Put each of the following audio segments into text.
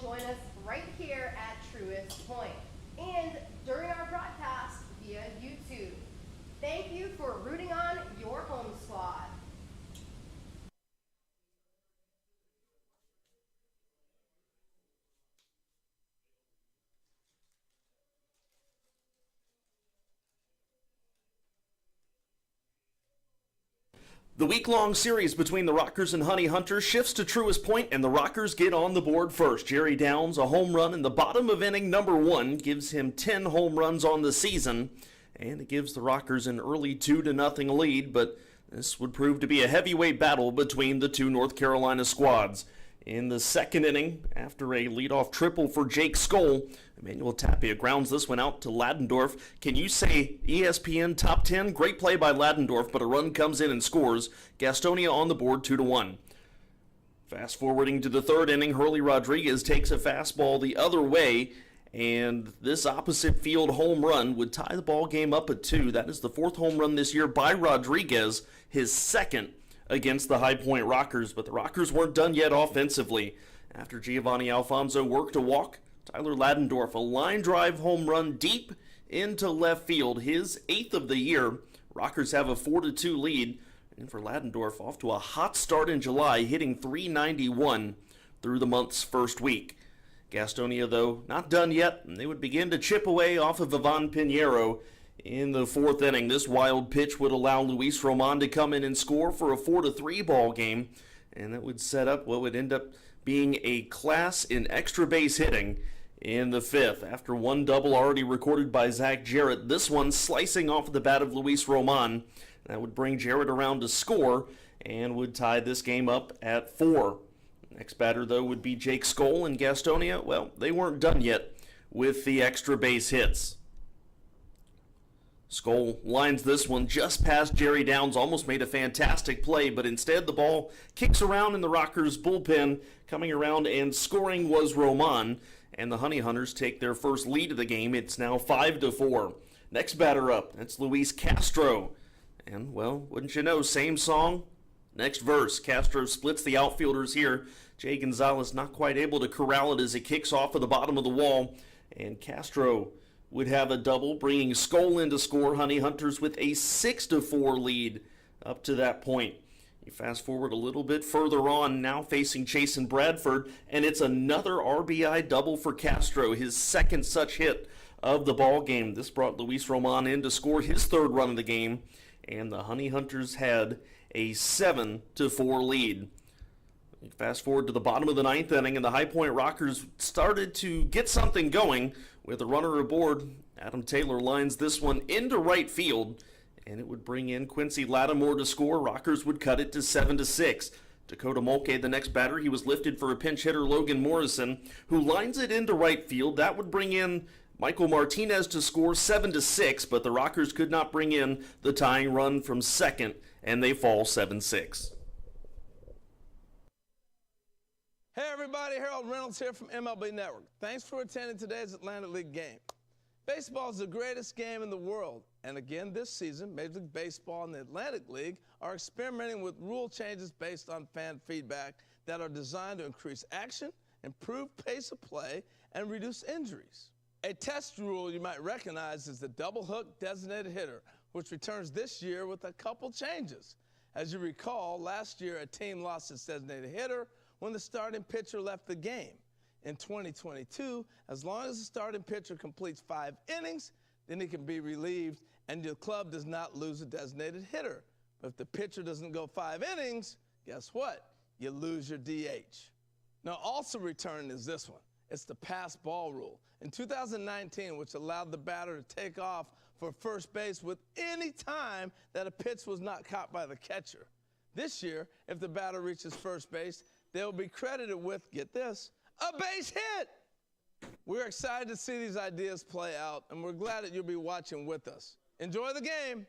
join us right here at Truist Point and during our broadcast via YouTube. Thank you for rooting on your home squad. The week-long series between the Rockers and Honey Hunters shifts to Truist Point, and the Rockers get on the board first. Jerry Downs, a home run in the bottom of inning number 1, gives him 10 home runs on the season, and it gives the Rockers an early 2-0 lead, but this would prove to be a heavyweight battle between the two North Carolina squads. In the second inning, after a leadoff triple for Jake Skoll, Emmanuel Tapia grounds this one out to Ladendorf. Can you say ESPN top 10? Great play by Ladendorf, but a run comes in and scores. Gastonia on the board 2-1. Fast forwarding to the third inning, Hurley Rodriguez takes a fastball the other way, and this opposite field home run would tie the ball game up at 2. That is the 4th home run this year by Rodriguez, his 2nd against the High Point Rockers, but the Rockers weren't done yet offensively. After Giovanni Alfonso worked a walk, Tyler Ladendorf, a line drive home run deep into left field, his 8th of the year. Rockers have a 4-2 lead, and for Ladendorf, off to a hot start in July, hitting .391 through the month's first week. Gastonia, though, not done yet, and they would begin to chip away off of Ivan Pinheiro. In the 4th inning, this wild pitch would allow Luis Roman to come in and score for a 4-3 ball game, and that would set up what would end up being a class in extra base hitting in the 5th. After one double already recorded by Zach Jarrett, this one slicing off the bat of Luis Roman. That would bring Jarrett around to score and would tie this game up at 4. Next batter, though, would be Jake Skoll, and Gastonia, well, they weren't done yet with the extra base hits. Skoll lines this one just past Jerry Downs, almost made a fantastic play, but instead the ball kicks around in the Rockers' bullpen. Coming around and scoring was Roman, and the Honey Hunters take their first lead of the game. It's now 5-4. Next batter up, that's Luis Castro. And, well, wouldn't you know, same song, next verse. Castro splits the outfielders here. Jay Gonzalez not quite able to corral it as it kicks off of the bottom of the wall, and Castro would have a double, bringing Skoll in to score. Honey Hunters with a 6-4 lead up to that point. You fast forward a little bit further on, now facing Chasen Bradford, and it's another RBI double for Castro, his 2nd such hit of the ball game. This brought Luis Roman in to score his 3rd run of the game, and the Honey Hunters had a 7-4 lead. Fast forward to the bottom of the 9th inning, and the High Point Rockers started to get something going. With a runner aboard, Adam Taylor lines this one into right field, and it would bring in Quincy Lattimore to score. Rockers would cut it to 7-6. Dakota Mulcahy, the next batter, he was lifted for a pinch hitter, Logan Morrison, who lines it into right field. That would bring in Michael Martinez to score 7-6, but the Rockers could not bring in the tying run from second, and they fall 7-6. Hey everybody, Harold Reynolds here from MLB Network. Thanks for attending today's Atlantic League game. Baseball is the greatest game in the world, and again this season, Major League Baseball and the Atlantic League are experimenting with rule changes based on fan feedback that are designed to increase action, improve pace of play, and reduce injuries. A test rule you might recognize is the double hook designated hitter, which returns this year with a couple changes. As you recall, last year a team lost its designated hitter when the starting pitcher left the game. In 2022, as long as the starting pitcher completes 5 innings, then he can be relieved and your club does not lose a designated hitter. But if the pitcher doesn't go 5 innings, guess what? You lose your DH. Now also returning is this one. It's the pass ball rule. In 2019, which allowed the batter to take off for first base with any time that a pitch was not caught by the catcher. This year, if the batter reaches first base, they'll be credited with, get this, a base hit. We're excited to see these ideas play out, and we're glad that you'll be watching with us. Enjoy the game.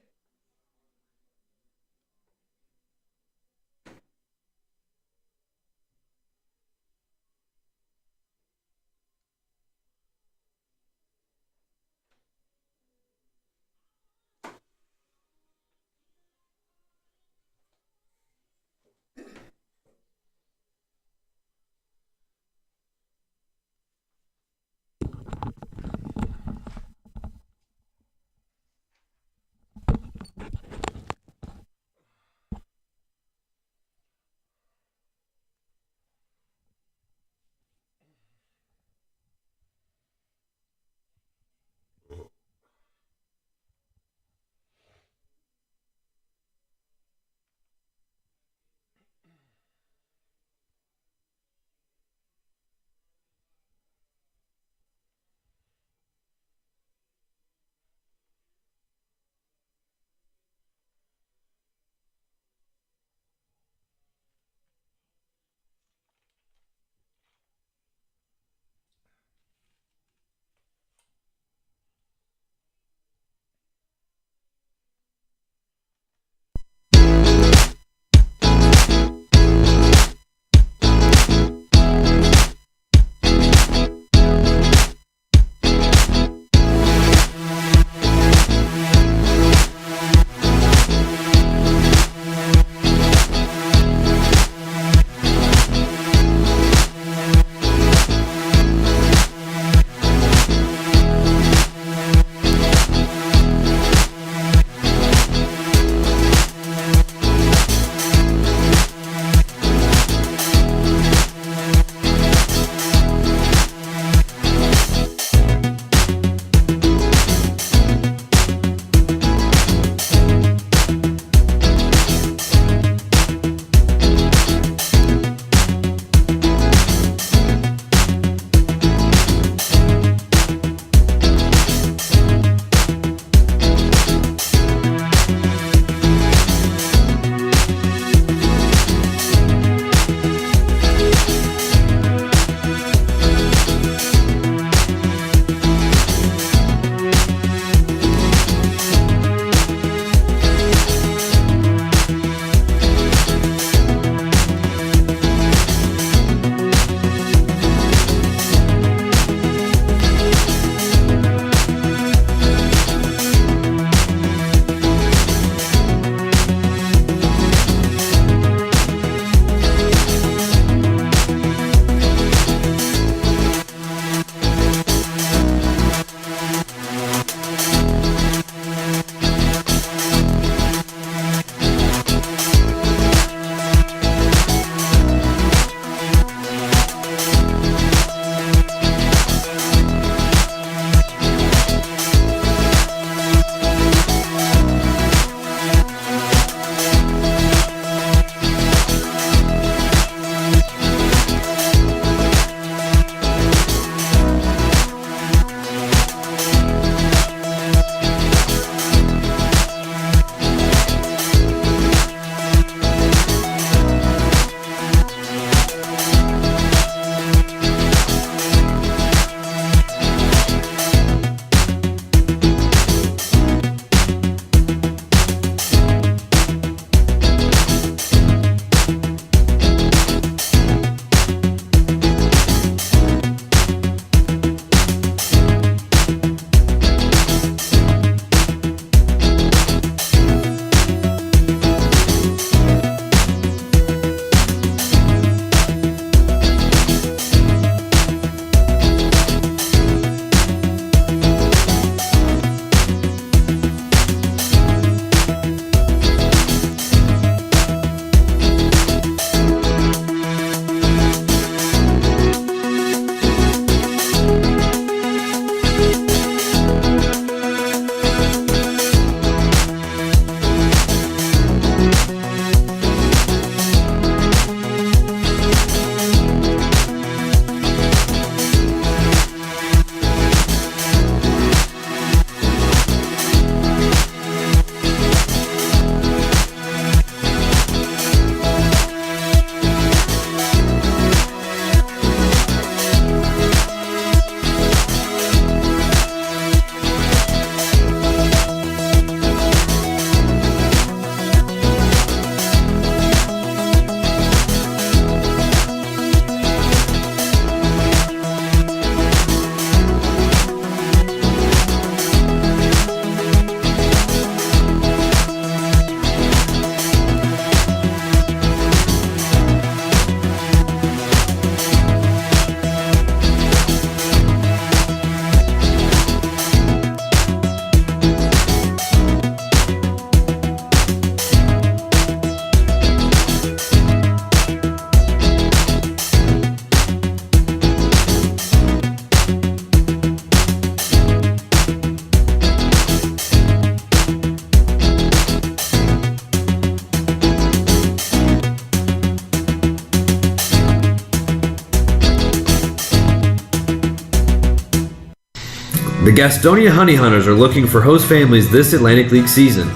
The Gastonia Honey Hunters are looking for host families this Atlantic League season.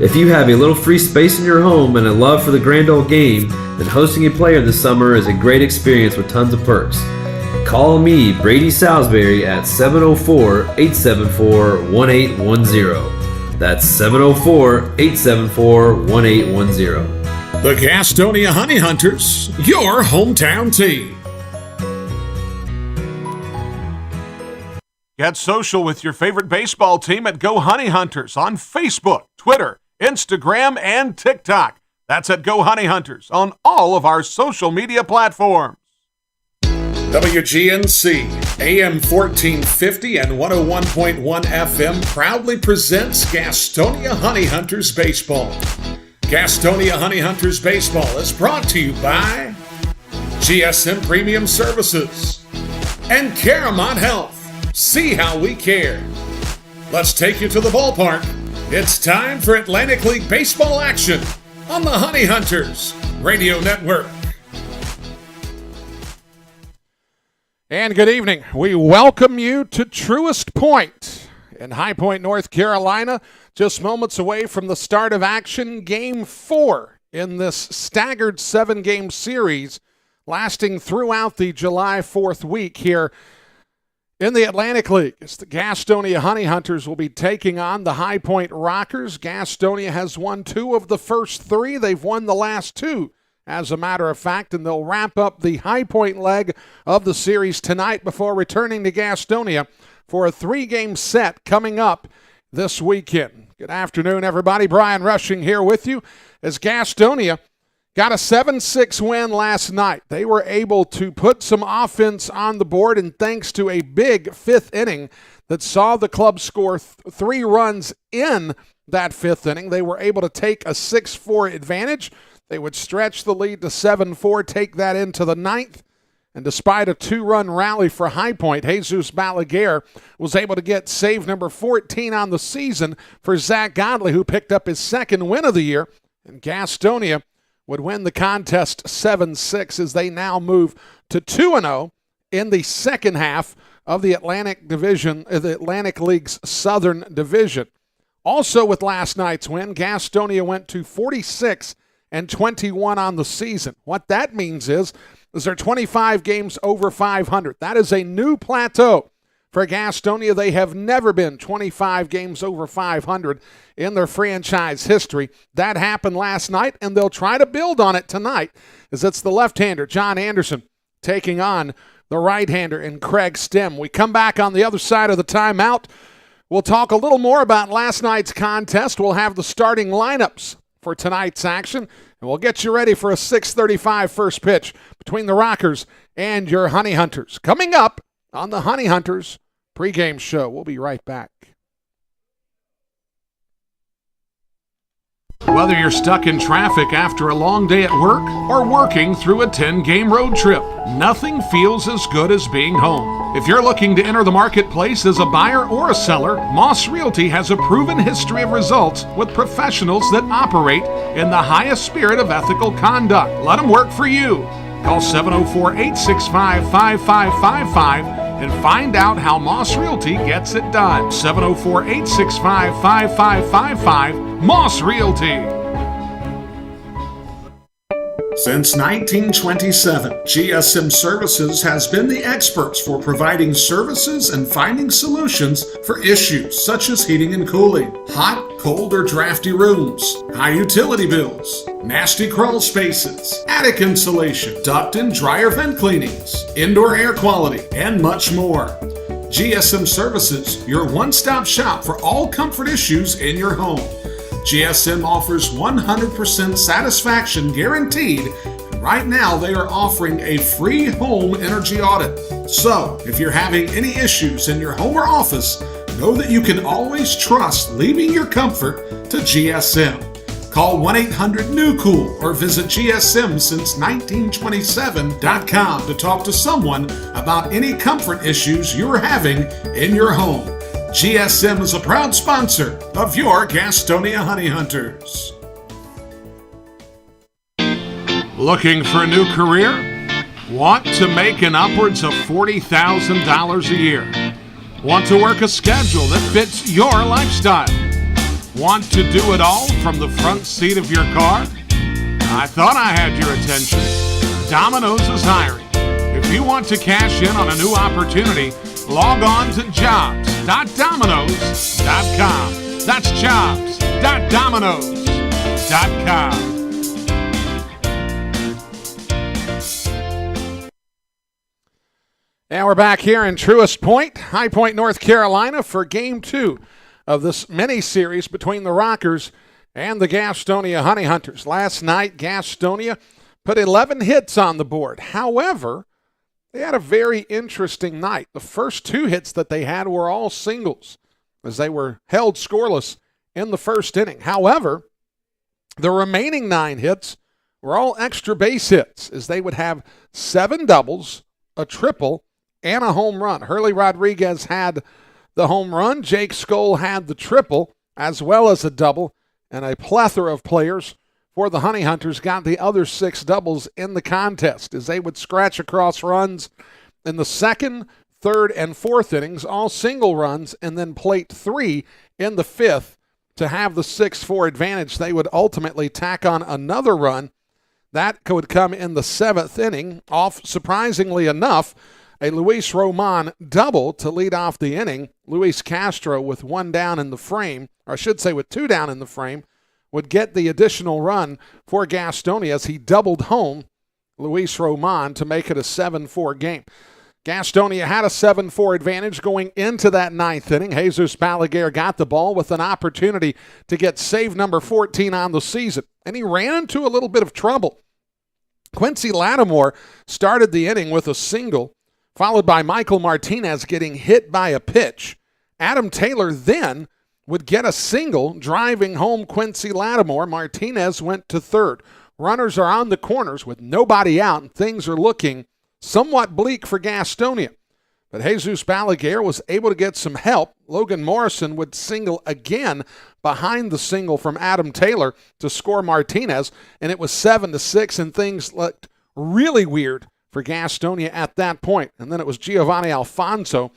If you have a little free space in your home and a love for the grand old game, then hosting a player this summer is a great experience with tons of perks. Call me, Brady Salisbury, at 704-874-1810. That's 704-874-1810. The Gastonia Honey Hunters, your hometown team. Get social with your favorite baseball team at Go Honey Hunters on Facebook, Twitter, Instagram, and TikTok. That's at Go Honey Hunters on all of our social media platforms. WGNC, AM 1450 and 101.1 FM proudly presents Gastonia Honey Hunters Baseball. Gastonia Honey Hunters Baseball is brought to you by GSM Premium Services and Caramont Health. See how we care. Let's take you to the ballpark. It's time for Atlantic League baseball action on the Honey Hunters Radio Network. And good evening. We welcome you to Truist Point in High Point, North Carolina, just moments away from the start of action, Game 4 in this staggered 7-game series lasting throughout the July 4th week here in the Atlantic League. It's the Gastonia Honey Hunters will be taking on the High Point Rockers. Gastonia has won 2 of the first 3. They've won the last 2, as a matter of fact, and they'll wrap up the High Point leg of the series tonight before returning to Gastonia for a 3-game set coming up this weekend. Good afternoon, everybody. Brian Rushing here with you as Gastonia got a 7-6 win last night. They were able to put some offense on the board, and thanks to a big 5th inning that saw the club score 3 runs in that 5th inning, they were able to take a 6-4 advantage. They would stretch the lead to 7-4, take that into the 9th, and despite a 2-run rally for High Point, Jesus Balaguer was able to get save number 14 on the season for Zach Godley, who picked up his 2nd win of the year, and Gastonia would win the contest 7-6 as they now move to 2-0 in the second half of the Atlantic League's Southern Division. Also with last night's win, Gastonia went to 46-21 on the season. What that means is they're 25 games over 500. That is a new plateau for Gastonia. They have never been 25 games over 500 in their franchise history. That happened last night, and they'll try to build on it tonight, as it's the left-hander, John Anderson, taking on the right-hander in Craig Stem. We come back on the other side of the timeout. We'll talk a little more about last night's contest. We'll have the starting lineups for tonight's action, and we'll get you ready for a 6:35 first pitch between the Rockers and your Honey Hunters. Coming up on the Honey Hunters pregame show. We'll be right back. Whether you're stuck in traffic after a long day at work or working through a 10-game road trip, nothing feels as good as being home. If you're looking to enter the marketplace as a buyer or a seller, Moss Realty has a proven history of results with professionals that operate in the highest spirit of ethical conduct. Let them work for you. Call 704-865-5555 and find out how Moss Realty gets it done. 704-865-5555, Moss Realty. Since 1927, GSM Services has been the experts for providing services and finding solutions for issues such as heating and cooling, hot, cold, or drafty rooms, high utility bills, nasty crawl spaces, attic insulation, duct and dryer vent cleanings, indoor air quality, and much more. GSM Services, your one-stop shop for all comfort issues in your home. GSM offers 100% satisfaction guaranteed. Right now, they are offering a free home energy audit. So, if you're having any issues in your home or office, know that you can always trust leaving your comfort to GSM. Call 1-800-NEW-COOL or visit GSMsince1927.com to talk to someone about any comfort issues you're having in your home. GSM is a proud sponsor of your Gastonia Honey Hunters. Looking for a new career? Want to make an upwards of $40,000 a year? Want to work a schedule that fits your lifestyle? Want to do it all from the front seat of your car? I thought I had your attention. Domino's is hiring. If you want to cash in on a new opportunity, log on to jobs.domino's.com. That's jobs.domino's.com. And we're back here in Truist Point, High Point, North Carolina, for Game 2 of this mini-series between the Rockers and the Gastonia Honey Hunters. Last night, Gastonia put 11 hits on the board. However, they had a very interesting night. The first 2 hits that they had were all singles, as they were held scoreless in the first inning. However, the remaining 9 hits were all extra base hits, as they would have 7 doubles, a triple, and a home run. Hurley Rodriguez had the home run. Jake Skoll had the triple, as well as a double, and a plethora of players for the Honey Hunters got the other 6 doubles in the contest, as they would scratch across runs in the second, third, and fourth innings, all single runs, and then plate 3 in the fifth to have the 6-4 advantage. They would ultimately tack on another run. That would come in the 7th inning, off, surprisingly enough, a Luis Roman double to lead off the inning. Luis Castro with 1 down in the frame, or I should say with 2 down in the frame, would get the additional run for Gastonia as he doubled home Luis Roman to make it a 7-4 game. Gastonia had a 7-4 advantage going into that 9th inning. Jesus Balaguer got the ball with an opportunity to get save number 14 on the season, and he ran into a little bit of trouble. Quincy Lattimore started the inning with a single, followed by Michael Martinez getting hit by a pitch. Adam Taylor then would get a single, driving home Quincy Lattimore. Martinez went to third. Runners are on the corners with nobody out, and things are looking somewhat bleak for Gastonia. But Jesus Balaguer was able to get some help. Logan Morrison would single again behind the single from Adam Taylor to score Martinez, and it was 7-6, and things looked really weird for Gastonia at that point. And then it was Giovanni Alfonso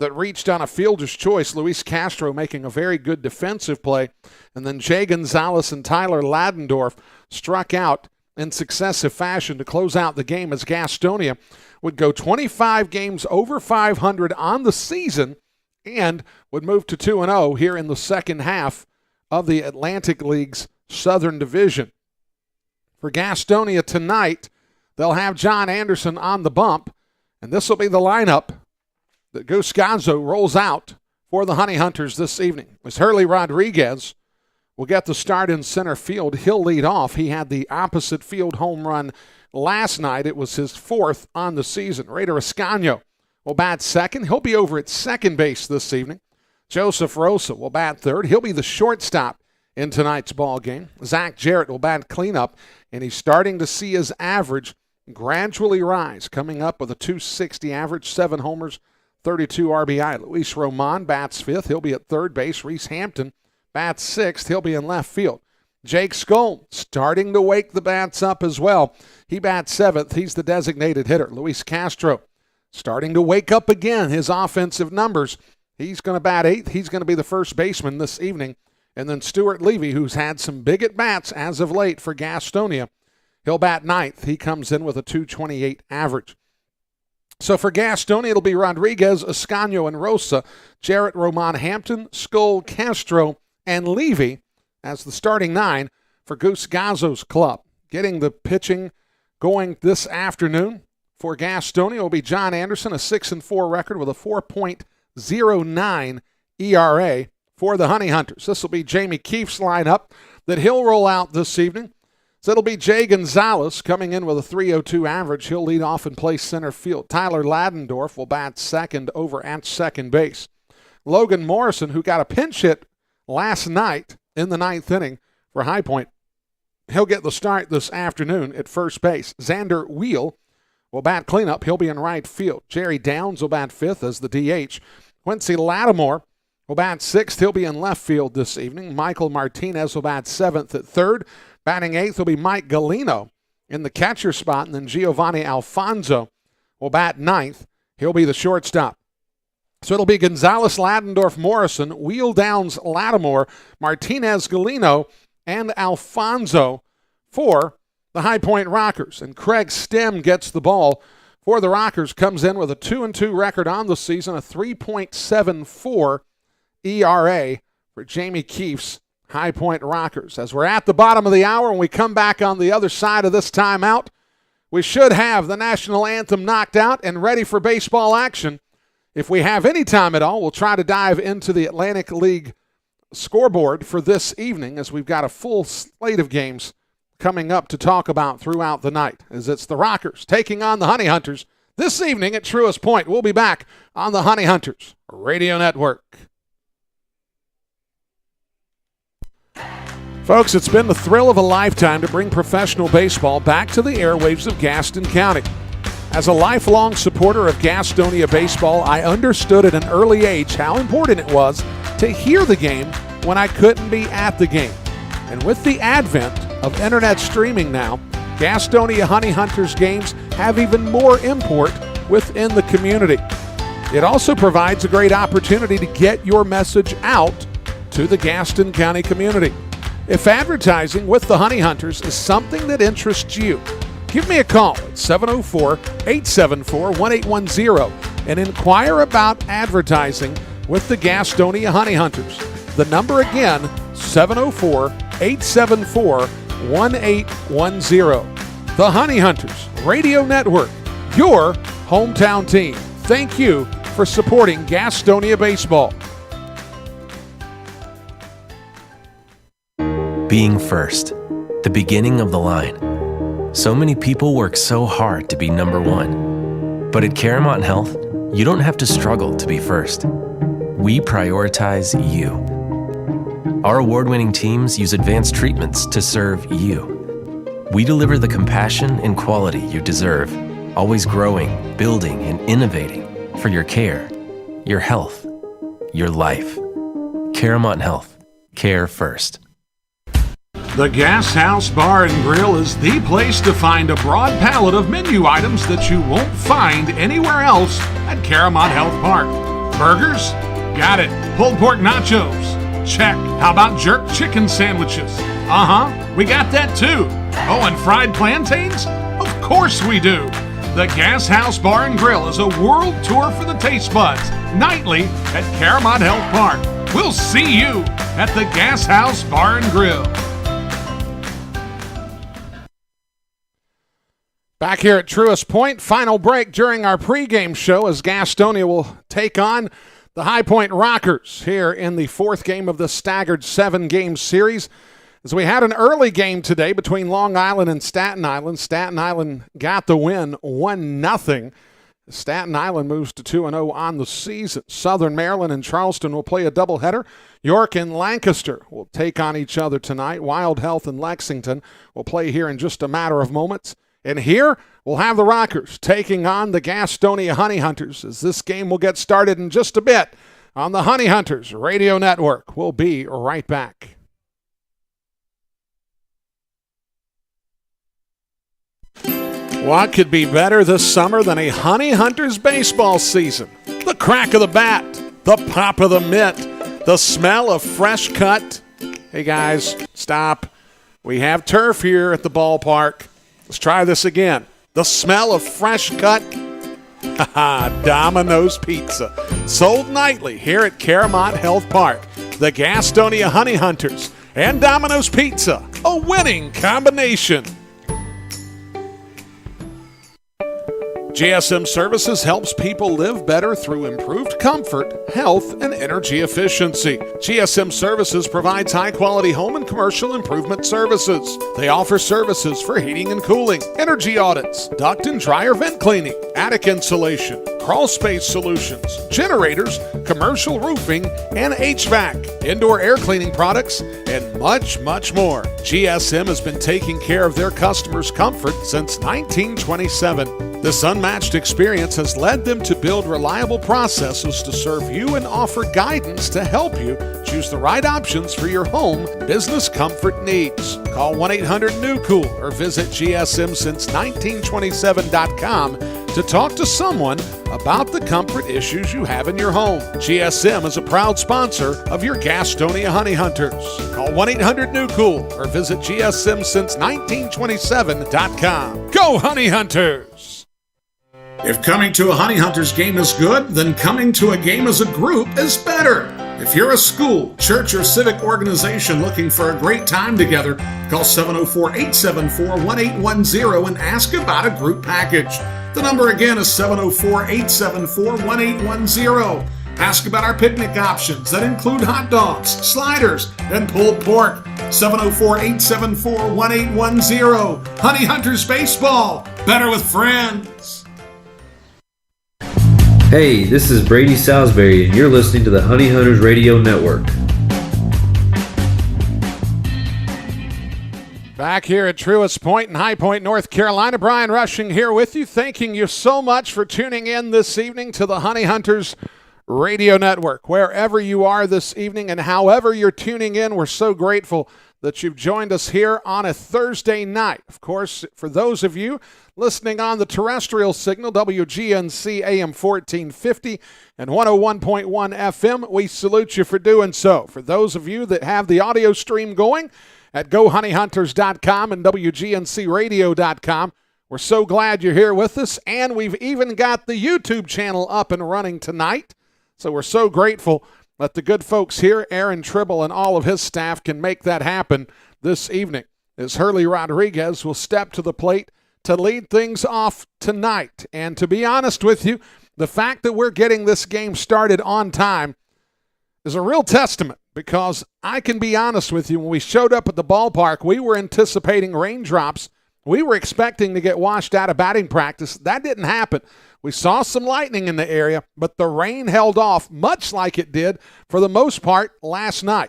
that reached on a fielder's choice, Luis Castro making a very good defensive play, and then Jay Gonzalez and Tyler Ladendorf struck out in successive fashion to close out the game, as Gastonia would go 25 games over 500 on the season and would move to 2-0 here in the second half of the Atlantic League's Southern Division. For Gastonia tonight, they'll have John Anderson on the bump, and this will be the lineup that Goose Gonzo rolls out for the Honey Hunters this evening. As Hurley Rodriguez will get the start in center field. He'll lead off. He had the opposite field home run last night. It was his 4th on the season. Raider Escaño will bat second. He'll be over at second base this evening. Joseph Rosa will bat third. He'll be the shortstop in tonight's ball game. Zach Jarrett will bat cleanup, and he's starting to see his average gradually rise, coming up with a .260 average, 7 homers, 32 RBI. Luis Roman bats 5th. He'll be at third base. Reese Hampton bats 6th. He'll be in left field. Jake Skoll starting to wake the bats up as well. He bats 7th. He's the designated hitter. Luis Castro starting to wake up again, his offensive numbers. He's going to bat 8th. He's going to be the first baseman this evening. And then Stuart Levy, who's had some big at-bats as of late for Gastonia, he'll bat 9th. He comes in with a .228 average. So for Gastonia, it'll be Rodriguez, Escaño, and Rosa, Jarrett, Roman, Hampton, Skoll, Castro, and Levy as the starting 9 for Goose Gonzo's club. Getting the pitching going this afternoon for Gastonia will be John Anderson, a 6-4 record with a 4.09 ERA for the Honey Hunters. This will be Jamie Keefe's lineup that he'll roll out this evening. So it'll be Jay Gonzalez coming in with a .302 average. He'll lead off and play center field. Tyler Ladendorf will bat second over at second base. Logan Morrison, who got a pinch hit last night in the 9th inning for High Point, he'll get the start this afternoon at first base. Xander Wheel will bat cleanup. He'll be in right field. Jerry Downs will bat 5th as the DH. Quincy Lattimore will bat 6th. He'll be in left field this evening. Michael Martinez will bat 7th at third. Batting 8th will be Mike Galino in the catcher spot, and then Giovanni Alfonso will bat 9th. He'll be the shortstop. So it'll be Gonzalez, Ladendorf, Morrison, Wheel Downs, Lattimore, Martinez, Galino, and Alfonso for the High Point Rockers. And Craig Stem gets the ball for the Rockers, comes in with a 2-2 record on the season, a 3.74 ERA for Jamie Keefe's High Point Rockers. As we're at the bottom of the hour and we come back on the other side of this timeout, we should have the national anthem knocked out and ready for baseball action. If we have any time at all, we'll try to dive into the Atlantic League scoreboard for this evening, as we've got a full slate of games coming up to talk about throughout the night, as it's the Rockers taking on the Honey Hunters this evening at Truist Point. We'll be back on the Honey Hunters Radio Network. Folks, it's been the thrill of a lifetime to bring professional baseball back to the airwaves of Gaston County. As a lifelong supporter of Gastonia baseball, I understood at an early age how important it was to hear the game when I couldn't be at the game. And with the advent of internet streaming now, Gastonia Honey Hunters games have even more import within the community. It also provides a great opportunity to get your message out to the Gaston County community. If advertising with the Honey Hunters is something that interests you, give me a call at 704-874-1810 and inquire about advertising with the Gastonia Honey Hunters. The number again, 704-874-1810. The Honey Hunters Radio Network, your hometown team. Thank you for supporting Gastonia baseball. Being first, the beginning of the line. So many people work so hard to be number one. But at Caramount Health, you don't have to struggle to be first. We prioritize you. Our award-winning teams use advanced treatments to serve you. We deliver the compassion and quality you deserve, always growing, building, and innovating for your care, your health, your life. Caramount Health. Care first. The Gas House Bar and Grill is the place to find a broad palette of menu items that you won't find anywhere else at Caramount Health Park. Burgers? Got it. Pulled pork nachos? Check. How about jerk chicken sandwiches? We got that too. Oh, and fried plantains? Of course we do. The Gas House Bar and Grill is a world tour for the taste buds, nightly at Caramount Health Park. We'll see you at the Gas House Bar and Grill. Back here at Truist Point, final break during our pregame show as Gastonia will take on the High Point Rockers here in the fourth game of the staggered 7-game series. As we had an early game today between Long Island and Staten Island. Staten Island got the win 1-0. Staten Island moves to 2-0 on the season. Southern Maryland and Charleston will play a doubleheader. York and Lancaster will take on each other tonight. Wild Health and Lexington will play here in just a matter of moments. And here, we'll have the Rockers taking on the Gastonia Honey Hunters, as this game will get started in just a bit on the Honey Hunters Radio Network. We'll be right back. What could be better this summer than a Honey Hunters baseball season? The crack of the bat, the pop of the mitt, the smell of fresh cut. Hey guys, stop. We have turf here at the ballpark. Let's try this again. The smell of fresh cut. Domino's Pizza. Sold nightly here at Caramount Health Park. The Gastonia Honey Hunters and Domino's Pizza. A winning combination. GSM Services helps people live better through improved comfort, health, and energy efficiency. GSM Services provides high-quality home and commercial improvement services. They offer services for heating and cooling, energy audits, duct and dryer vent cleaning, attic insulation, crawl space solutions, generators, commercial roofing, and HVAC, indoor air cleaning products, and much, much more. GSM has been taking care of their customers' comfort since 1927. This unmatched experience has led them to build reliable processes to serve you and offer guidance to help you choose the right options for your home business comfort needs. Call 1-800-NEW-COOL or visit gsmsince1927.com to talk to someone about the comfort issues you have in your home. GSM is a proud sponsor of your Gastonia Honey Hunters. Call 1-800-NEW-COOL or visit GSMSince1927.com. Go Honey Hunters! If coming to a Honey Hunters game is good, then coming to a game as a group is better. If you're a school, church, or civic organization looking for a great time together, call 704-874-1810 and ask about a group package. The number again is 704-874-1810. Ask about our picnic options that include hot dogs, sliders, and pulled pork. 704-874-1810. Honey Hunters Baseball. Better with friends. Hey, this is Brady Salisbury, and you're listening to the Honey Hunters Radio Network. Back here at Truist Point in High Point, North Carolina, Brian Rushing here with you, thanking you so much for tuning in this evening to the Honey Hunters Radio Network. Wherever you are this evening and however you're tuning in, we're so grateful that you've joined us here on a Thursday night. Of course, for those of you listening on the terrestrial signal, WGNC AM 1450 and 101.1 FM, we salute you for doing so. For those of you that have the audio stream going at GoHoneyHunters.com and WGNCRadio.com, we're so glad you're here with us, and we've even got the YouTube channel up and running tonight. So we're so grateful that the good folks here, Aaron Tribble and all of his staff, can make that happen this evening, as Hurley Rodriguez will step to the plate to lead things off tonight. And to be honest with you, the fact that we're getting this game started on time is a real testament, because I can be honest with you, when we showed up at the ballpark, we were anticipating raindrops. We were expecting to get washed out of batting practice. That didn't happen. We saw some lightning in the area, but the rain held off, much like it did for the most part last night.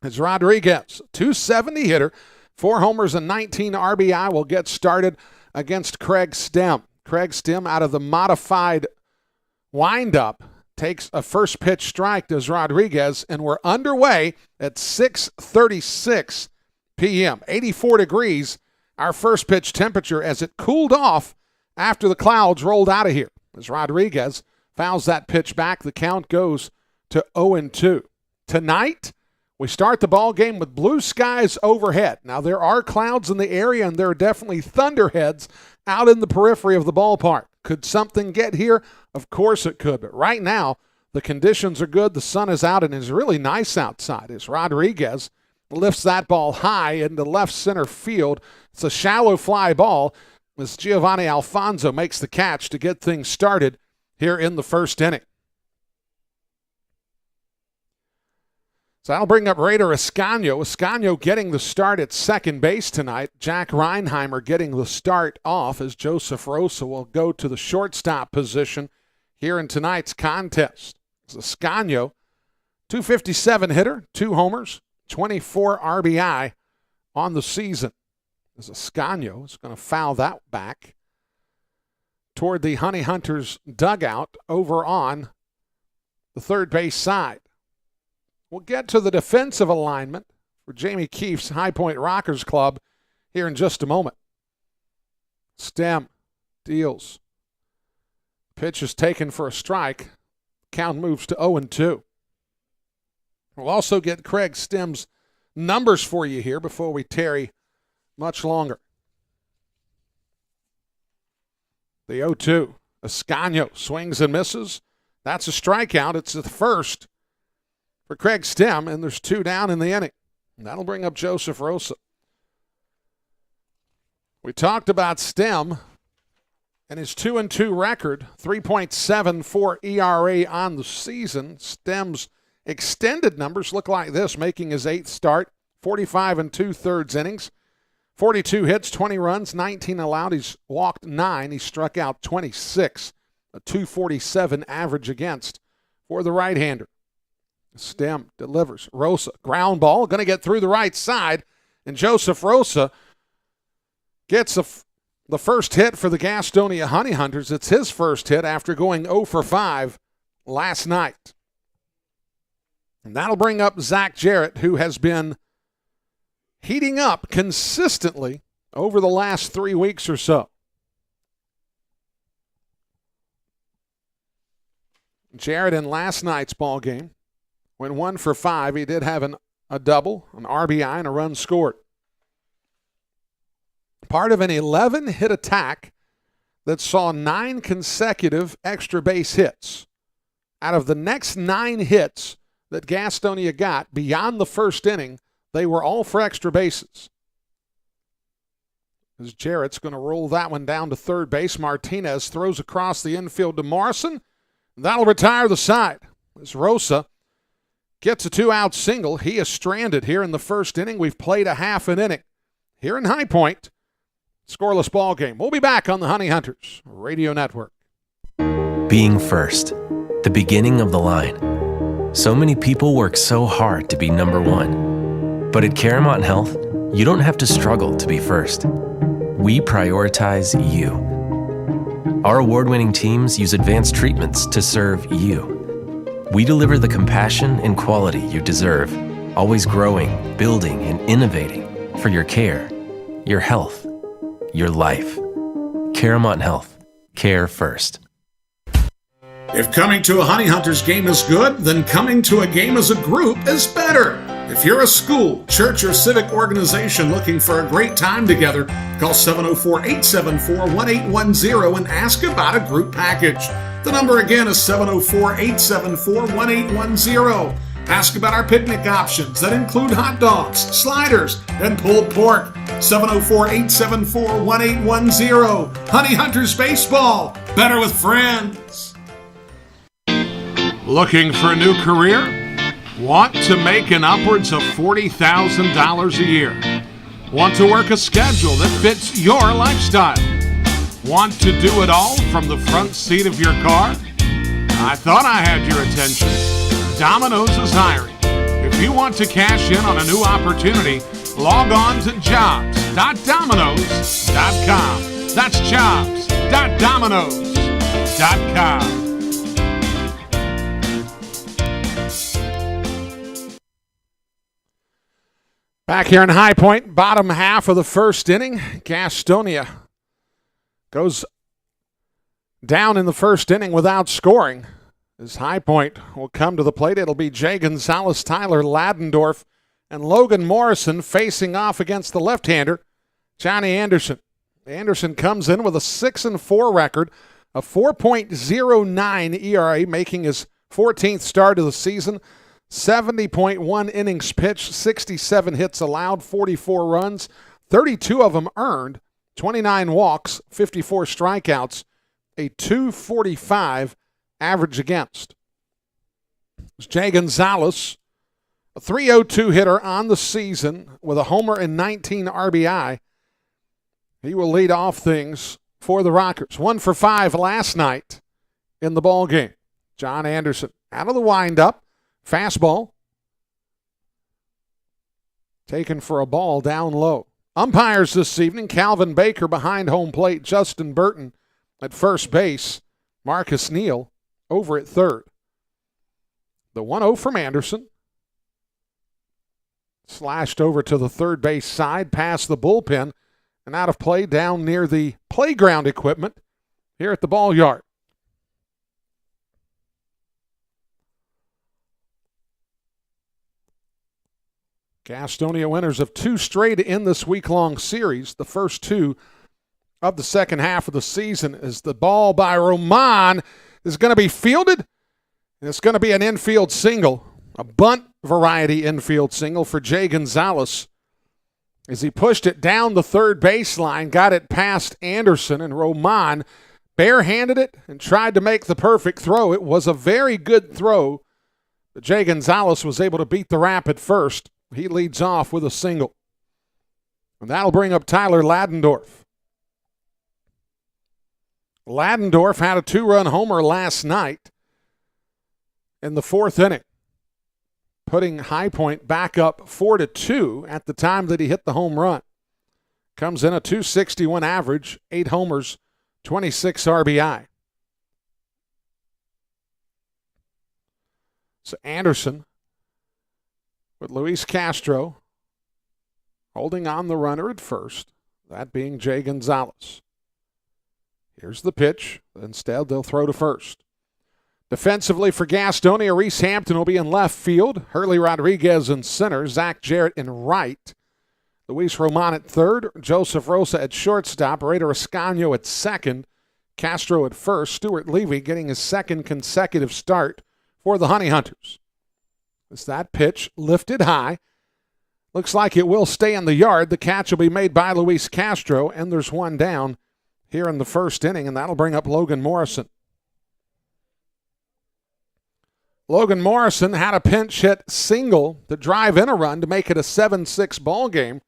As Rodriguez, 270 hitter, 4 homers and 19 RBI, will get started against Craig Stem. Craig Stem, out of the modified windup, takes a first pitch strike, does Rodriguez, and we're underway at 6:36 p.m. 84 degrees, our first pitch temperature, as it cooled off after the clouds rolled out of here. As Rodriguez fouls that pitch back, the count goes to 0-2. Tonight, we start the ball game with blue skies overhead. Now, there are clouds in the area, and there are definitely thunderheads out in the periphery of the ballpark. Could something get here? Of course it could. But right now, the conditions are good. The sun is out, and it's really nice outside. As Rodriguez lifts that ball high into left center field. It's a shallow fly ball, as Giovanni Alfonso makes the catch to get things started here in the first inning. So that'll bring up Raider Escanio. Escanio getting the start at second base tonight. Jack Reinheimer getting the start off, as Joseph Rosa will go to the shortstop position here in tonight's contest. It's Escanio, 257 hitter, 2 homers, 24 RBI on the season. As Escanio is going to foul that back toward the Honey Hunters dugout over on the third base side. We'll get to the defensive alignment for Jamie Keefe's High Point Rockers Club here in just a moment. Stem deals. Pitch is taken for a strike. Count moves to 0-2. We'll also get Craig Stem's numbers for you here before we tarry much longer. The 0-2. Escanio swings and misses. That's a strikeout. It's the first for Craig Stem, and there's 2 down in the inning. And that'll bring up Joseph Rosa. We talked about Stem and his 2-2 record, 3.74 ERA on the season. Stem's extended numbers look like this, making his 8th start, 45 2/3 innings, 42 hits, 20 runs, 19 allowed. He's walked 9. He struck out 26, a 247 average against for the right-hander. Stem delivers. Rosa, ground ball, going to get through the right side, and Joseph Rosa gets the first hit for the Gastonia Honey Hunters. It's his first hit after going 0 for 5 last night. And that'll bring up Zach Jarrett, who has been heating up consistently over the last 3 weeks or so. Jared in last night's ball game went 1 for 5. He did have a double, an RBI, and a run scored. Part of an 11-hit attack that saw 9 consecutive extra base hits. Out of the next 9 hits that Gastonia got beyond the first inning, they were all for extra bases. As Jarrett's going to roll that one down to third base. Martinez throws across the infield to Morrison. That'll retire the side. As Rosa gets a 2-out single, he is stranded here in the first inning. We've played a half an inning here in High Point. Scoreless ball game. We'll be back on the Honey Hunters Radio Network. Being first, the beginning of the line. So many people work so hard to be number one. But at Caramont Health, you don't have to struggle to be first. We prioritize you. Our award-winning teams use advanced treatments to serve you. We deliver the compassion and quality you deserve, always growing, building, and innovating for your care, your health, your life. Caramont Health. Care first. If coming to a Honey Hunters game is good, then coming to a game as a group is better. If you're a school, church, or civic organization looking for a great time together, call 704-874-1810 and ask about a group package. The number again is 704-874-1810. Ask about our picnic options that include hot dogs, sliders, and pulled pork. 704-874-1810. Honey Hunters Baseball. Better with friends. Looking for a new career? Want to make an upwards of $40,000 a year? Want to work a schedule that fits your lifestyle? Want to do it all from the front seat of your car? I thought I had your attention. Domino's is hiring. If you want to cash in on a new opportunity, log on to jobs.domino's.com. That's jobs.domino's.com. Back here in High Point, bottom half of the first inning, Gastonia goes down in the first inning without scoring. As High Point will come to the plate, it'll be Jay Gonzalez, Tyler Ladendorf, and Logan Morrison facing off against the left-hander, Johnny Anderson. Anderson comes in with a 6-4 record, a 4.09 ERA, making his 14th start of the season. 70.1 innings pitched, 67 hits allowed, 44 runs, 32 of them earned, 29 walks, 54 strikeouts, a 245 average against. It's Jay Gonzalez, a 302 hitter on the season with a homer and 19 RBI. He will lead off things for the Rockers. 1 for 5 last night in the ball game. John Anderson out of the windup. Fastball taken for a ball down low. Umpires this evening, Calvin Baker behind home plate, Justin Burton at first base, Marcus Neal over at third. The 1-0 from Anderson. Slashed over to the third base side, past the bullpen, and out of play down near the playground equipment here at the ball yard. Gastonia winners of 2 straight in this week-long series, the first 2 of the second half of the season, as the ball by Roman is going to be fielded. And it's going to be an infield single, a bunt variety infield single for Jay Gonzalez, as he pushed it down the third baseline, got it past Anderson, and Roman barehanded it and tried to make the perfect throw. It was a very good throw, but Jay Gonzalez was able to beat the rap at first. He leads off with a single. And that'll bring up Tyler Ladendorf. Ladendorf had a 2-run homer last night in the 4th inning, putting High Point back up 4-2 at the time that he hit the home run. Comes in a .261 average, 8 homers, 26 RBI. So Anderson with Luis Castro holding on the runner at first, that being Jay Gonzalez. Here's the pitch. Instead, they'll throw to first. Defensively for Gastonia, Reese Hampton will be in left field. Hurley Rodriguez in center. Zach Jarrett in right. Luis Roman at third. Joseph Rosa at shortstop. Raider Ascanio at second. Castro at first. Stuart Levy getting his second consecutive start for the Honey Hunters. As that pitch lifted high. Looks like it will stay in the yard. The catch will be made by Luis Castro, and there's one down here in the first inning, and that'll bring up Logan Morrison. Logan Morrison had a pinch hit single to drive in a run to make it a 7-6 ball game.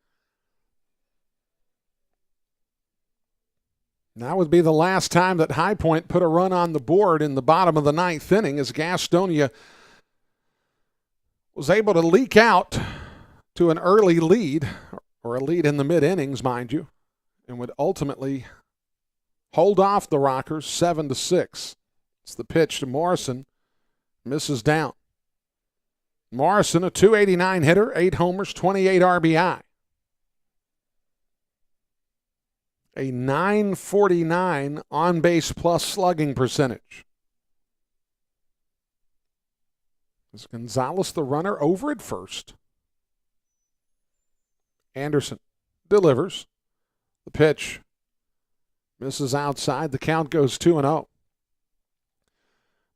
That would be the last time that High Point put a run on the board in the bottom of the ninth inning, as Gastonia was able to leak out to an early lead, or a lead in the mid-innings, mind you, and would ultimately hold off the Rockers 7-6. It's the pitch to Morrison. Misses down. Morrison, a .289 hitter, 8 homers, 28 RBI. A .949 on-base plus slugging percentage. Is Gonzalez the runner over at first? Anderson delivers. The pitch misses outside. The count goes 2-0.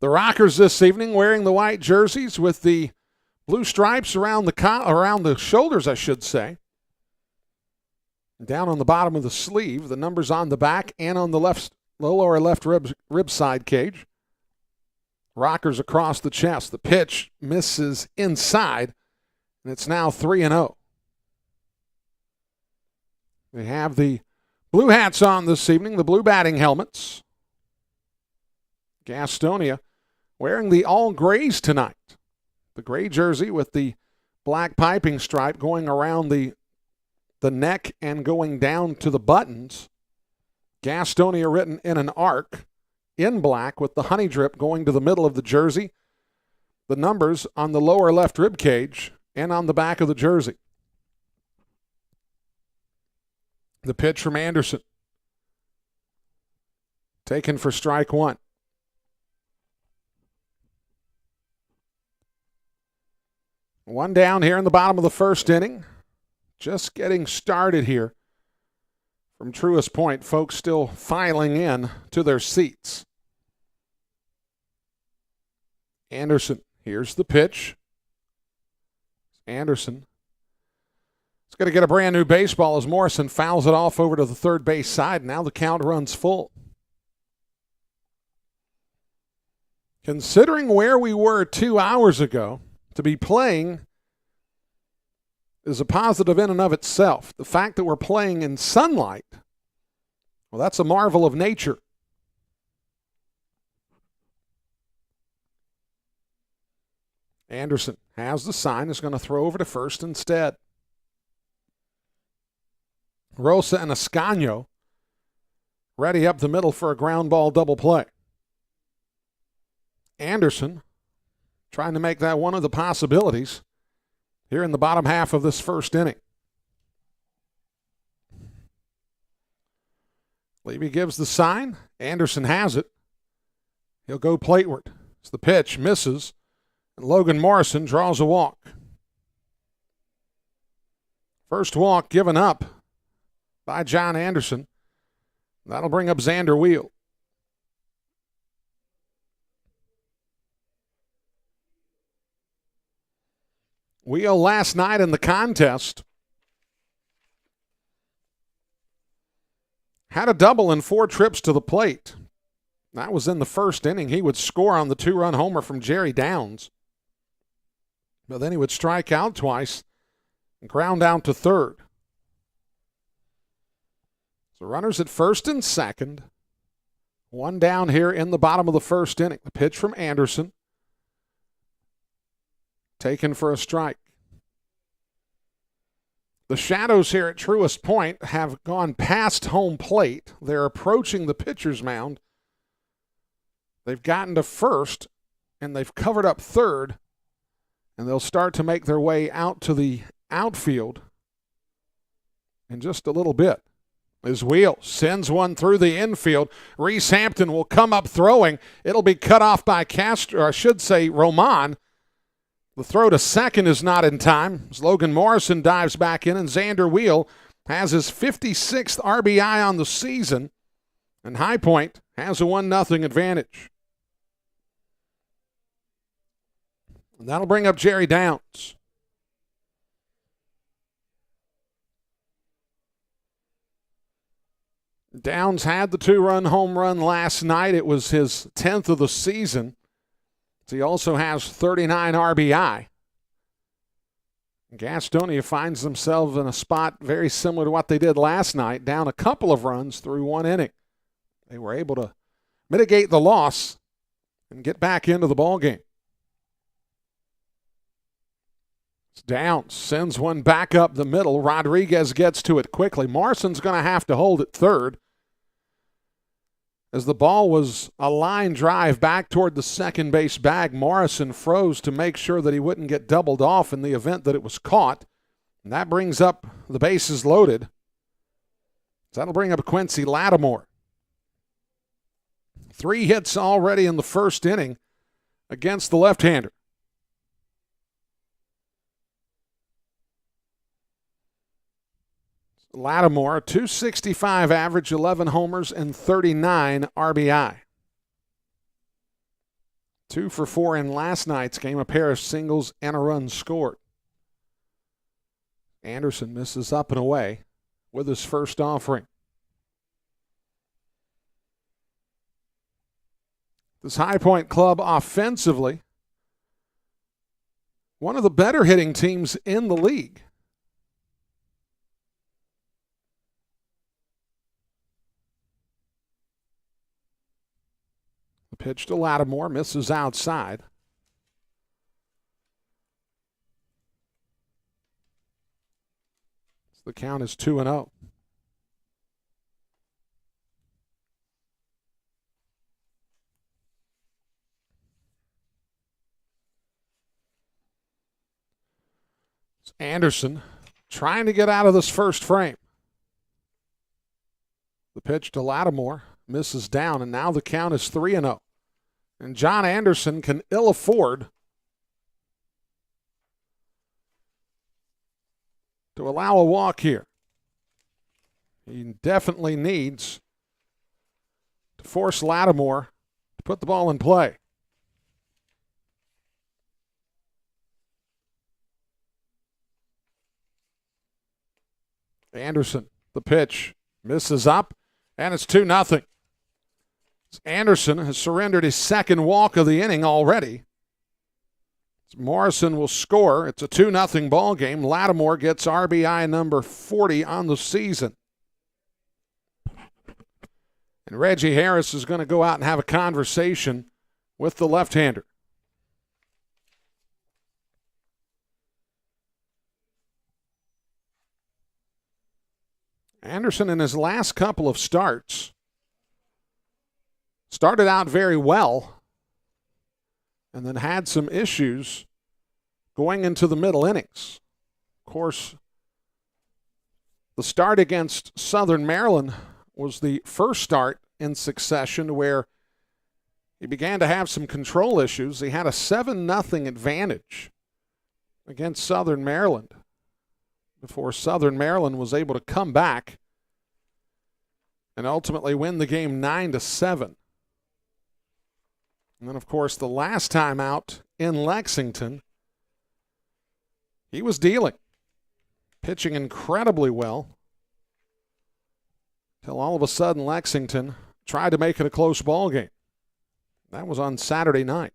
The Rockers this evening wearing the white jerseys with the blue stripes around the shoulders, I should say. Down on the bottom of the sleeve, the numbers on the back and on the lower left rib side cage. Rockers across the chest. The pitch misses inside, and it's now 3-0. They have the blue hats on this evening, the blue batting helmets. Gastonia wearing the all grays tonight. The gray jersey with the black piping stripe going around the neck and going down to the buttons. Gastonia written in an arc in black with the honey drip going to the middle of the jersey. The numbers on the lower left rib cage and on the back of the jersey. The pitch from Anderson. Taken for strike one. One down here in the bottom of the first inning. Just getting started here from Truist Point. Folks still filing in to their seats. Anderson, here's the pitch. Anderson is going to get a brand new baseball as Morrison fouls it off over to the third base side. Now the count runs full. Considering where we were 2 hours ago, to be playing is a positive in and of itself. The fact that we're playing in sunlight, well, that's a marvel of nature. Anderson has the sign, is going to throw over to first instead. Rosa and Ascanio ready up the middle for a ground ball double play. Anderson trying to make that one of the possibilities here in the bottom half of this first inning. Levy gives the sign. Anderson has it. He'll go plateward. As the pitch misses, and Logan Morrison draws a walk. First walk given up by John Anderson. That'll bring up Xander Wheel. Wheel last night in the contest had a double in 4 trips to the plate. That was in the first inning. He would score on the 2-run homer from Jerry Downs. But then he would strike out twice and ground down to third. So runners at first and second. One down here in the bottom of the first inning. The pitch from Anderson. Taken for a strike. The Shadows here at Truist Point have gone past home plate. They're approaching the pitcher's mound. They've gotten to first, and they've covered up third, and they'll start to make their way out to the outfield in just a little bit. His wheel sends one through the infield. Reese Hampton will come up throwing. It'll be cut off by Castro, or I should say Roman. The throw to second is not in time. As Logan Morrison dives back in, and Xander Wheel has his 56th RBI on the season, and High Point has a 1-0 advantage. And that'll bring up Jerry Downs. Downs had the 2-run home run last night. It was his 10th of the season. He also has 39 RBI. Gastonia finds themselves in a spot very similar to what they did last night, down a couple of runs through 1 inning. They were able to mitigate the loss and get back into the ballgame. Downs sends one back up the middle. Rodriguez gets to it quickly. Morrison's going to have to hold at third, as the ball was a line drive back toward the second base bag. Morrison froze to make sure that he wouldn't get doubled off in the event that it was caught. And that brings up the bases loaded. So that'll bring up Quincy Lattimore. 3 hits already in the first inning against the left-hander. Lattimore, a .265 average, 11 homers, and 39 RBI. 2 for 4 in last night's game, a pair of singles and a run scored. Anderson misses up and away with his first offering. This High Point club offensively, one of the better hitting teams in the league. Pitch to Lattimore, misses outside. The count is 2-0. It's Anderson trying to get out of this first frame. The pitch to Lattimore misses down, and now the count is 3-0. And John Anderson can ill afford to allow a walk here. He definitely needs to force Lattimore to put the ball in play. Anderson, the pitch, misses up, and it's 2-0. Anderson has surrendered his second walk of the inning already. Morrison will score. It's a 2-0 ball game. Lattimore gets RBI number 40 on the season. And Reggie Harris is going to go out and have a conversation with the left-hander. Anderson in his last couple of starts started out very well and then had some issues going into the middle innings. Of course, the start against Southern Maryland was the first start in succession where he began to have some control issues. He had a 7-0 advantage against Southern Maryland before Southern Maryland was able to come back and ultimately win the game 9-7. And then, of course, the last time out in Lexington, he was dealing, pitching incredibly well, till all of a sudden Lexington tried to make it a close ball game. That was on Saturday night.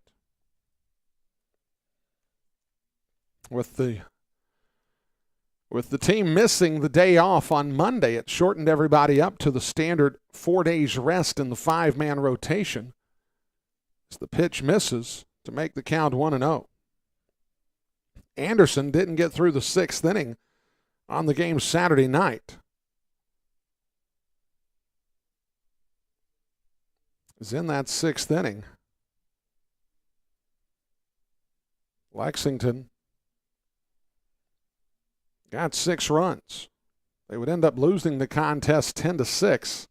With the team missing the day off on Monday, it shortened everybody up to the standard 4 days rest in the 5-man rotation. As the pitch misses to make the count 1-0. Anderson didn't get through the 6th inning on the game Saturday night. Is in that 6th inning. Lexington got 6 runs. They would end up losing the contest 10-6.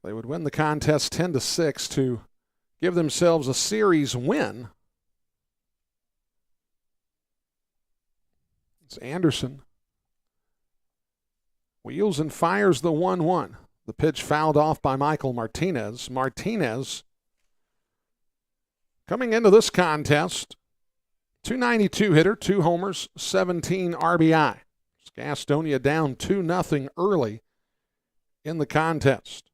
They would win the contest 10-6 to give themselves a series win. It's Anderson. Wheels and fires the 1-1. The pitch fouled off by Michael Martinez. Martinez, coming into this contest, .292 hitter, 2 homers, 17 RBI. Gastonia down 2-0 early in the contest.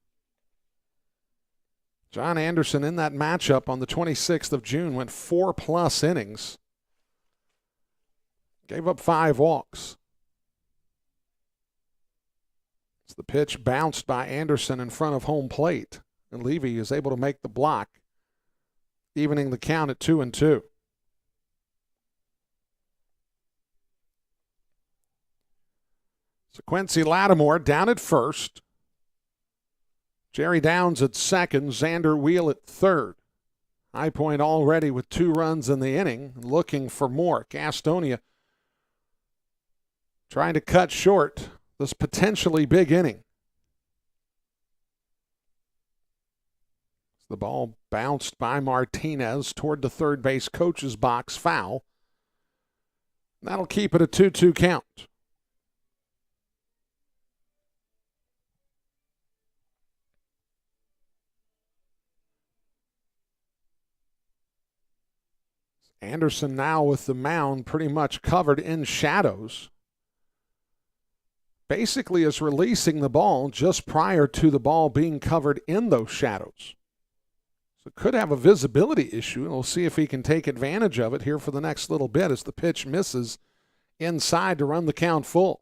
John Anderson in that matchup on the 26th of June went 4+ innings. Gave up 5 walks. As the pitch bounced by Anderson in front of home plate, and Levy is able to make the block, evening the count at 2-2. So Quincy Lattimore down at first. Jerry Downs at second. Xander Wheel at third. High Point already with 2 runs in the inning, looking for more. Gastonia trying to cut short this potentially big inning. The ball bounced by Martinez toward the third base coach's box, foul. That'll keep it a 2-2 count. Anderson now with the mound pretty much covered in shadows. Basically is releasing the ball just prior to the ball being covered in those shadows. So could have a visibility issue, and we'll see if he can take advantage of it here for the next little bit as the pitch misses inside to run the count full.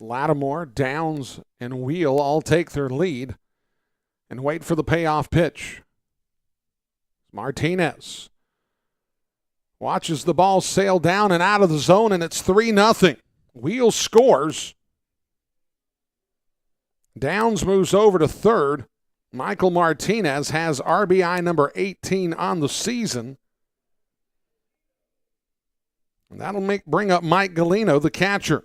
Lattimore, Downs, and Wheel all take their lead and wait for the payoff pitch. Martinez watches the ball sail down and out of the zone, and it's 3-0. Wheel scores. Downs moves over to third. Michael Martinez has RBI number 18 on the season. And that'll bring up Mike Galino, the catcher.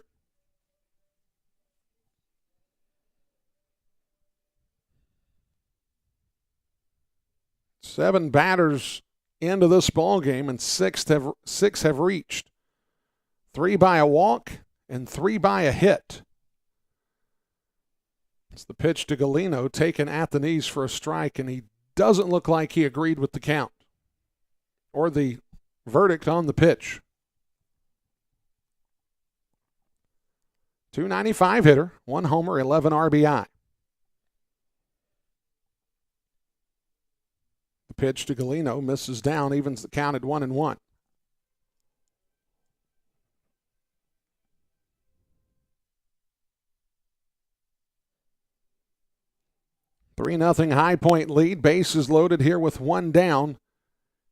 Seven batters into this ball game, and six have reached. 3 by a walk and 3 by a hit. It's the pitch to Galino, taken at the knees for a strike, and he doesn't look like he agreed with the count or the verdict on the pitch. .295 hitter, 1 homer, 11 RBI. Pitch to Galino, misses down, evens the count at 1-1. Three 3-0 High Point lead. Bases loaded here with 1 down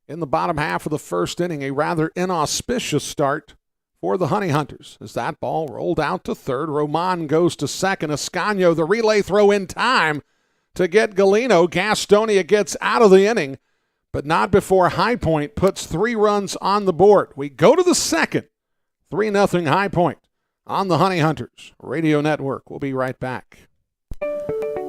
in the bottom half of the first inning. A rather inauspicious start for the Honey Hunters as that ball rolled out to third. Roman goes to second. Ascanio, the relay throw in time to get Galino. Gastonia gets out of the inning, but not before High Point puts 3 runs on the board. We go to the second. 3-0 High Point on the Honey Hunters Radio Network. We'll be right back.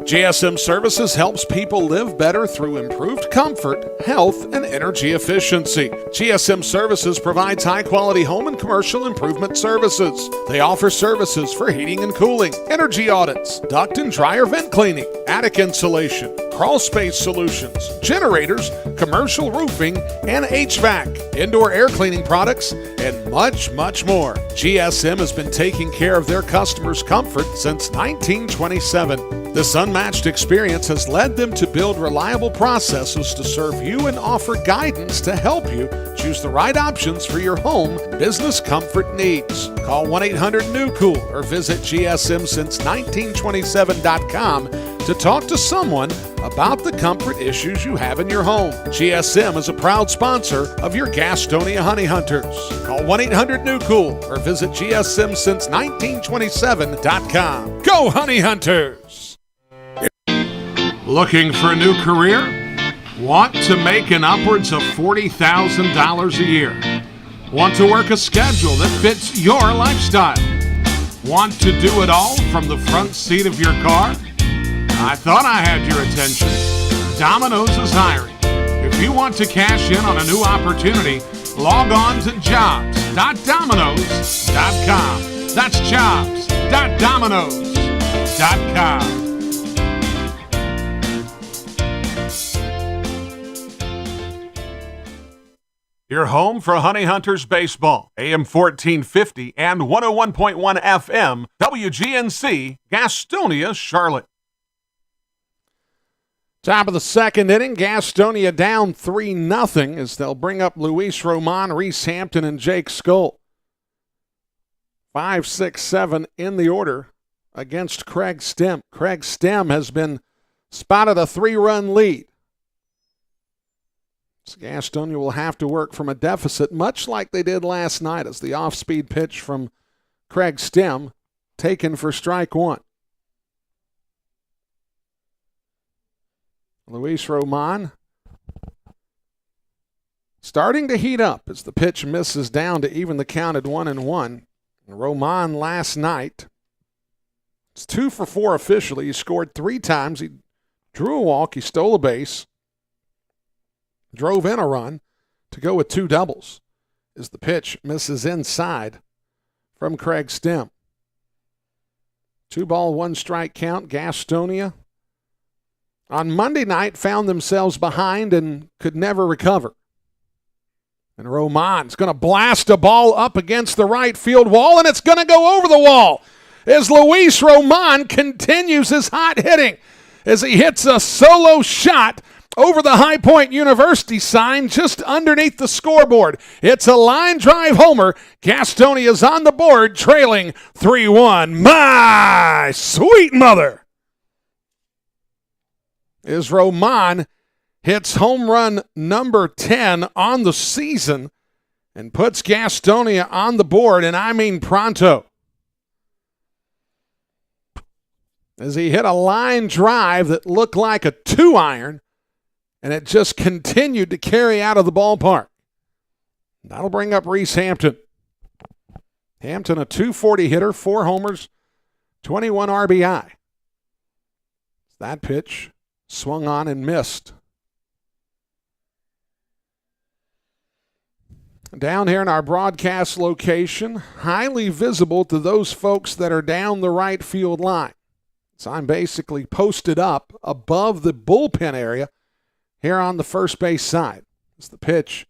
GSM Services helps people live better through improved comfort, health, and energy efficiency. GSM Services provides high-quality home and commercial improvement services. They offer services for heating and cooling, energy audits, duct and dryer vent cleaning, attic insulation, crawl space solutions, generators, commercial roofing, and HVAC, indoor air cleaning products, and much, much more. GSM has been taking care of their customers' comfort since 1927. This unmatched experience has led them to build reliable processes to serve you and offer guidance to help you choose the right options for your home and business comfort needs. Call 1-800-NEW-COOL or visit GSMSince1927.com to talk to someone about the comfort issues you have in your home. GSM is a proud sponsor of your Gastonia Honey Hunters. Call 1-800-NEW-COOL or visit GSMsince1927.com. Go Honey Hunters! Looking for a new career? Want to make an upwards of $40,000 a year? Want to work a schedule that fits your lifestyle? Want to do it all from the front seat of your car? I thought I had your attention. Domino's is hiring. If you want to cash in on a new opportunity, log on to jobs.domino's.com. That's jobs.domino's.com. Your home for Honey Hunters Baseball, AM 1450 and 101.1 FM, WGNC, Gastonia, Charlotte. Top of the second inning, Gastonia down 3-0 as they'll bring up Luis Roman, Reese Hampton, and Jake Skull. 5, 6, 7 in the order against Craig Stem. Craig Stem has been spotted a 3-run lead. So Gastonia will have to work from a deficit, much like they did last night as the off-speed pitch from Craig Stem taken for strike one. Luis Roman starting to heat up as the pitch misses down to even the count at 1-1. Roman last night, it's 2 for 4 officially. He scored 3 times. He drew a walk. He stole a base. Drove in a run to go with 2 doubles as the pitch misses inside from Craig Stem. 2-ball, 1-strike count. Gastonia on Monday night found themselves behind and could never recover. And Roman's going to blast a ball up against the right field wall, and it's going to go over the wall as Luis Roman continues his hot hitting as he hits a solo shot over the High Point University sign just underneath the scoreboard. It's a line drive homer. Gastonia's on the board, trailing 3-1. My sweet mother! As Roman hits home run number 10 on the season and puts Gastonia on the board, and I mean pronto. As he hit a line drive that looked like a 2-iron, and it just continued to carry out of the ballpark. That'll bring up Reese Hampton. Hampton, a .240 hitter, 4 homers, 21 RBI. That pitch swung on and missed. Down here in our broadcast location, highly visible to those folks that are down the right field line. So I'm basically posted up above the bullpen area here on the first base side. As the pitch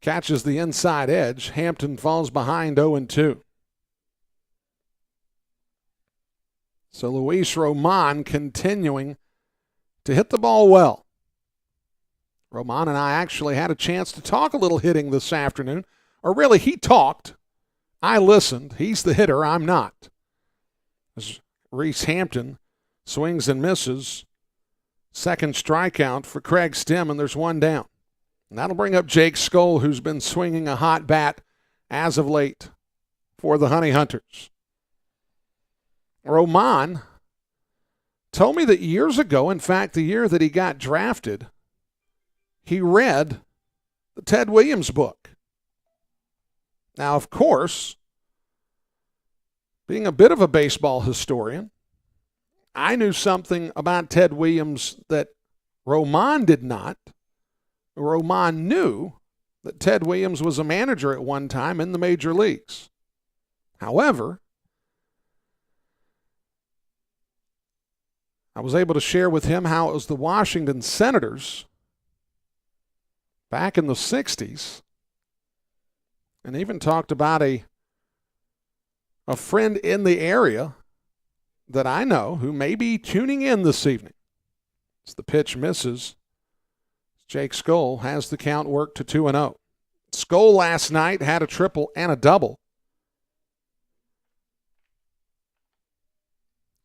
catches the inside edge, Hampton falls behind 0-2. So Luis Roman continuing to hit the ball well. Roman and I actually had a chance to talk a little hitting this afternoon. Or really, he talked. I listened. He's the hitter. I'm not. As Reese Hampton swings and misses. Second strikeout for Craig Stem, and there's 1 down. And that'll bring up Jake Skull, who's been swinging a hot bat as of late for the Honey Hunters. Roman told me that years ago, in fact, the year that he got drafted, he read the Ted Williams book. Now, of course, being a bit of a baseball historian, I knew something about Ted Williams that Roman did not. Roman knew that Ted Williams was a manager at one time in the major leagues. However, I was able to share with him how it was the Washington Senators back in the 60s, and even talked about a friend in the area that I know who may be tuning in this evening. As the pitch misses, Jake Skull has the count worked to 2-0. Skull last night had a triple and a double.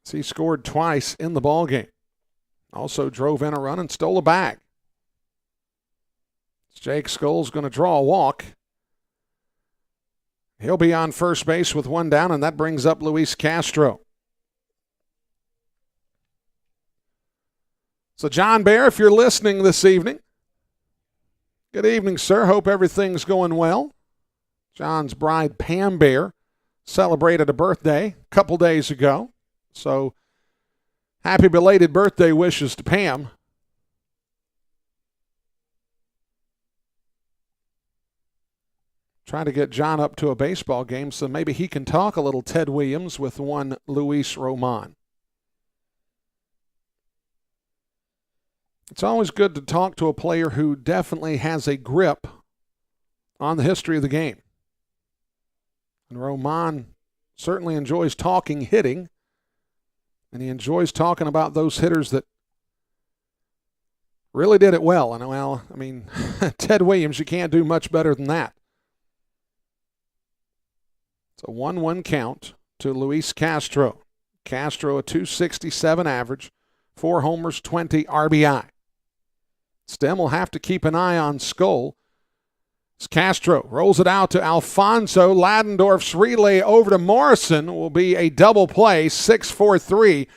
So he scored twice in the ballgame. Also drove in a run and stole a bag. Jake Scholl's going to draw a walk. He'll be on first base with one down, and that brings up Luis Castro. So, John Bear, if you're listening this evening, good evening, sir. Hope everything's going well. John's bride, Pam Bear, celebrated a birthday a couple days ago. So, happy belated birthday wishes to Pam. Trying to get John up to a baseball game so maybe he can talk a little Ted Williams with one Luis Roman. It's always good to talk to a player who definitely has a grip on the history of the game. And Roman certainly enjoys talking hitting, and he enjoys talking about those hitters that really did it well. And, well, I mean, Ted Williams, you can't do much better than that. It's a 1-1 count to Luis Castro. Castro, a .267 average, 4 homers, 20 RBI. Stem will have to keep an eye on Scholl. As Castro rolls it out to Alfonso. Ladendorf's relay over to Morrison will be a double play. 6-4-3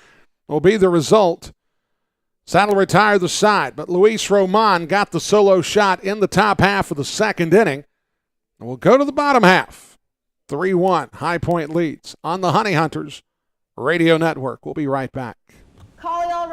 will be the result. That'll retire the side, but Luis Roman got the solo shot in the top half of the second inning. And we'll go to the bottom half. 3-1, High Point leads on the Honey Hunters Radio Network. We'll be right back. Calling all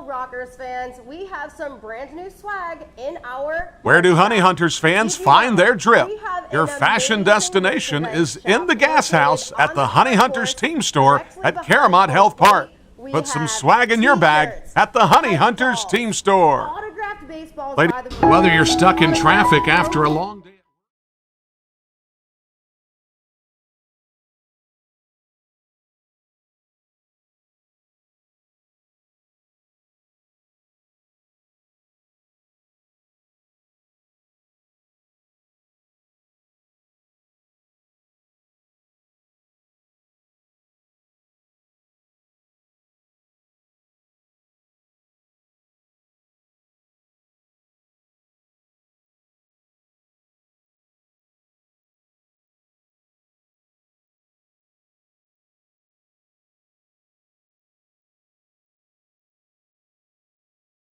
Rockers fans, we have some brand new swag in our... Where do Honey Hunters fans find their drip? Your fashion destination is in the gas house at the Honey Hunters team store at Caramont Health Park. Put some swag in your bag at the Honey Hunters team store. Autographed baseballs Lady- by the... Whether you're stuck in traffic after a long day.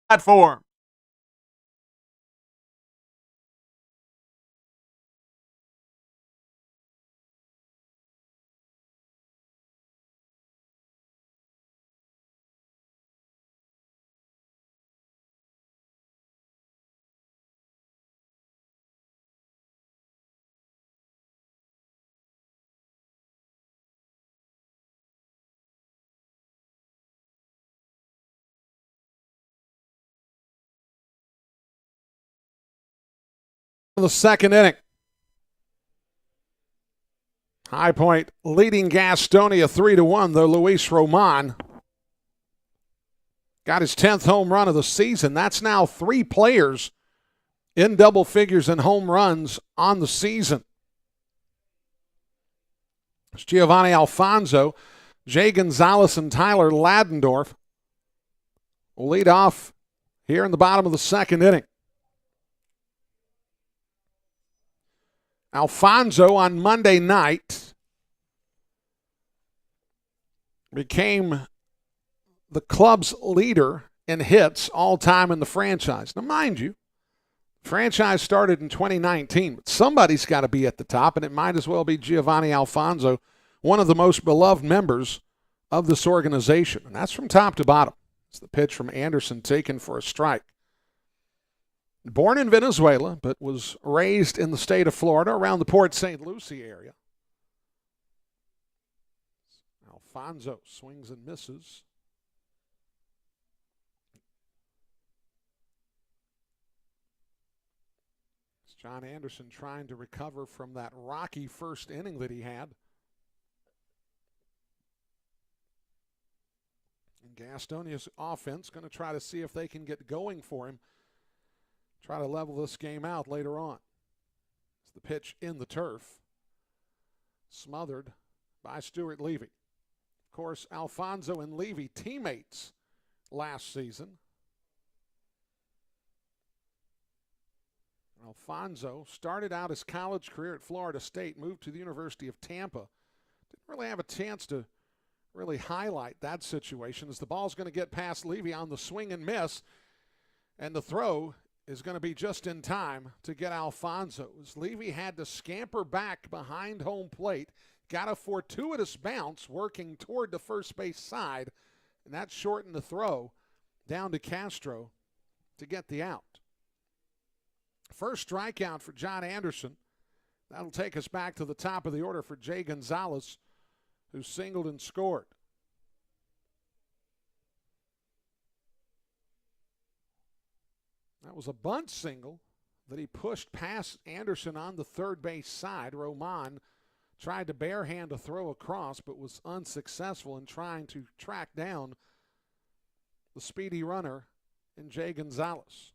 Platform. The second inning. High Point leading Gastonia 3-1, though Luis Roman got his 10th home run of the season. That's now 3 players in double figures in home runs on the season. It's Giovanni Alfonso, Jay Gonzalez, and Tyler Ladendorf will lead off here in the bottom of the second inning. Alfonso on Monday night became the club's leader in hits all time in the franchise. Now, mind you, the franchise started in 2019, but somebody's got to be at the top, and it might as well be Giovanni Alfonso, one of the most beloved members of this organization. And that's from top to bottom. It's the pitch from Anderson taken for a strike. Born in Venezuela, but was raised in the state of Florida around the Port St. Lucie area. Alfonso swings and misses. It's John Anderson trying to recover from that rocky first inning that he had. And Gastonia's offense going to try to see if they can get going for him. Try to level this game out later on. It's the pitch in the turf. Smothered by Stuart Levy. Of course, Alfonso and Levy, teammates last season. Alfonso started out his college career at Florida State, moved to the University of Tampa. Didn't really have a chance to really highlight that situation as the ball's going to get past Levy on the swing and miss, and the throw is going to be just in time to get Alfonso. As Levy had to scamper back behind home plate, got a fortuitous bounce working toward the first base side, and that shortened the throw down to Castro to get the out. First strikeout for John Anderson. That'll take us back to the top of the order for Jay Gonzalez, who singled and scored. That was a bunt single that he pushed past Anderson on the third base side. Roman tried to barehand a throw across, but was unsuccessful in trying to track down the speedy runner in Jay Gonzalez.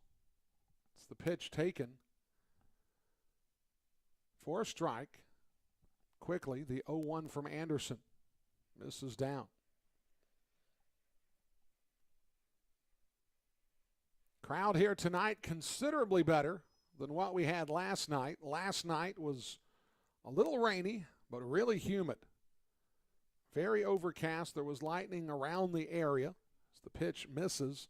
It's the pitch taken for a strike. Quickly, the 0-1 from Anderson. Misses down. Crowd here tonight considerably better than what we had last night. Last night was a little rainy, but really humid. Very overcast. There was lightning around the area as the pitch misses.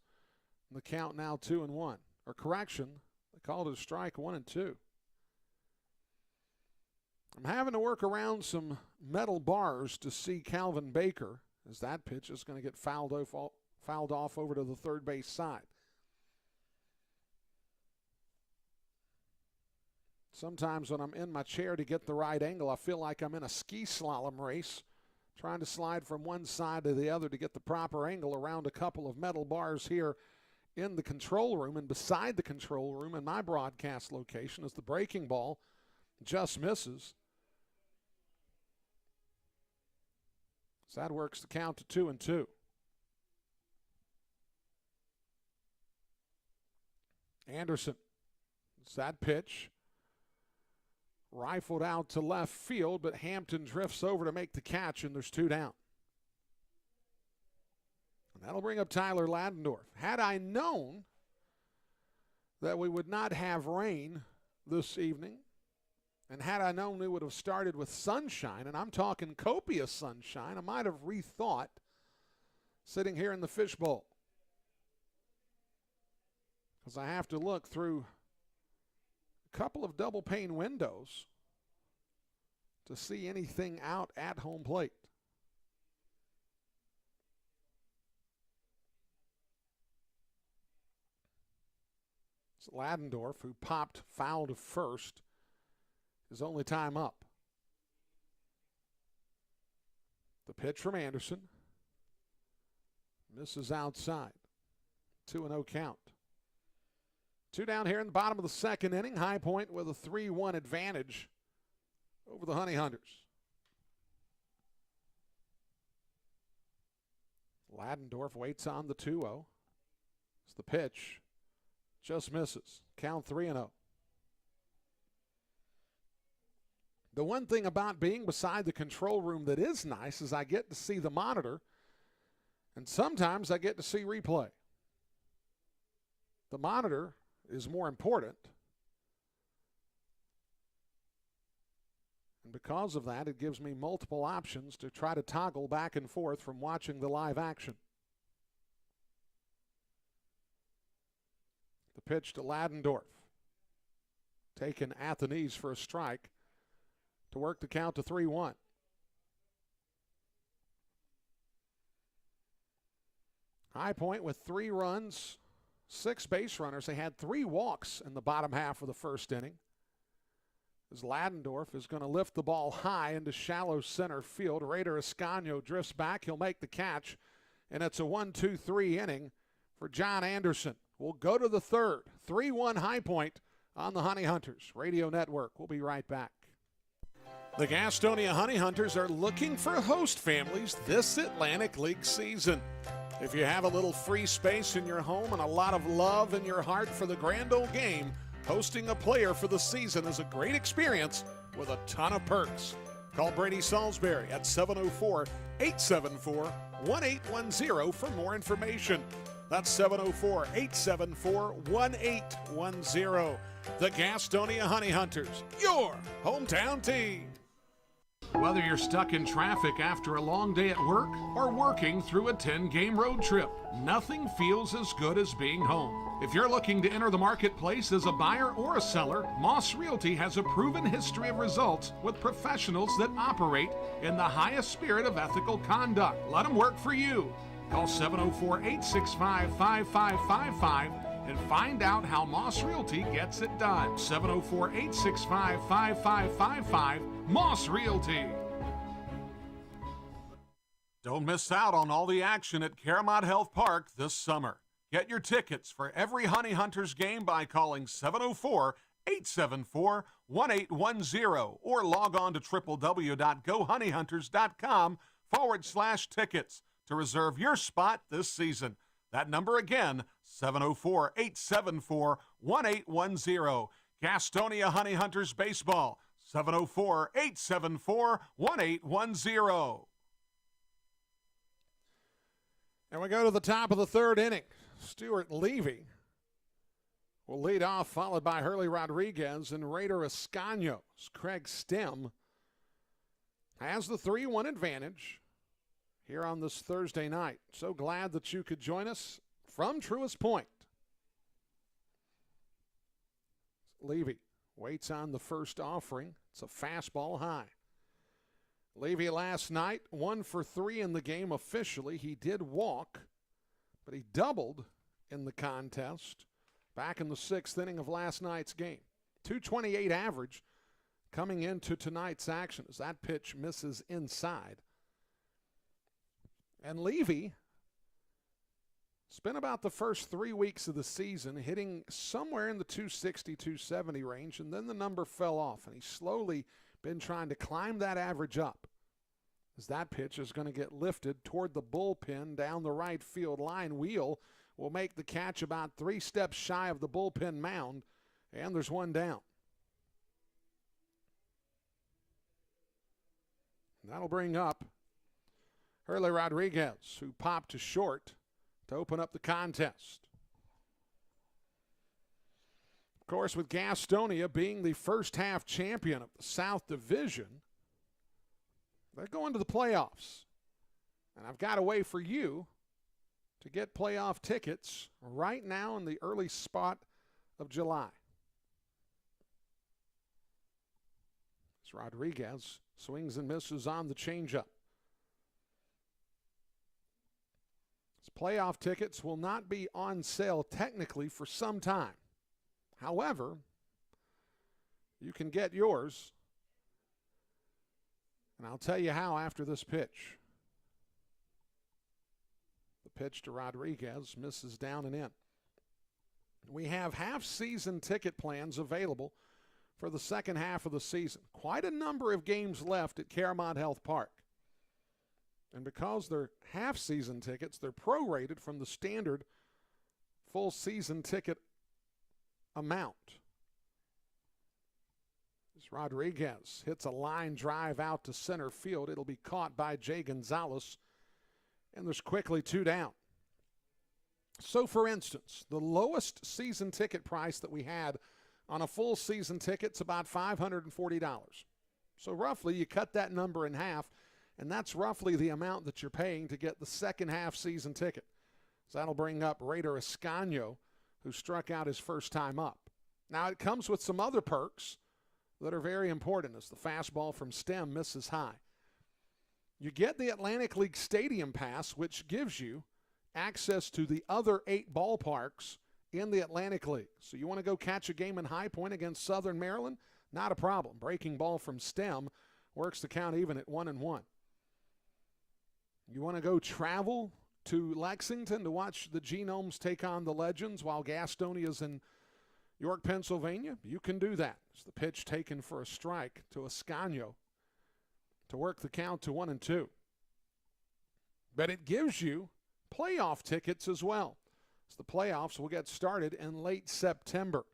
And the count now 2-1. Or correction, they called it a strike 1-2. I'm having to work around some metal bars to see Calvin Baker as that pitch is going to get fouled off over to the third base side. Sometimes when I'm in my chair to get the right angle, I feel like I'm in a ski slalom race, trying to slide from one side to the other to get the proper angle around a couple of metal bars here in the control room. And beside the control room in my broadcast location is the breaking ball. Just misses. So that works the count to 2-2. Anderson. It's that pitch. Rifled out to left field, but Hampton drifts over to make the catch, and there's 2 down. And that'll bring up Tyler Ladendorf. Had I known that we would not have rain this evening, and had I known we would have started with sunshine, and I'm talking copious sunshine, I might have rethought sitting here in the fishbowl. Because I have to look through a couple of double pane windows to see anything out at home plate. It's Ladendorf, who popped foul to first. His only time up. The pitch from Anderson. Misses outside. 2-0 count. 2 down here in the bottom of the second inning. High Point with a 3-1 advantage over the Honey Hunters. Ladendorf waits on the 2-0. It's the pitch. Just misses. Count 3-0. The one thing about being beside the control room that is nice is I get to see the monitor, and sometimes I get to see replay. The monitor is more important, and because of that, it gives me multiple options to try to toggle back and forth from watching the live action. The pitch to Ladendorf. Taken at the knees for a strike to work the count to 3-1. High Point with 3 runs, 6 base runners. They had 3 walks in the bottom half of the first inning. As Ladendorf is going to lift the ball high into shallow center field. Raider Escaño drifts back. He'll make the catch. And it's a 1-2-3 inning for John Anderson. We'll go to the third. 3-1 High Point on the Honey Hunters Radio Network. We'll be right back. The Gastonia Honey Hunters are looking for host families this Atlantic League season. If you have a little free space in your home and a lot of love in your heart for the grand old game, hosting a player for the season is a great experience with a ton of perks. Call Brady Salisbury at 704-874-1810 for more information. That's 704-874-1810. The Gastonia Honey Hunters, your hometown team. Whether you're stuck in traffic after a long day at work or working through a 10-game road trip, nothing feels as good as being home. If you're looking to enter the marketplace as a buyer or a seller, Moss Realty has a proven history of results with professionals that operate in the highest spirit of ethical conduct. Let them work for you. Call 704-865-5555 and find out how Moss Realty gets it done. 704-865-5555, Moss Realty. Don't miss out on all the action at Caramount Health Park this summer. Get your tickets for every Honey Hunters game by calling 704-874-1810 or log on to www.gohoneyhunters.com/tickets to reserve your spot this season. That number again, 704-874-1810. Gastonia Honey Hunters Baseball, 704-874-1810. And we go to the top of the third inning. Stuart Levy will lead off, followed by Hurley Rodriguez and Raider Escaños. Craig Stem has the 3-1 advantage here on this Thursday night. So glad that you could join us from Truist Point. Levy waits on the first offering. It's a fastball high. Levy last night, 1 for 3 in the game officially. He did walk, but he doubled in the contest back in the 6th inning of last night's game. 228 average coming into tonight's action as that pitch misses inside. And Levy spent about the first 3 weeks of the season hitting somewhere in the 260, 270 range, and then the number fell off, and he's slowly been trying to climb that average up as that pitch is going to get lifted toward the bullpen down the right field line. Wheel will make the catch about 3 steps shy of the bullpen mound, and there's one down. And that'll bring up Hurley Rodriguez, who popped to short to open up the contest. Of course, with Gastonia being the first half champion of the South Division, they're going to the playoffs. And I've got a way for you to get playoff tickets right now in the early spot of July. As Rodriguez swings and misses on the changeup. Playoff tickets will not be on sale technically for some time. However, you can get yours, and I'll tell you how after this pitch. The pitch to Rodriguez misses down and in. We have half-season ticket plans available for the second half of the season. Quite a number of games left at Caramount Health Park. And because they're half-season tickets, they're prorated from the standard full-season ticket amount. As Rodriguez hits a line drive out to center field, it'll be caught by Jay Gonzalez, and there's quickly 2 down. So, for instance, the lowest season ticket price that we had on a full season ticket's about $540. So roughly, you cut that number in half, and that's roughly the amount that you're paying to get the second half season ticket. So that'll bring up Raider Escaño, who struck out his first time up. Now it comes with some other perks that are very important as the fastball from Stem misses high. You get the Atlantic League Stadium Pass, which gives you access to the other 8 ballparks in the Atlantic League. So you want to go catch a game in High Point against Southern Maryland? Not a problem. Breaking ball from Stem works the count even at 1-1. You want to go travel to Lexington to watch the Genomes take on the Legends while Gastonia's in York, Pennsylvania? You can do that. It's the pitch taken for a strike to Escaño to work the count to 1-2. But it gives you playoff tickets as well. So the playoffs will get started in late September.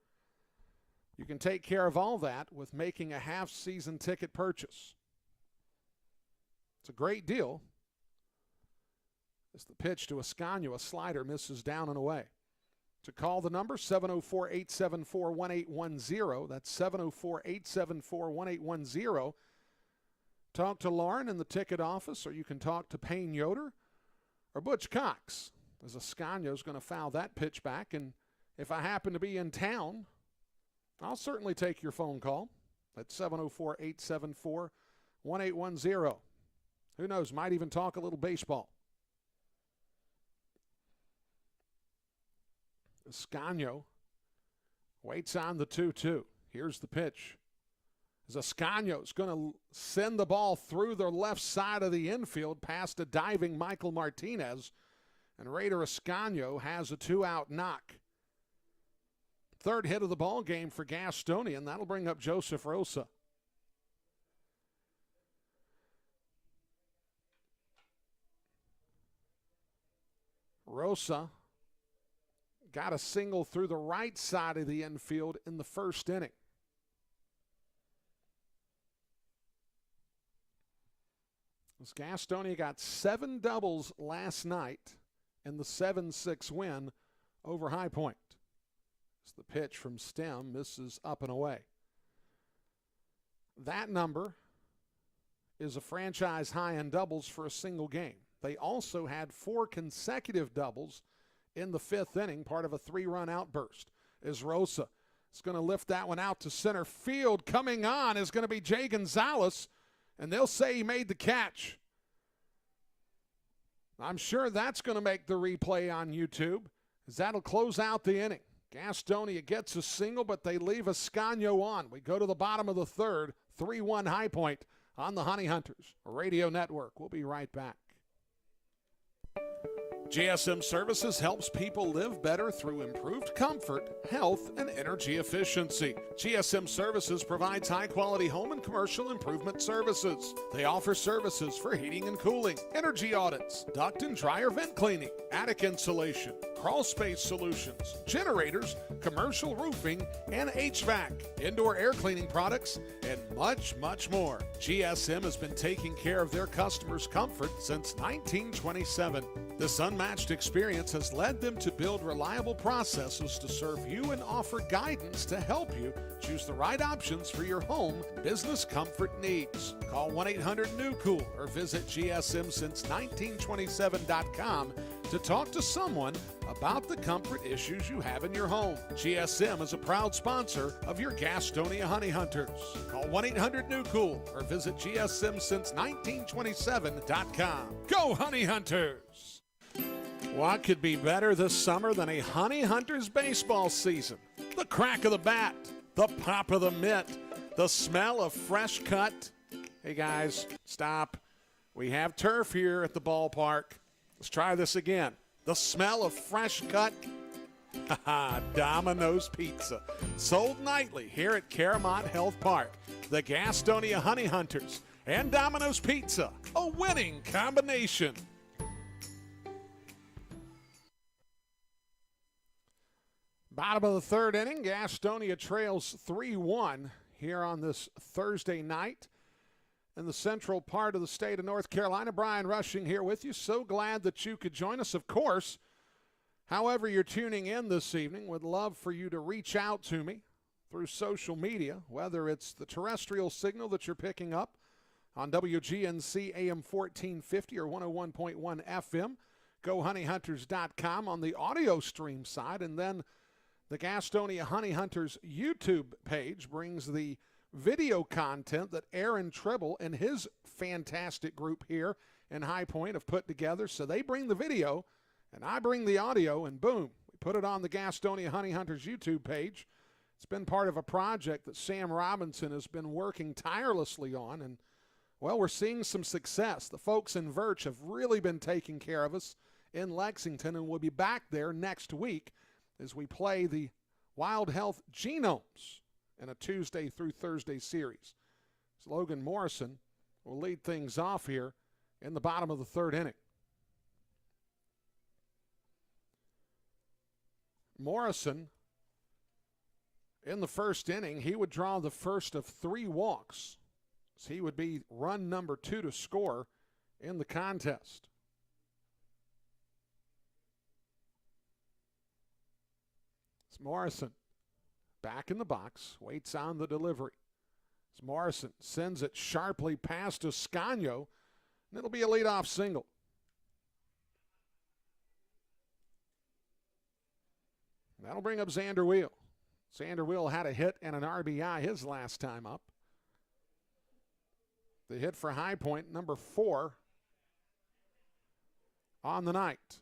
You can take care of all that with making a half-season ticket purchase. It's a great deal. As the pitch to Ascanio, a slider, misses down and away. To call the number, 704-874-1810. That's 704-874-1810. Talk to Lauren in the ticket office, or you can talk to Payne Yoder or Butch Cox, as Ascanio's going to foul that pitch back. And if I happen to be in town, I'll certainly take your phone call at 704-874-1810. Who knows, might even talk a little baseball. Ascanio waits on the 2-2. Here's the pitch. As Ascanio's going to send the ball through the left side of the infield past a diving Michael Martinez, and Raider Ascanio has a 2-out knock. Third hit of the ball game for Gastonia, and that'll bring up Joseph Rosa. Rosa got a single through the right side of the infield in the first inning. As Gastonia got 7 doubles last night in the 7-6 win over High Point. As the pitch from Stem misses up and away. That number is a franchise high in doubles for a single game. They also had 4 consecutive doubles in the 5th inning, part of a 3-run outburst. As Rosa is going to lift that one out to center field. Coming on is going to be Jay Gonzalez, and they'll say he made the catch. I'm sure that's going to make the replay on YouTube, as that'll close out the inning. Gastonia gets a single, but they leave Ascanio on. We go to the bottom of the 3rd, 3-1 High Point on the Honey Hunters Radio Network. We'll be right back. GSM Services helps people live better through improved comfort, health, and energy efficiency. GSM Services provides high-quality home and commercial improvement services. They offer services for heating and cooling, energy audits, duct and dryer vent cleaning, attic insulation, crawl space solutions, generators, commercial roofing, and HVAC, indoor air cleaning products, and much, much more. GSM has been taking care of their customers' comfort since 1927. This unmatched experience has led them to build reliable processes to serve you and offer guidance to help you choose the right options for your home business comfort needs. Call 1-800-NEW-COOL or visit GSMsince1927.com to talk to someone about the comfort issues you have in your home. GSM is a proud sponsor of your Gastonia Honey Hunters. Call 1-800-NEW-COOL or visit GSMsince1927.com. Go Honey Hunters! What could be better this summer than a Honey Hunters baseball season? The crack of the bat, the pop of the mitt, the smell of fresh cut. Hey guys, stop. We have turf here at the ballpark. Let's try this again. The smell of fresh cut. Domino's Pizza. Sold nightly here at Caramont Health Park. The Gastonia Honey Hunters and Domino's Pizza. A winning combination. Bottom of the 3rd inning, Gastonia trails 3-1 here on this Thursday night in the central part of the state of North Carolina. Brian Rushing here with you. So glad that you could join us. Of course, however you're tuning in this evening, would love for you to reach out to me through social media, whether it's the terrestrial signal that you're picking up on WGNC AM 1450 or 101.1 FM, GoHoneyHunters.com on the audio stream side, and then the Gastonia Honey Hunters YouTube page brings the video content that Aaron Tribble and his fantastic group here in High Point have put together. So they bring the video, and I bring the audio, and boom, we put it on the Gastonia Honey Hunters YouTube page. It's been part of a project that Sam Robinson has been working tirelessly on, and, well, we're seeing some success. The folks in Virch have really been taking care of us in Lexington, and we'll be back there next week as we play the Wild Health Genomes in a Tuesday through Thursday series. So Logan Morrison will lead things off here in the bottom of the 3rd inning. Morrison, in the 1st inning, he would draw the first of 3 walks. So he would be run number 2 to score in the contest. It's Morrison back in the box, waits on the delivery. As Morrison sends it sharply past Toscano, and it'll be a leadoff single. That'll bring up Xander Wheel. Xander Wheel had a hit and an RBI his last time up. The hit for High Point, number 4 on the night.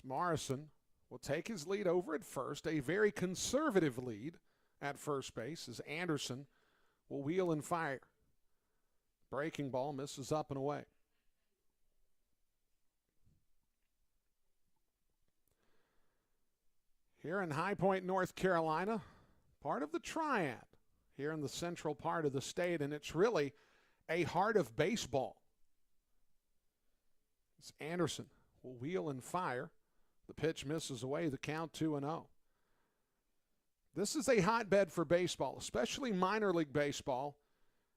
Morrison will take his lead over at first, a very conservative lead at first base, as Anderson will wheel and fire. Breaking ball misses up and away. Here in High Point, North Carolina, part of the Triad here in the central part of the state, and it's really a heart of baseball. It's Anderson will wheel and fire. The pitch misses away, the count 2-0. This is a hotbed for baseball, especially minor league baseball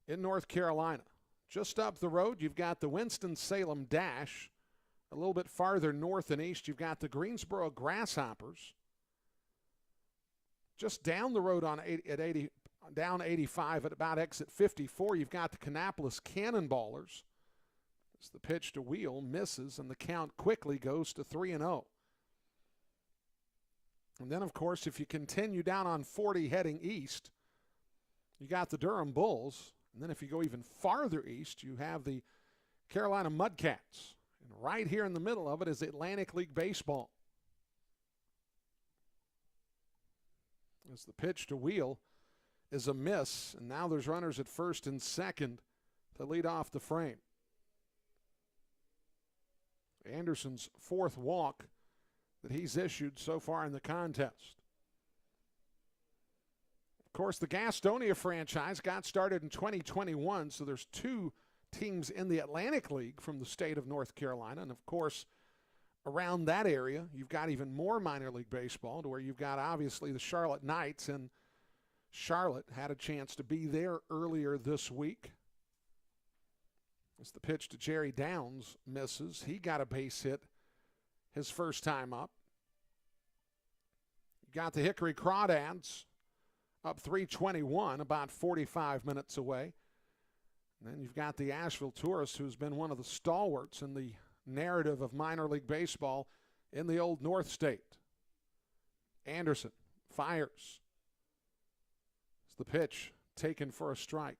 in North Carolina. Just up the road, you've got the Winston-Salem Dash. A little bit farther north and east, you've got the Greensboro Grasshoppers. Just down the road down 85 at about exit 54, you've got the Kannapolis Cannonballers. As the pitch to Wheel misses, and the count quickly goes to 3-0. And then, of course, if you continue down on 40 heading east, you got the Durham Bulls. And then if you go even farther east, you have the Carolina Mudcats. And right here in the middle of it is Atlantic League Baseball. As the pitch to Wheel is a miss, and now there's runners at first and second to lead off the frame. Anderson's 4th walk that he's issued so far in the contest. Of course, the Gastonia franchise got started in 2021, so there's 2 teams in the Atlantic League from the state of North Carolina. And, of course, around that area, you've got even more minor league baseball, to where you've got, obviously, the Charlotte Knights, and Charlotte had a chance to be there earlier this week. As the pitch to Jerry Downs misses, he got a base hit his first time up. You got the Hickory Crawdads up 321, about 45 minutes away. And then you've got the Asheville Tourists, who's been one of the stalwarts in the narrative of minor league baseball in the Old North State. Anderson fires. It's the pitch taken for a strike.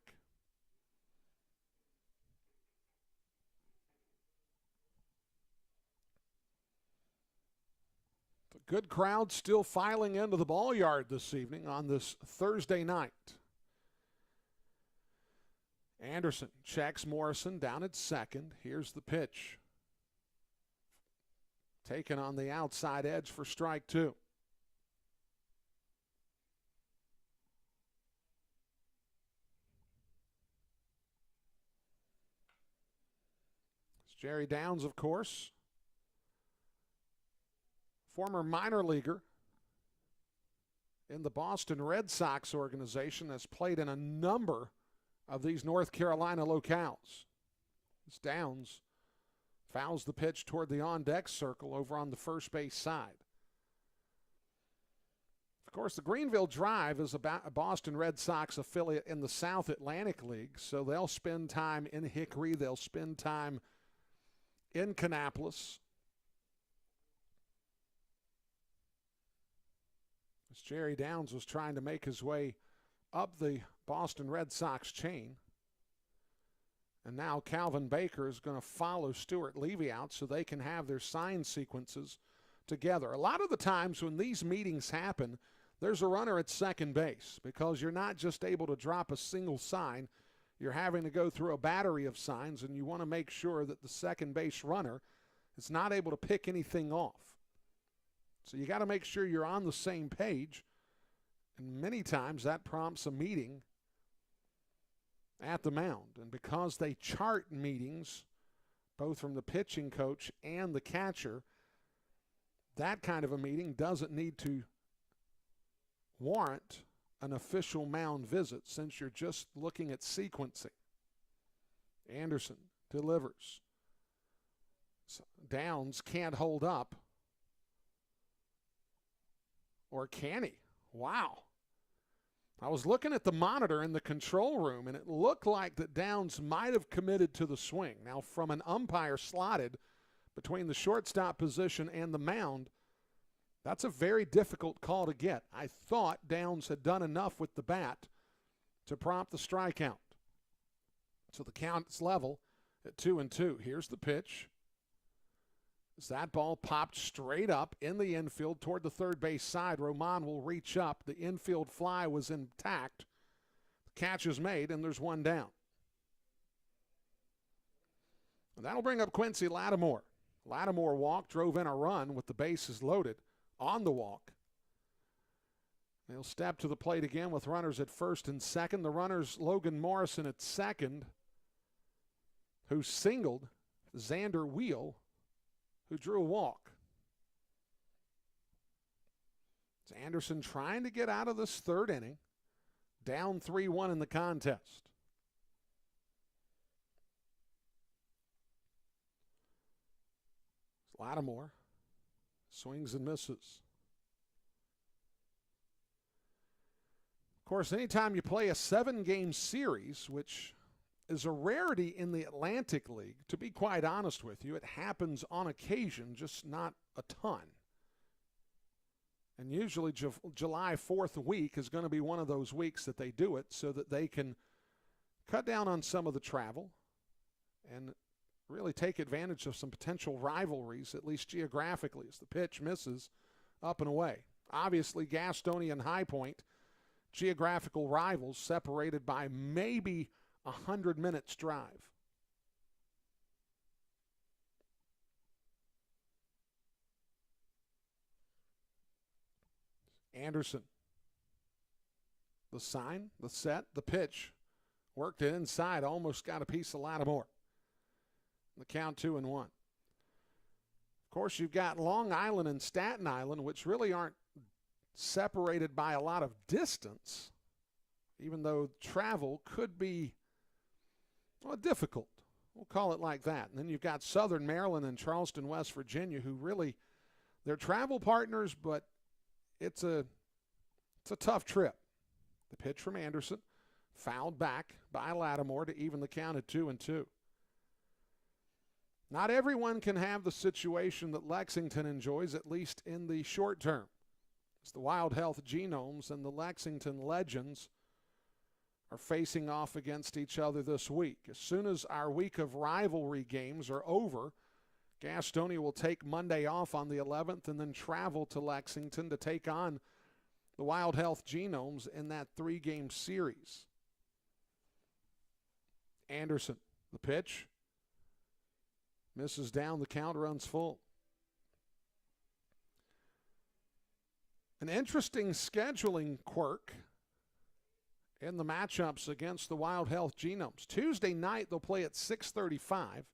Good crowd still filing into the ball yard this evening on this Thursday night. Anderson checks Morrison down at second. Here's the pitch. Taken on the outside edge for strike 2. It's Jerry Downs, of course. Former minor leaguer in the Boston Red Sox organization, has played in a number of these North Carolina locales. As Downs fouls the pitch toward the on-deck circle over on the first base side. Of course, the Greenville Drive is a Boston Red Sox affiliate in the South Atlantic League, so they'll spend time in Hickory. They'll spend time in Kannapolis. As Jerry Downs was trying to make his way up the Boston Red Sox chain. And now Calvin Baker is going to follow Stuart Levy out so they can have their sign sequences together. A lot of the times when these meetings happen, there's a runner at second base, because you're not just able to drop a single sign. You're having to go through a battery of signs, and you want to make sure that the second base runner is not able to pick anything off. So you got to make sure you're on the same page, and many times that prompts a meeting at the mound. And because they chart meetings, both from the pitching coach and the catcher, that kind of a meeting doesn't need to warrant an official mound visit since you're just looking at sequencing. Anderson delivers. Downs can't hold up. Or can he? Wow. I was looking at the monitor in the control room, and it looked like that Downs might have committed to the swing. Now, from an umpire slotted between the shortstop position and the mound, that's a very difficult call to get. I thought Downs had done enough with the bat to prompt the strikeout. So the count's level at 2-2. Here's the pitch. As that ball popped straight up in the infield toward the third base side, Roman will reach up. The infield fly was intact. The catch is made, and there's one down. And that'll bring up Quincy Lattimore. Lattimore walked, drove in a run with the bases loaded on the walk. He'll step to the plate again with runners at first and second. The runners, Logan Morrison at second, who singled Xander Wheel, who drew a walk. It's Anderson trying to get out of this third inning, down 3-1 in the contest. Lattimore swings and misses. Of course, anytime you play a 7-game series, which is a rarity in the Atlantic League, to be quite honest with you, it happens on occasion, just not a ton. And usually July 4th week is going to be one of those weeks that they do it so that they can cut down on some of the travel and really take advantage of some potential rivalries, at least geographically, as the pitch misses up and away. Obviously, Gastonia and High Point, geographical rivals separated by maybe 100 minutes drive. Anderson. The sign, the set, the pitch. Worked it inside, almost got a piece of Lattimore. The count 2-1. Of course, you've got Long Island and Staten Island, which really aren't separated by a lot of distance, even though travel could be difficult. We'll call it like that. And then you've got Southern Maryland and Charleston, West Virginia, who really, they're travel partners, but it's a tough trip. The pitch from Anderson, fouled back by Lattimore to even the count at 2-2. Not everyone can have the situation that Lexington enjoys, at least in the short term. It's the Wild Health Genomes and the Lexington Legends are facing off against each other this week. As soon as our week of rivalry games are over, Gastonia will take Monday off on the 11th and then travel to Lexington to take on the Wild Health Genomes in that 3-game series. Anderson, the pitch. Misses down, the count runs full. An interesting scheduling quirk in the matchups against the Wild Health Genomes. Tuesday night, they'll play at 6:35.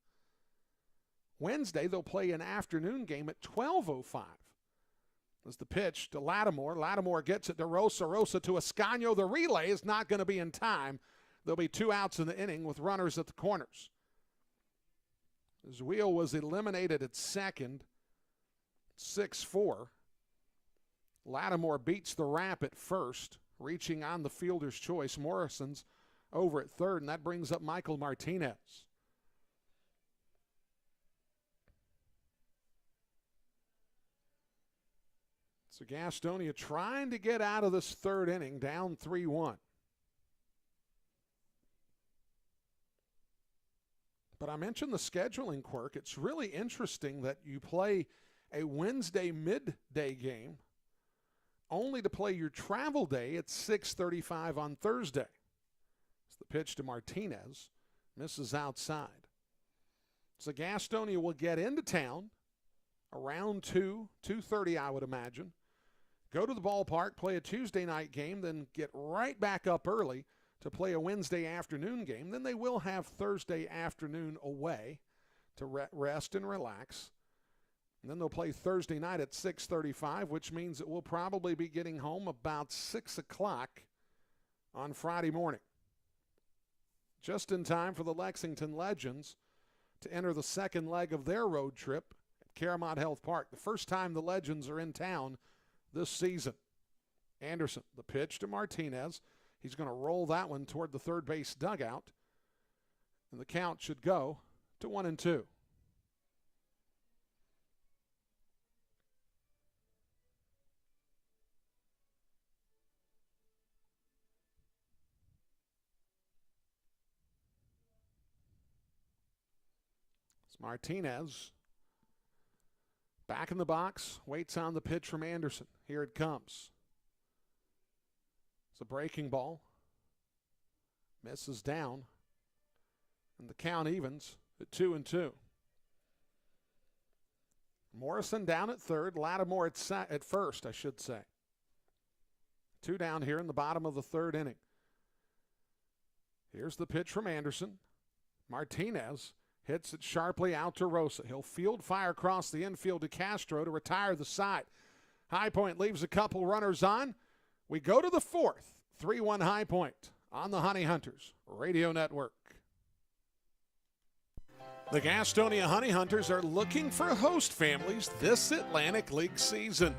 Wednesday, they'll play an afternoon game at 12:05. As the pitch to Lattimore. Lattimore gets it to Rosa. Rosa to Ascanio. The relay is not going to be in time. There'll be 2 outs in the inning with runners at the corners. His wheel was eliminated at second, 6-4. Lattimore beats the wrap at first, reaching on the fielder's choice. Morrison's over at third, and that brings up Michael Martinez. So Gastonia trying to get out of this third inning, down 3-1. But I mentioned the scheduling quirk. It's really interesting that you play a Wednesday midday game only to play your travel day at 6:35 on Thursday. It's the pitch to Martinez. Misses outside. So Gastonia will get into town around 2:30, I would imagine. Go to the ballpark, play a Tuesday night game, then get right back up early to play a Wednesday afternoon game. Then they will have Thursday afternoon away to rest and relax. And then they'll play Thursday night at 6:35, which means that we'll probably be getting home about 6 o'clock on Friday morning, just in time for the Lexington Legends to enter the second leg of their road trip at Caramont Health Park. The first time the Legends are in town this season. Anderson, the pitch to Martinez. He's going to roll that one toward the third base dugout, and the count should go to 1-2. Martinez back in the box, waits on the pitch from Anderson. Here it comes. It's a breaking ball. Misses down. And the count evens at 2-2. Morrison down at third. Lattimore at first, I should say. 2 down here in the bottom of the third inning. Here's the pitch from Anderson. Martinez hits it sharply out to Rosa. He'll field fire across the infield to Castro to retire the side. High Point leaves a couple runners on. We go to the fourth. 3-1 High Point on the Honey Hunters Radio Network. The Gastonia Honey Hunters are looking for host families this Atlantic League season.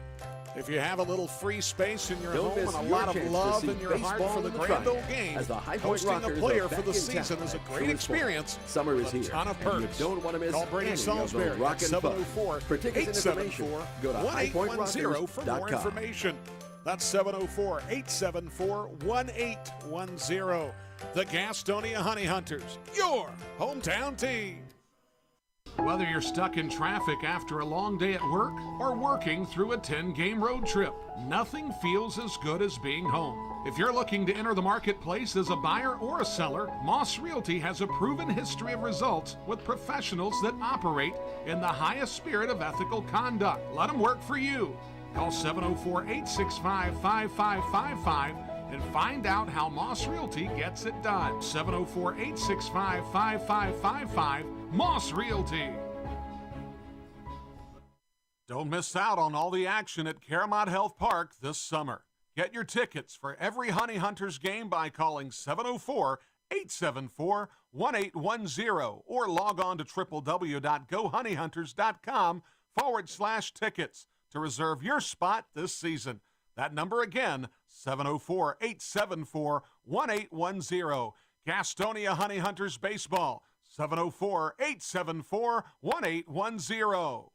If you have a little free space in your home and a lot of love in your heart for the Grand Old Game, hosting a player for the season is a great experience. Summer is here. A ton of perks. You don't want to miss Call Brady Salisbury at 704-874-1810 for more information. That's 704-874-1810. The Gastonia Honey Hunters, your hometown team. Whether you're stuck in traffic after a long day at work or working through a 10-game road trip, nothing feels as good as being home. If you're looking to enter the marketplace as a buyer or a seller, Moss Realty has a proven history of results with professionals that operate in the highest spirit of ethical conduct. Let them work for you. Call 704-865-5555 and find out how Moss Realty gets it done. 704-865-5555, Moss Realty. Don't miss out on all the action at Caramont Health Park this summer. Get your tickets for every Honey Hunters game by calling 704-874-1810 or log on to www.gohoneyhunters.com/tickets to reserve your spot this season. That number again, 704-874-1810. Gastonia Honey Hunters Baseball, 704-874-1810.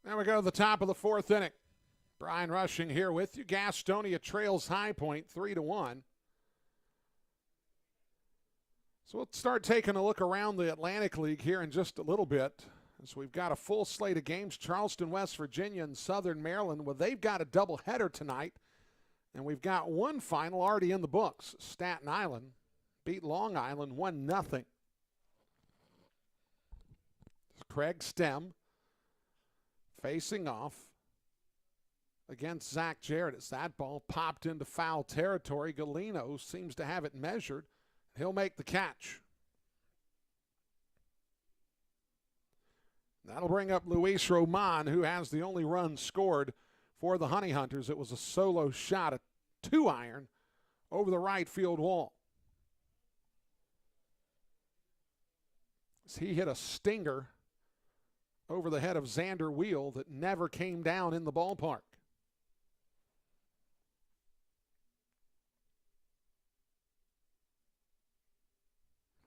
Now we go to the top of the fourth inning. Brian Rushing here with you. Gastonia trails High Point 3-1. So we'll start taking a look around the Atlantic League here in just a little bit. So we've got a full slate of games. Charleston, West Virginia, and Southern Maryland. Well, they've got a doubleheader tonight. And we've got one final already in the books. Staten Island beat Long Island 1-0. Craig Stem facing off against Zach Jarrett as that ball popped into foul territory. Galino seems to have it measured. He'll make the catch. That'll bring up Luis Roman, who has the only run scored for the Honey Hunters. It was a solo shot, a 2-iron over the right field wall. He hit a stinger over the head of Xander Wheel that never came down in the ballpark.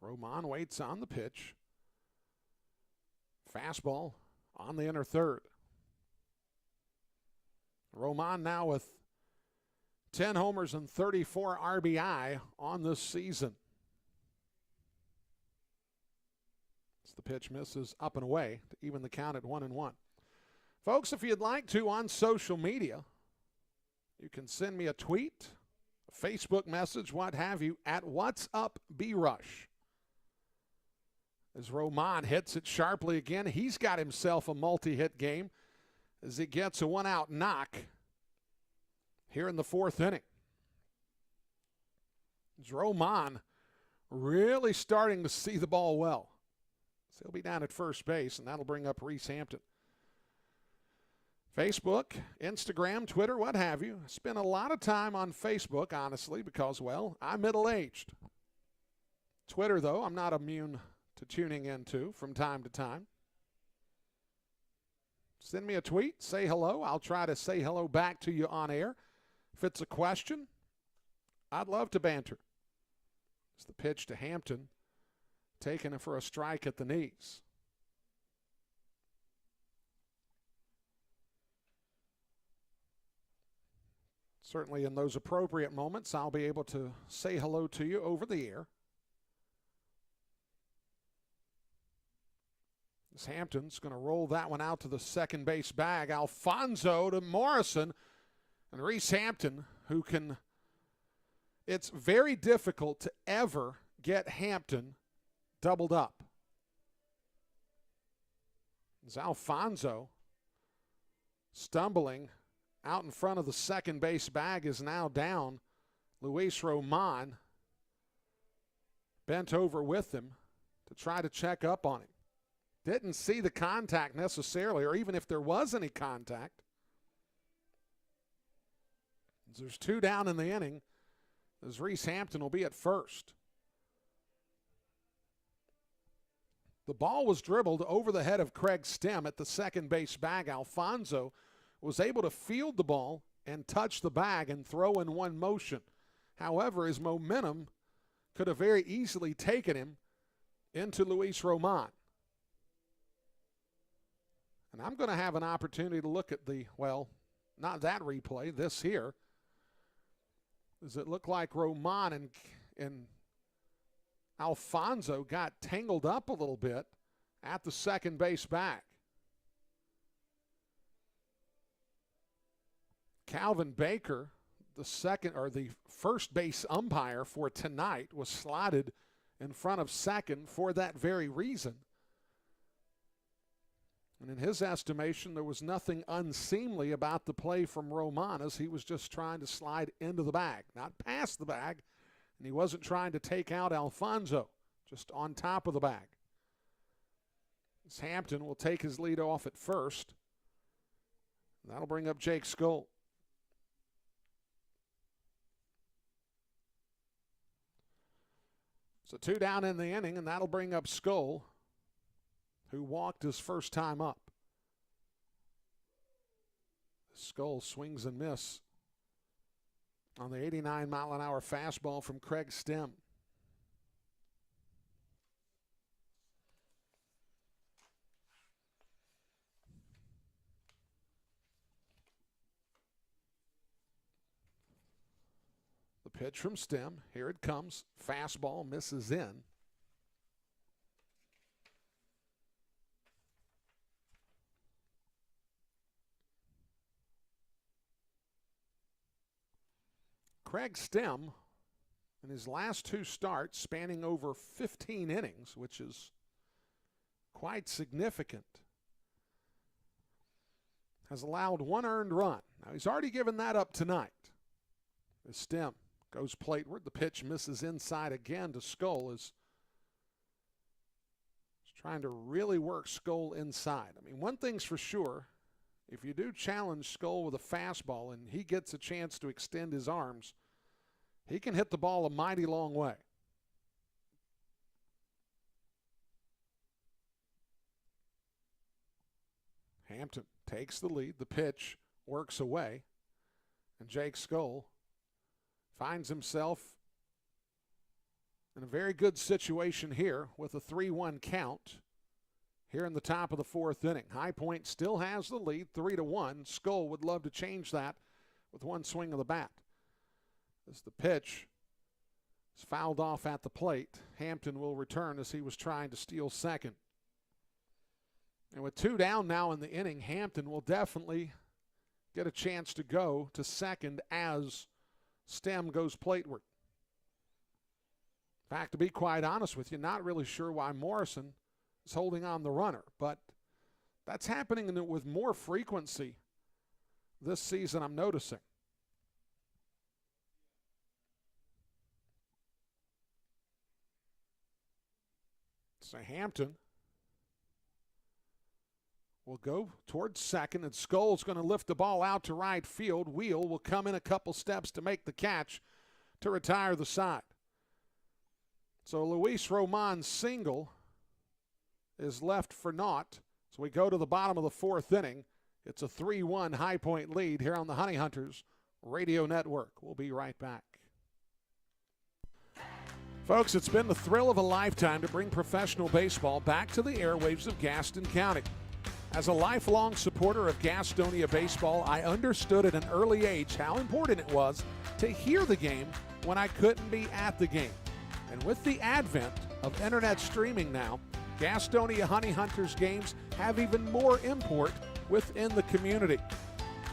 Roman waits on the pitch. Fastball on the inner third. Roman now with 10 homers and 34 RBI on this season. As the pitch misses up and away to even the count at 1-1. Folks, if you'd like to, on social media, you can send me a tweet, a Facebook message, what have you, at What's Up B-Rush. As Roman hits it sharply again, he's got himself a multi-hit game as he gets a one-out knock here in the fourth inning. As Roman really starting to see the ball well. So he'll be down at first base, and that'll bring up Reese Hampton. Facebook, Instagram, Twitter, what have you. I spend a lot of time on Facebook, honestly, because, well, I'm middle-aged. Twitter, though, I'm not immune to tuning into from time to time. Send me a tweet, say hello. I'll try to say hello back to you on air. If it's a question, I'd love to banter. It's the pitch to Hampton, taking it for a strike at the knees. Certainly in those appropriate moments, I'll be able to say hello to you over the air. This Hampton's going to roll that one out to the second base bag. Alfonso to Morrison. And Reese Hampton, who can... It's very difficult to ever get Hampton doubled up. As Alfonso, stumbling out in front of the second base bag, is now down. Luis Roman bent over with him to try to check up on him. Didn't see the contact necessarily, or even if there was any contact. There's 2 down in the inning, as Reese Hampton will be at first. The ball was dribbled over the head of Craig Stem at the second base bag. Alfonso was able to field the ball and touch the bag and throw in one motion. However, his momentum could have very easily taken him into Luis Roman. And I'm going to have an opportunity to look at the, well, not that replay, this here. Does it look like Roman and Alfonso got tangled up a little bit at the second base bag? Calvin Baker, the first base umpire for tonight, was slotted in front of second for that very reason. And in his estimation, there was nothing unseemly about the play from Roman, as he was just trying to slide into the bag, not past the bag, and he wasn't trying to take out Alfonso, just on top of the bag. As Hampton will take his lead off at first. That'll bring up Jake Skoll. So 2 down in the inning, and that'll bring up Skoll, who walked his first time up. Skoll swings and miss on the 89-mile-an-hour fastball from Craig Stem. The pitch from Stem. Here it comes. Fastball misses in. Craig Stem, in his last 2 starts, spanning over 15 innings, which is quite significant, has allowed 1 earned run. Now, he's already given that up tonight. The Stem goes plateward. The pitch misses inside again to Skoll, as he's trying to really work Skoll inside. I mean, one thing's for sure, if you do challenge Skoll with a fastball and he gets a chance to extend his arms, he can hit the ball a mighty long way. Hampton takes the lead. The pitch works away. And Jake Skoll finds himself in a very good situation here with a 3-1 count here in the top of the 4th inning. High Point still has the lead, 3-1. Skoll would love to change that with 1 swing of the bat. As the pitch is fouled off at the plate, Hampton will return as he was trying to steal second. And with 2 down now in the inning, Hampton will definitely get a chance to go to second as Stem goes plateward. In fact, to be quite honest with you, not really sure why Morrison is holding on the runner, but that's happening with more frequency this season, I'm noticing. So Hampton will go towards second, and Scholl's going to lift the ball out to right field. Wheel will come in a couple steps to make the catch to retire the side. So Luis Roman's single is left for naught. So we go to the bottom of the fourth inning. It's a 3-1 High Point lead here on the Honey Hunters Radio Network. We'll be right back. Folks, it's been the thrill of a lifetime to bring professional baseball back to the airwaves of Gaston County. As a lifelong supporter of Gastonia baseball, I understood at an early age how important it was to hear the game when I couldn't be at the game. And with the advent of internet streaming now, Gastonia Honey Hunters games have even more import within the community.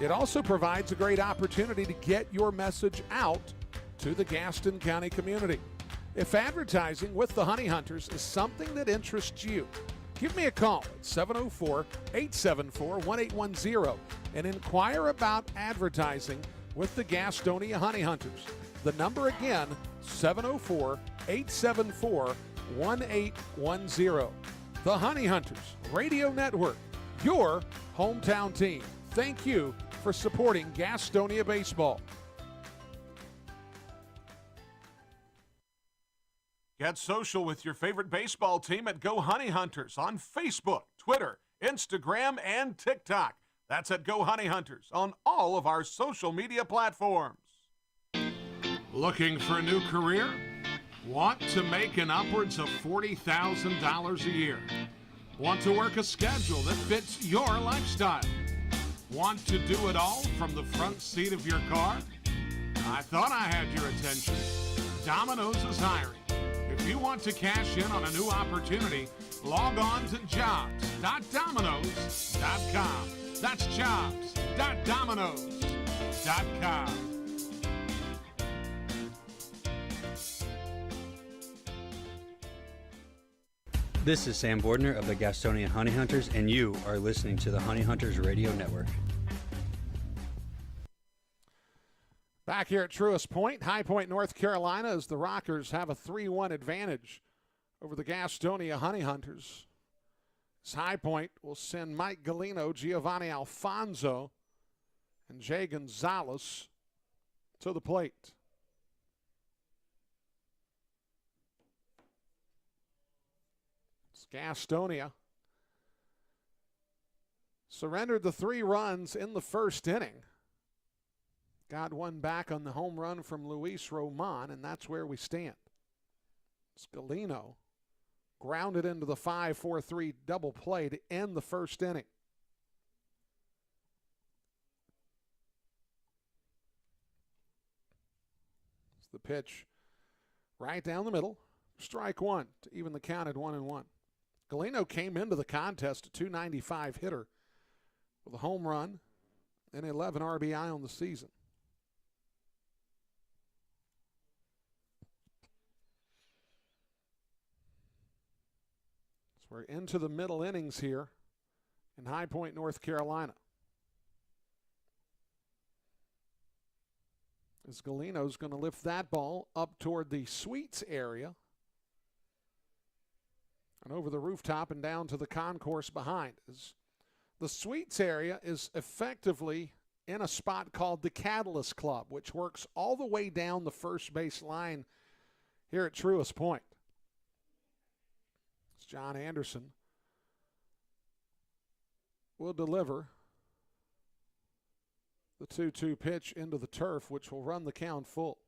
It also provides a great opportunity to get your message out to the Gaston County community. If advertising with the Honey Hunters is something that interests you, give me a call at 704-874-1810 and inquire about advertising with the Gastonia Honey Hunters. The number again, 704-874-1810. The Honey Hunters Radio Network, your hometown team. Thank you for supporting Gastonia baseball. Get social with your favorite baseball team at Go Honey Hunters on Facebook, Twitter, Instagram, and TikTok. That's at Go Honey Hunters on all of our social media platforms. Looking for a new career? Want to make an upwards of $40,000 a year? Want to work a schedule that fits your lifestyle? Want to do it all from the front seat of your car? I thought I had your attention. Domino's is hiring. If you want to cash in on a new opportunity, log on to jobs.domino's.com. That's jobs.domino's.com. This is Sam Bordner of the Gastonia Honey Hunters, and you are listening to the Honey Hunters Radio Network. Back here at Truist Point, High Point, North Carolina, as the Rockers have a 3-1 advantage over the Gastonia Honey Hunters. As High Point will send Mike Galino, Giovanni Alfonso, and Jay Gonzalez to the plate. It's Gastonia surrendered the 3 runs in the first inning. Got one back on the home run from Luis Roman, and that's where we stand. Scalino grounded into the 5-4-3 double play to end the first inning. It's the pitch right down the middle. Strike one to even the count at 1-1. Galino came into the contest a .295 hitter with a home run and 11 RBI on the season. So we're into the middle innings here in High Point, North Carolina. As Galino's going to lift that ball up toward the suites area and over the rooftop and down to the concourse behind. As the suites area is effectively in a spot called the Catalyst Club, which works all the way down the first base line here at Truist Point. As John Anderson will deliver the 2-2 pitch into the turf, which will run the count full.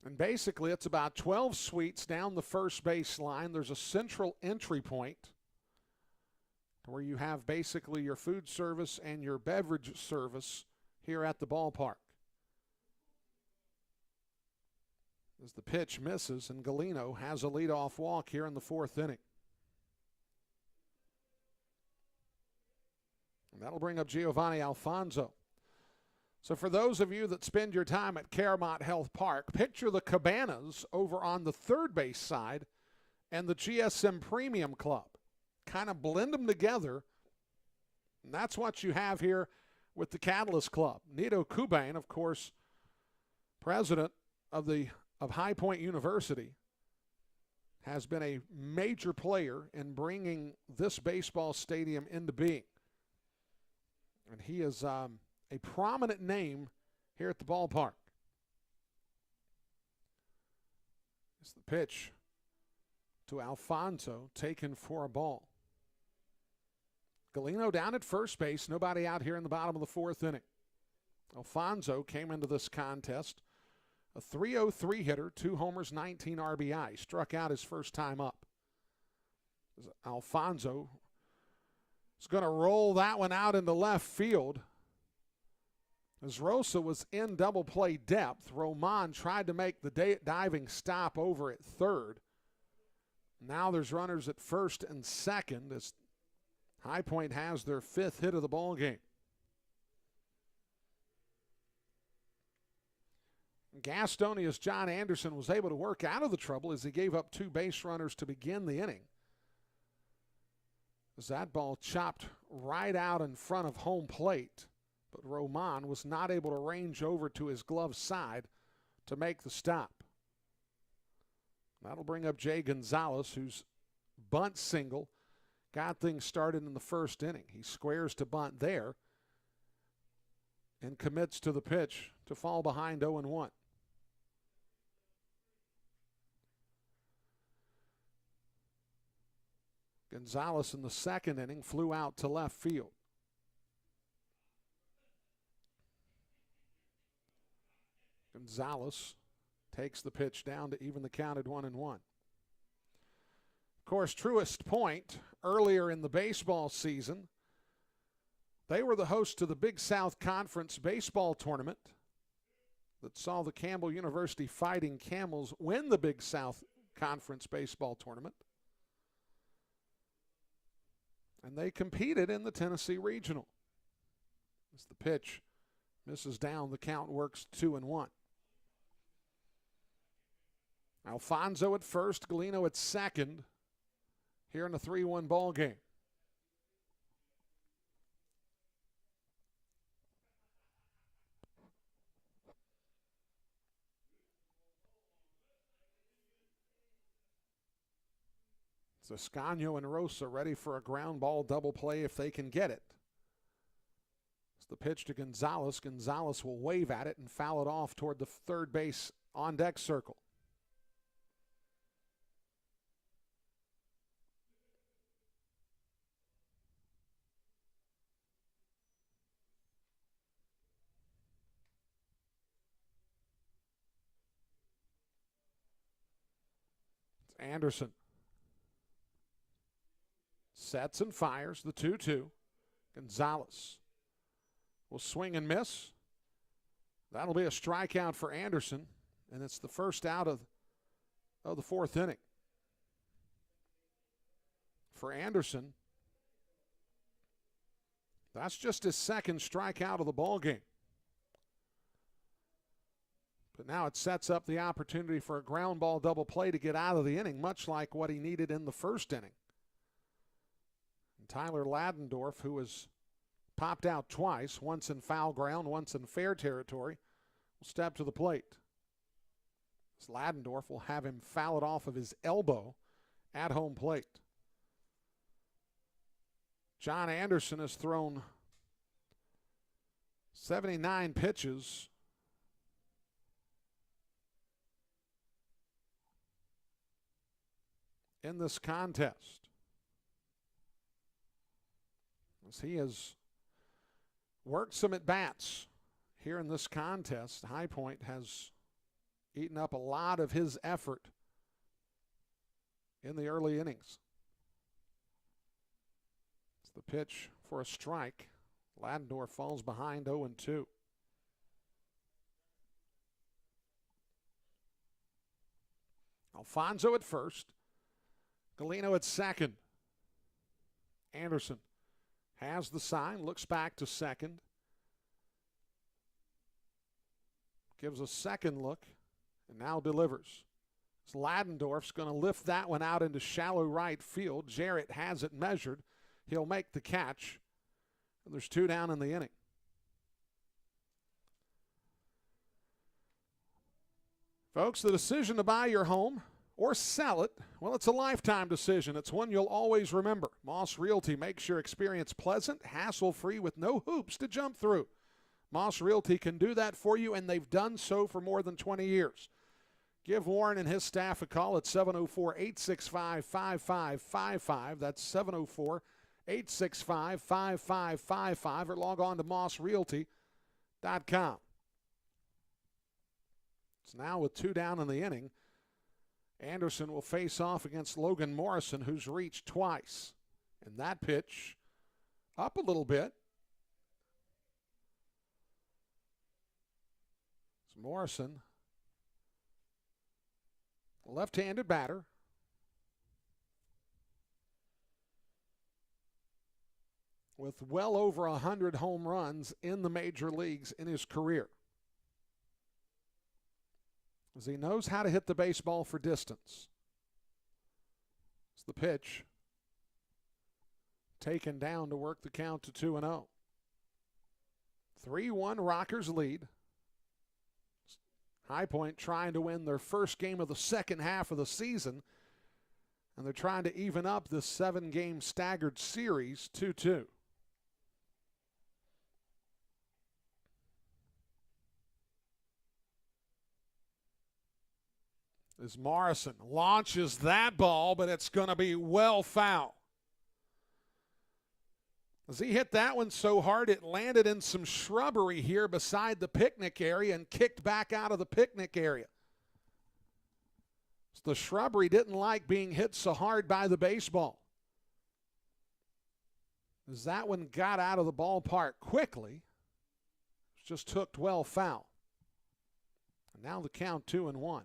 And basically, it's about 12 suites down the first base line. There's a central entry point where you have basically your food service and your beverage service here at the ballpark. As the pitch misses, and Galino has a leadoff walk here in the fourth inning. And that'll bring up Giovanni Alfonso. So for those of you that spend your time at Caramont Health Park, picture the cabanas over on the third base side and the GSM Premium Club. Kind of blend them together, and that's what you have here with the Catalyst Club. Nito Kubain, of course, president of High Point University, has been a major player in bringing this baseball stadium into being. And he is a prominent name here at the ballpark. It's the pitch to Alfonso, taken for a ball. Galeno down at first base, nobody out here in the bottom of the fourth inning. Alfonso came into this contest a .303 hitter, 2 homers, 19 RBI. Struck out his first time up. Alfonso is going to roll that one out into left field. As Rosa was in double play depth, Roman tried to make the diving stop over at third. Now there's runners at first and second as High Point has their 5th hit of the ball game. Gastonia's John Anderson was able to work out of the trouble as he gave up 2 base runners to begin the inning. As that ball chopped right out in front of home plate, but Roman was not able to range over to his glove side to make the stop. That'll bring up Jay Gonzalez, whose bunt single got things started in the first inning. He squares to bunt there and commits to the pitch to fall behind 0-1. Gonzalez in the second inning flew out to left field. Gonzalez takes the pitch down to even the count at 1-1. Of course, Truist Point, earlier in the baseball season, they were the host to the Big South Conference baseball tournament that saw the Campbell University Fighting Camels win the Big South Conference baseball tournament. And they competed in the Tennessee Regional. As the pitch misses down, the count works 2-1. Alfonso at first, Galeno at second, here in a 3-1 ball game. Zascano and Rosa ready for a ground ball double play if they can get it. It's the pitch to Gonzalez. Gonzalez will wave at it and foul it off toward the third base on deck circle. It's Anderson. Sets and fires the 2-2. Gonzalez will swing and miss. That'll be a strikeout for Anderson, and it's the first out of the fourth inning. For Anderson, that's just his second strikeout of the ball game. But now it sets up the opportunity for a ground ball double play to get out of the inning, much like what he needed in the first inning. Tyler Ladendorf, who has popped out twice, once in foul ground, once in fair territory, will step to the plate. As Ladendorf will have him foul it off of his elbow at home plate. John Anderson has thrown 79 pitches. In this contest. As he has worked some at-bats here in this contest, High Point has eaten up a lot of his effort in the early innings. It's the pitch for a strike. Ladendorf falls behind 0-2. Alfonso at first. Galeno at second. Anderson has the sign, looks back to second. Gives a second look, and now delivers. So Ladendorf's going to lift that one out into shallow right field. Jarrett has it measured. He'll make the catch. And there's 2 down in the inning. Folks, the decision to buy your home or sell it, well, it's a lifetime decision. It's one you'll always remember. Moss Realty makes your experience pleasant, hassle-free, with no hoops to jump through. Moss Realty can do that for you, and they've done so for more than 20 years. Give Warren and his staff a call at 704-865-5555. That's 704-865-5555, or log on to mossrealty.com. It's now with 2 down in the inning. Anderson will face off against Logan Morrison, who's reached twice. And that pitch up a little bit. It's Morrison, left-handed batter. With well over 100 home runs in the major leagues in his career. As he knows how to hit the baseball for distance. It's the pitch. Taken down to work the count to 2-0. 3-1 Rockers lead. High Point trying to win their first game of the second half of the season. And they're trying to even up this 7-game staggered series 2-2. As Morrison launches that ball, but it's going to be well foul. As he hit that one so hard, it landed in some shrubbery here beside the picnic area and kicked back out of the picnic area. So the shrubbery didn't like being hit so hard by the baseball. As that one got out of the ballpark quickly, it just hooked well foul. And now the count 2-1.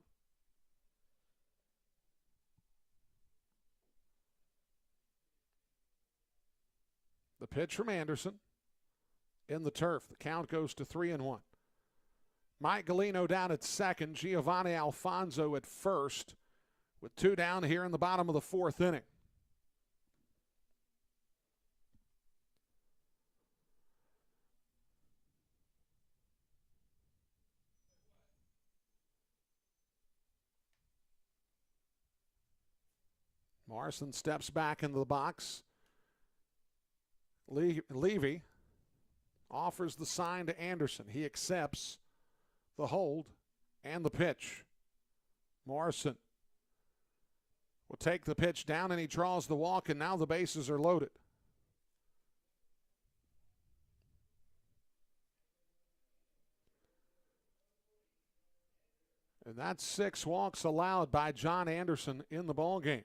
The pitch from Anderson in the turf. The count goes to 3-1. Mike Galino down at second. Giovanni Alfonso at first, with 2 down here in the bottom of the 4th inning. Morrison steps back into the box. Levy offers the sign to Anderson. He accepts the hold and the pitch. Morrison will take the pitch down, and he draws the walk, and now the bases are loaded. And that's 6 walks allowed by John Anderson in the ballgame.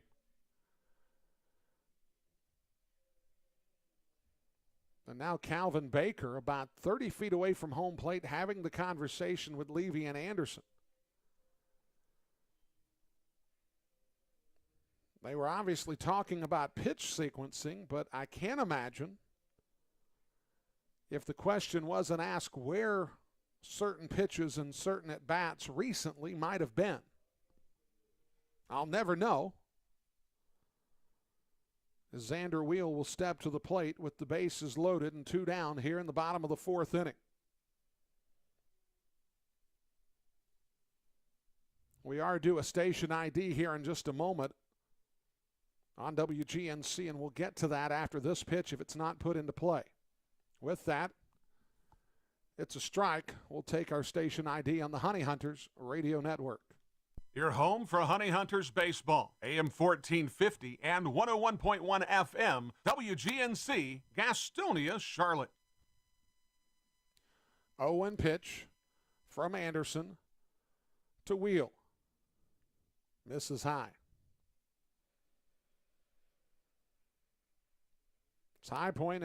And now Calvin Baker, about 30 feet away from home plate, having the conversation with Levy and Anderson. They were obviously talking about pitch sequencing, but I can't imagine if the question wasn't asked where certain pitches and certain at-bats recently might have been. I'll never know. As Xander Wheel will step to the plate with the bases loaded and 2 down here in the bottom of the 4th inning. We are due a station ID here in just a moment on WGNC, and we'll get to that after this pitch if it's not put into play. With that, it's a strike. We'll take our station ID on the Honey Hunters Radio Network. Your home for Honey Hunters baseball. AM 1450 and 101.1 FM, WGNC, Gastonia, Charlotte. 0-1 pitch from Anderson to Wheel. Misses high. It's High Point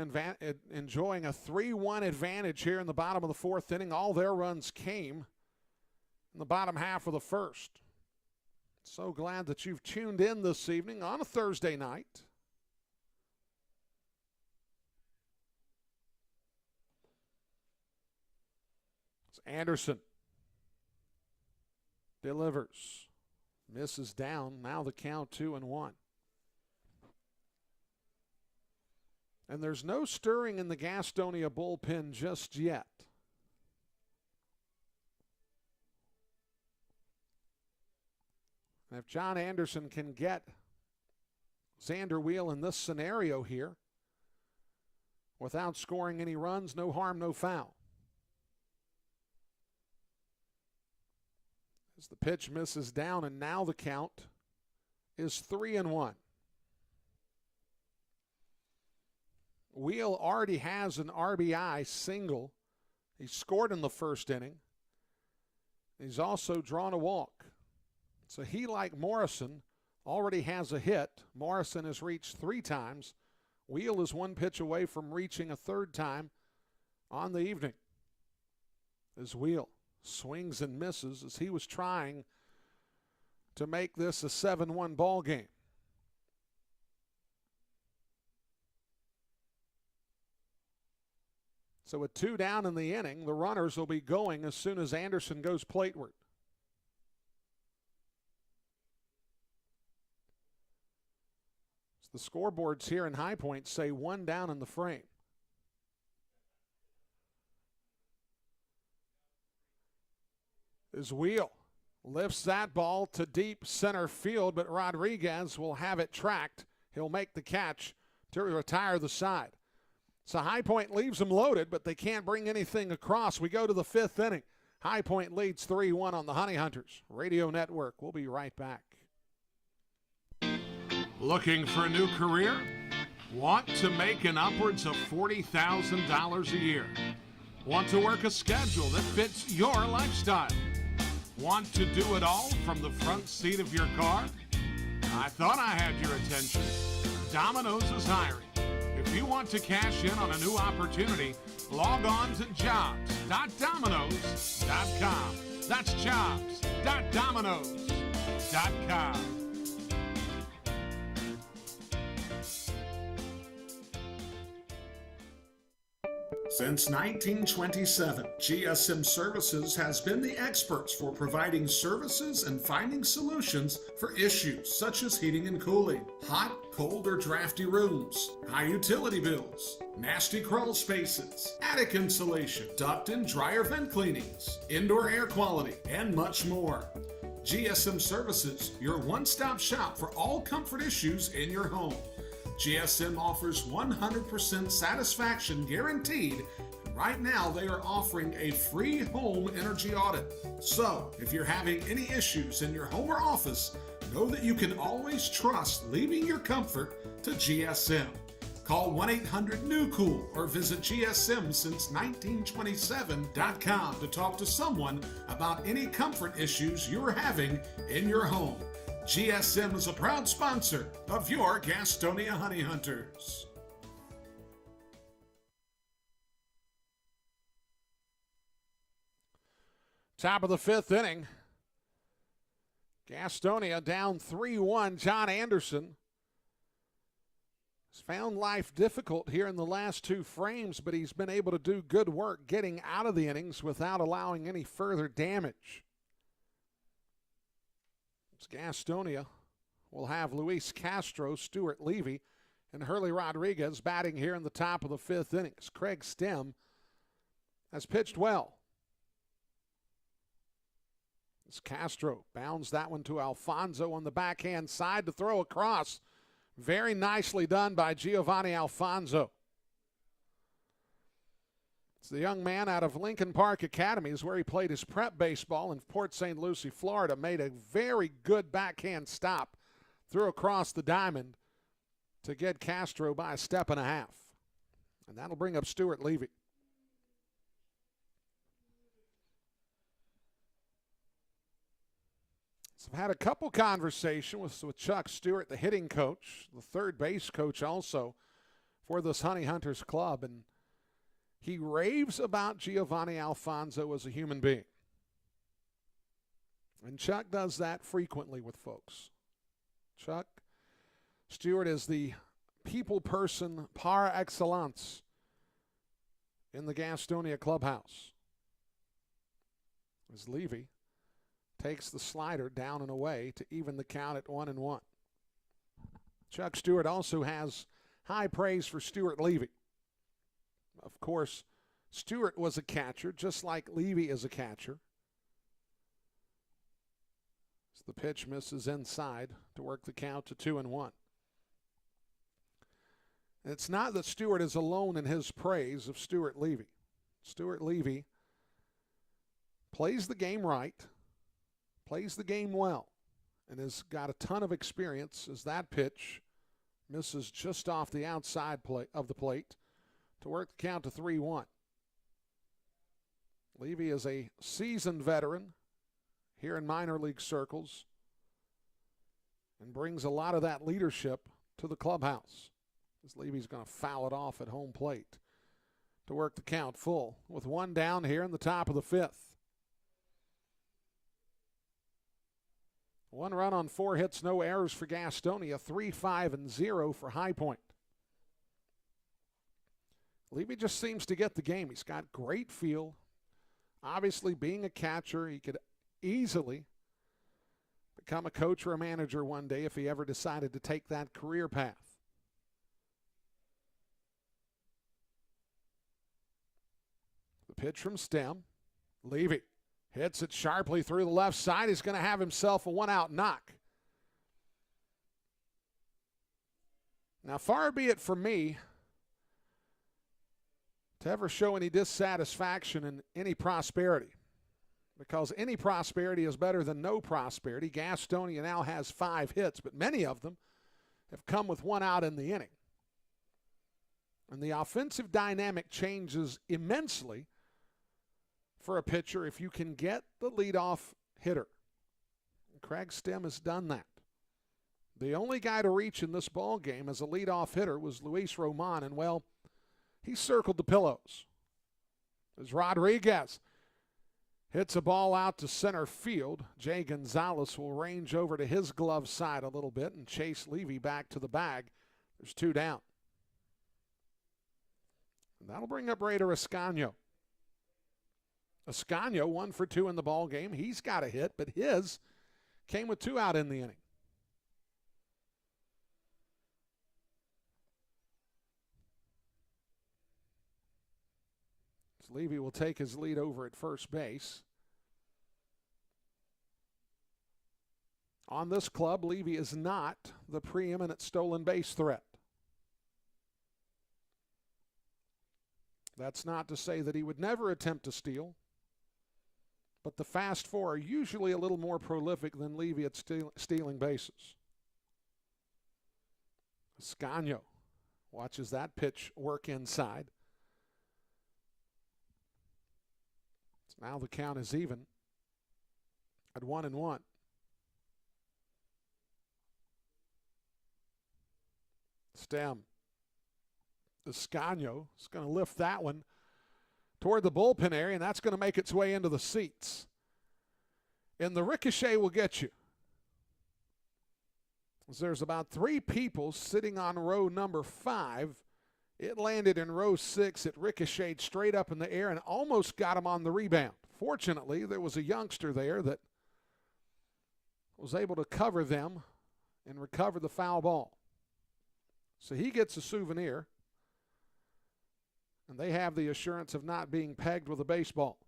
enjoying a 3-1 advantage here in the bottom of the 4th inning. All their runs came in the bottom half of the 1st. So glad that you've tuned in this evening on a Thursday night. It's Anderson. Delivers. Misses down. Now the count 2-1. And there's no stirring in the Gastonia bullpen just yet. And if John Anderson can get Xander Wheel in this scenario here without scoring any runs, no harm, no foul. As the pitch misses down, and now the count is 3-1. Wheel already has an RBI single. He scored in the first inning. He's also drawn a walk. So he, like Morrison, already has a hit. Morrison has reached 3 times. Wheel is 1 pitch away from reaching a 3rd time on the evening. As Wheel swings and misses as he was trying to make this a 7-1 ball game. So with 2 down in the inning, the runners will be going as soon as Anderson goes plateward. So the scoreboards here in High Point say 1 down in the frame. As Wheel lifts that ball to deep center field, but Rodriguez will have it tracked. He'll make the catch to retire the side. So High Point leaves them loaded, but they can't bring anything across. We go to the 5th inning. High Point leads 3-1 on the Honey Hunters Radio Network. We'll be right back. Looking for a new career? Want to make an upwards of $40,000 a year? Want to work a schedule that fits your lifestyle? Want to do it all from the front seat of your car? I thought I had your attention. Domino's is hiring. If you want to cash in on a new opportunity, log on to jobs.domino's.com. That's jobs.domino's.com. Since 1927, GSM Services has been the experts for providing services and finding solutions for issues such as heating and cooling, hot, cold, or drafty rooms, high utility bills, nasty crawl spaces, attic insulation, duct and dryer vent cleanings, indoor air quality, and much more. GSM Services, your one-stop shop for all comfort issues in your home. GSM offers 100% satisfaction guaranteed. Right now, they are offering a free home energy audit. So, if you're having any issues in your home or office, know that you can always trust leaving your comfort to GSM. Call 1-800-NEW-COOL or visit GSMsince1927.com to talk to someone about any comfort issues you're having in your home. GSM is a proud sponsor of your Gastonia Honey Hunters. Top of the 5th inning. Gastonia down 3-1. John Anderson has found life difficult here in the last 2 frames, but he's been able to do good work getting out of the innings without allowing any further damage. Gastonia will have Luis Castro, Stuart Levy, and Hurley Rodriguez batting here in the top of the 5th inning. Craig Stem has pitched well. As Castro bounds that one to Alfonso on the backhand side to throw across. Very nicely done by Giovanni Alfonso. It's the young man out of Lincoln Park Academy, is where he played his prep baseball in Port St. Lucie, Florida. Made a very good backhand stop, threw across the diamond to get Castro by a step and a half. And that'll bring up Stuart Levy. So I've had a couple conversations with Chuck Stewart, the hitting coach, the third base coach also for this Honey Hunters club, and he raves about Giovanni Alfonso as a human being. And Chuck does that frequently with folks. Chuck Stewart is the people person par excellence in the Gastonia clubhouse. As Levy takes the slider down and away to even the count at 1-1. Chuck Stewart also has high praise for Stuart Levy. Of course, Stewart was a catcher, just like Levy is a catcher. The pitch misses inside to work the count to 2-1. It's not that Stewart is alone in his praise of Stuart Levy. Stuart Levy plays the game right, plays the game well, and has got a ton of experience as that pitch misses just off the outside of the plate to work the count to 3-1. Levy is a seasoned veteran here in minor league circles and brings a lot of that leadership to the clubhouse. As Levy's going to foul it off at home plate to work the count full with one down here in the top of the fifth. 1 run on 4 hits, no errors for Gastonia, 3-5-0 for High Point. Levy just seems to get the game. He's got great feel. Obviously, being a catcher, he could easily become a coach or a manager one day if he ever decided to take that career path. The pitch from Stem. Levy hits it sharply through the left side. He's going to have himself a 1-out knock. Now, far be it from me to ever show any dissatisfaction in any prosperity, because any prosperity is better than no prosperity. Gastonia now has 5 hits, but many of them have come with 1 out in the inning. And the offensive dynamic changes immensely for a pitcher if you can get the leadoff hitter. Craig Stem has done that. The only guy to reach in this ball game as a leadoff hitter was Luis Roman, and well, he circled the pillows. As Rodriguez hits a ball out to center field, Jay Gonzalez will range over to his glove side a little bit and chase Levy back to the bag. There's 2 down. And that'll bring up Raider Ascanio. Ascanio 1 for 2 in the ball game. He's got a hit, but his came with 2 out in the inning. So Levy will take his lead over at first base. On this club, Levy is not the preeminent stolen base threat. That's not to say that he would never attempt to steal, but the fast 4 are usually a little more prolific than Levy at stealing bases. Ascanio watches that pitch work inside. So now the count is even at 1-1. Stem. Ascanio is going to lift that one toward the bullpen area, and that's going to make its way into the seats. And the ricochet will get you. There's about 3 people sitting on row number 5. It landed in row 6. It ricocheted straight up in the air and almost got him on the rebound. Fortunately, there was a youngster there that was able to cover them and recover the foul ball. So he gets a souvenir, and they have the assurance of not being pegged with a baseball.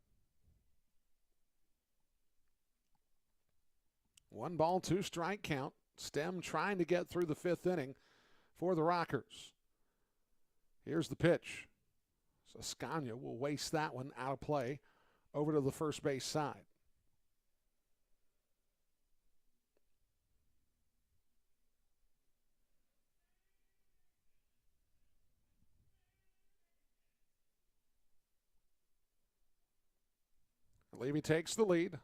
1 ball, 2 strike count. Stem trying to get through the 5th inning for the Rockers. Here's the pitch. So Ascanio will waste that one out of play over to the first base side. Levy takes the lead.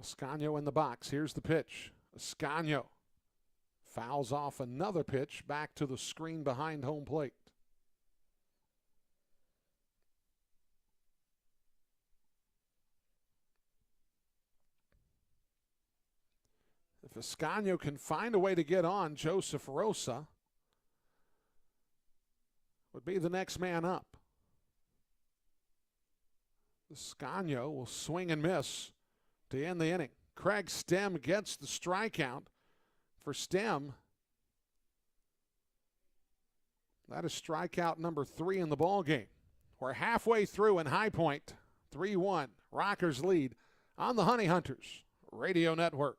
Ascanio in the box. Here's the pitch. Ascanio fouls off another pitch back to the screen behind home plate. If Ascanio can find a way to get on, Joseph Rosa would be the next man up. Ascanio will swing and miss to end the inning. Craig Stem gets the strikeout. For Stem, that is strikeout number 3 in the ball game. We're halfway through in High Point, 3-1. Rockers lead on the Honey Hunters Radio Network.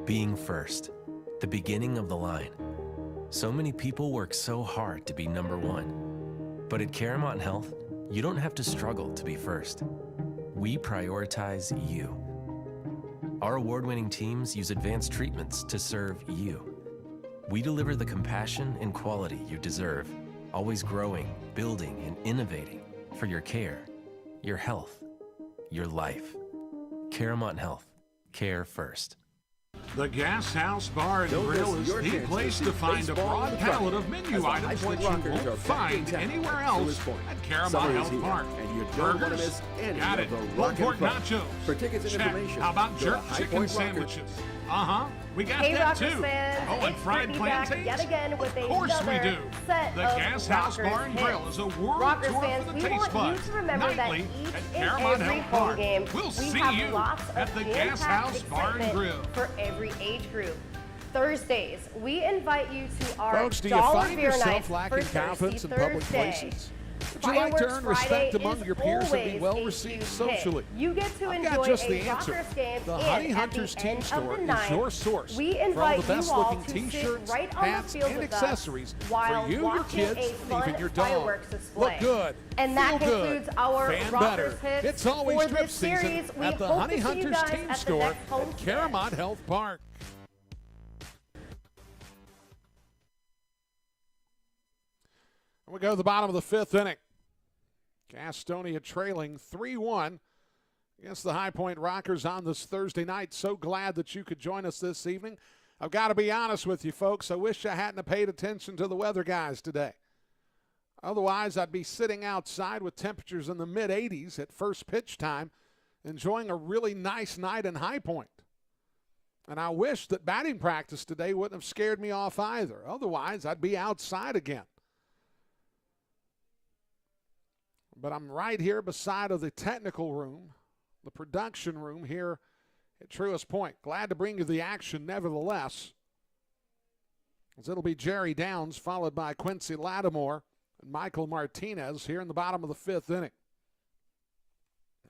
Being first, the beginning of the line. So many people work so hard to be number one. But at Caramount Health, you don't have to struggle to be first. We prioritize you. Our award-winning teams use advanced treatments to serve you. We deliver the compassion and quality you deserve, always growing, building, and innovating for your care, your health, your life. Caramount Health. Care first. The Gas House Bar and Grill is the place to find a broad palette of menu items that you won't find anywhere else at Caramount Health Park. Burgers? Got it. Pulled pork nachos? Check. How about jerk chicken sandwiches? We got Hey, that Rockers too. fans, Oh, and it's fried Brittany back plantains? yet again with Of course we another do. set The of Gas House Rockers Bar and Grill hits. is a world Rockers tour fans, for the we taste want you buds. to remember that Nightly each at and Caramount every Health home Park. game, We'll we see have you lots at of the Gas jam-packed House Bar and excitement Grill. for every age group. Thursdays, we invite you to our Folks, do you dollar find beer yourself nights lacking for confidence Thirsty in public Thursday. places? Would you like to earn respect among your peers and be well received socially? You get to I've enjoy got just a the answer. Rockers game, The and Honey at Hunters the Team end Store of the is night, your source we for all invite the best you all looking to t-shirts, sit right on hats, the field and with us accessories while for you, your watching kids, a and fun even your dog. fireworks display. Look good, And that feel concludes good, our fan Rockers better. hits It's always for strip this series. season We at the hope Honey to see you Hunters guys Team at the Store next home at stand. Caramount Health Park. And we go to the bottom of the fifth inning. Gastonia trailing 3-1 against the High Point Rockers on this Thursday night. So glad that you could join us this evening. I've got to be honest with you, folks. I wish I hadn't paid attention to the weather guys today. Otherwise, I'd be sitting outside with temperatures in the mid-80s at first pitch time, enjoying a really nice night in High Point. And I wish that batting practice today wouldn't have scared me off either. Otherwise, I'd be outside again. But I'm right here beside of the technical room, the production room here at Truist Point. Glad to bring you the action nevertheless, as it'll be Jerry Downs followed by Quincy Lattimore and Michael Martinez here in the bottom of the fifth inning.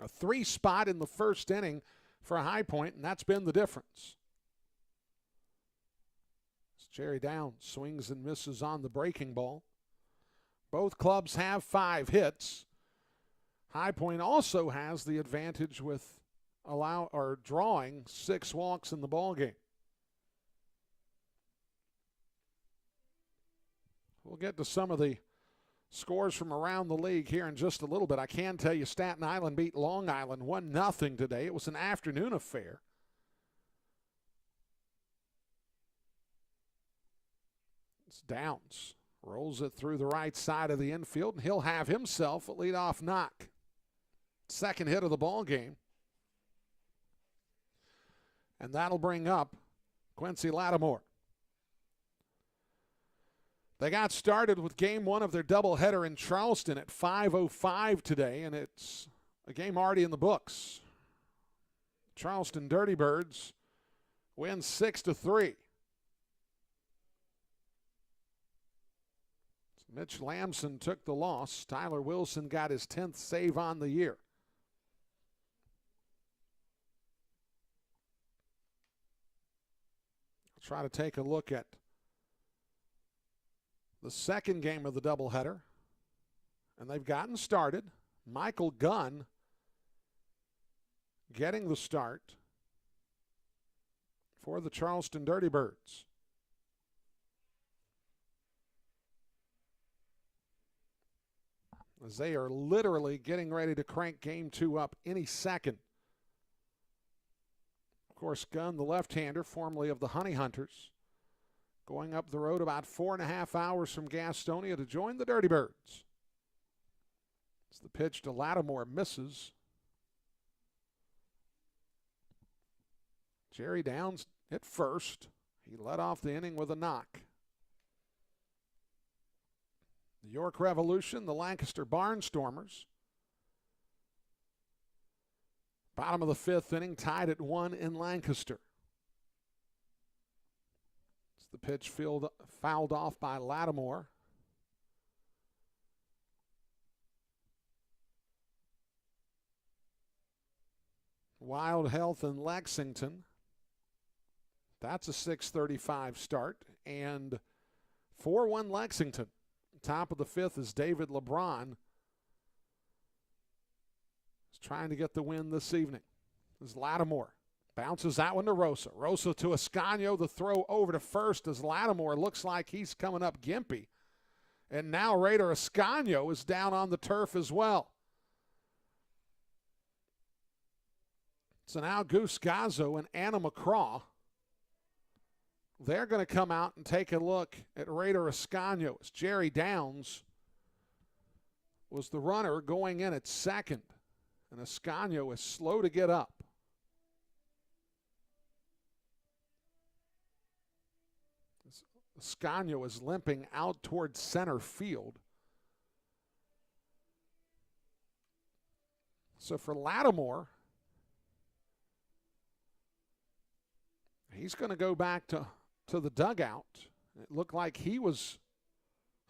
A 3-spot in the first inning for High Point, and that's been the difference. As Jerry Downs swings and misses on the breaking ball. Both clubs have 5 hits. High Point also has the advantage with drawing 6 walks in the ball game. We'll get to some of the scores from around the league here in just a little bit. I can tell you Staten Island beat Long Island 1-0 today. It was an afternoon affair. It's Downs. Rolls it through the right side of the infield, and he'll have himself a leadoff knock. Second hit of the ball game. And that'll bring up Quincy Lattimore. They got started with game 1 of their doubleheader in Charleston at 5:05 today, and it's a game already in the books. Charleston Dirty Birds win 6-3. Mitch Lamson took the loss. Tyler Wilson got his 10th save on the year. I'll try to take a look at the second game of the doubleheader. And they've gotten started. Michael Gunn getting the start for the Charleston Dirty Birds. As they are literally getting ready to crank game 2 up any second. Of course, Gunn, the left-hander, formerly of the Honey Hunters, going up the road about 4.5 hours from Gastonia to join the Dirty Birds. As the pitch to Lattimore misses. Jerry Downs hit first. He led off the inning with a knock. The York Revolution, the Lancaster Barnstormers. Bottom of the fifth inning, tied at 1 in Lancaster. It's the pitch fouled off by Lattimore. Wild Health in Lexington. That's a 6:35 start. And 4-1 Lexington. Top of the fifth is David LeBron. He's trying to get the win this evening. This is Lattimore. Bounces that one to Rosa. Rosa to Ascanio. The throw over to first as Lattimore looks like he's coming up gimpy. And now Raider Ascanio is down on the turf as well. So now Goose Gazzo and Anna McCraw, they're going to come out and take a look at Raider Ascanio as Jerry Downs was the runner going in at second. And Ascanio is slow to get up. Ascanio is limping out towards center field. So for Lattimore, he's going to go back to the dugout. It looked like he was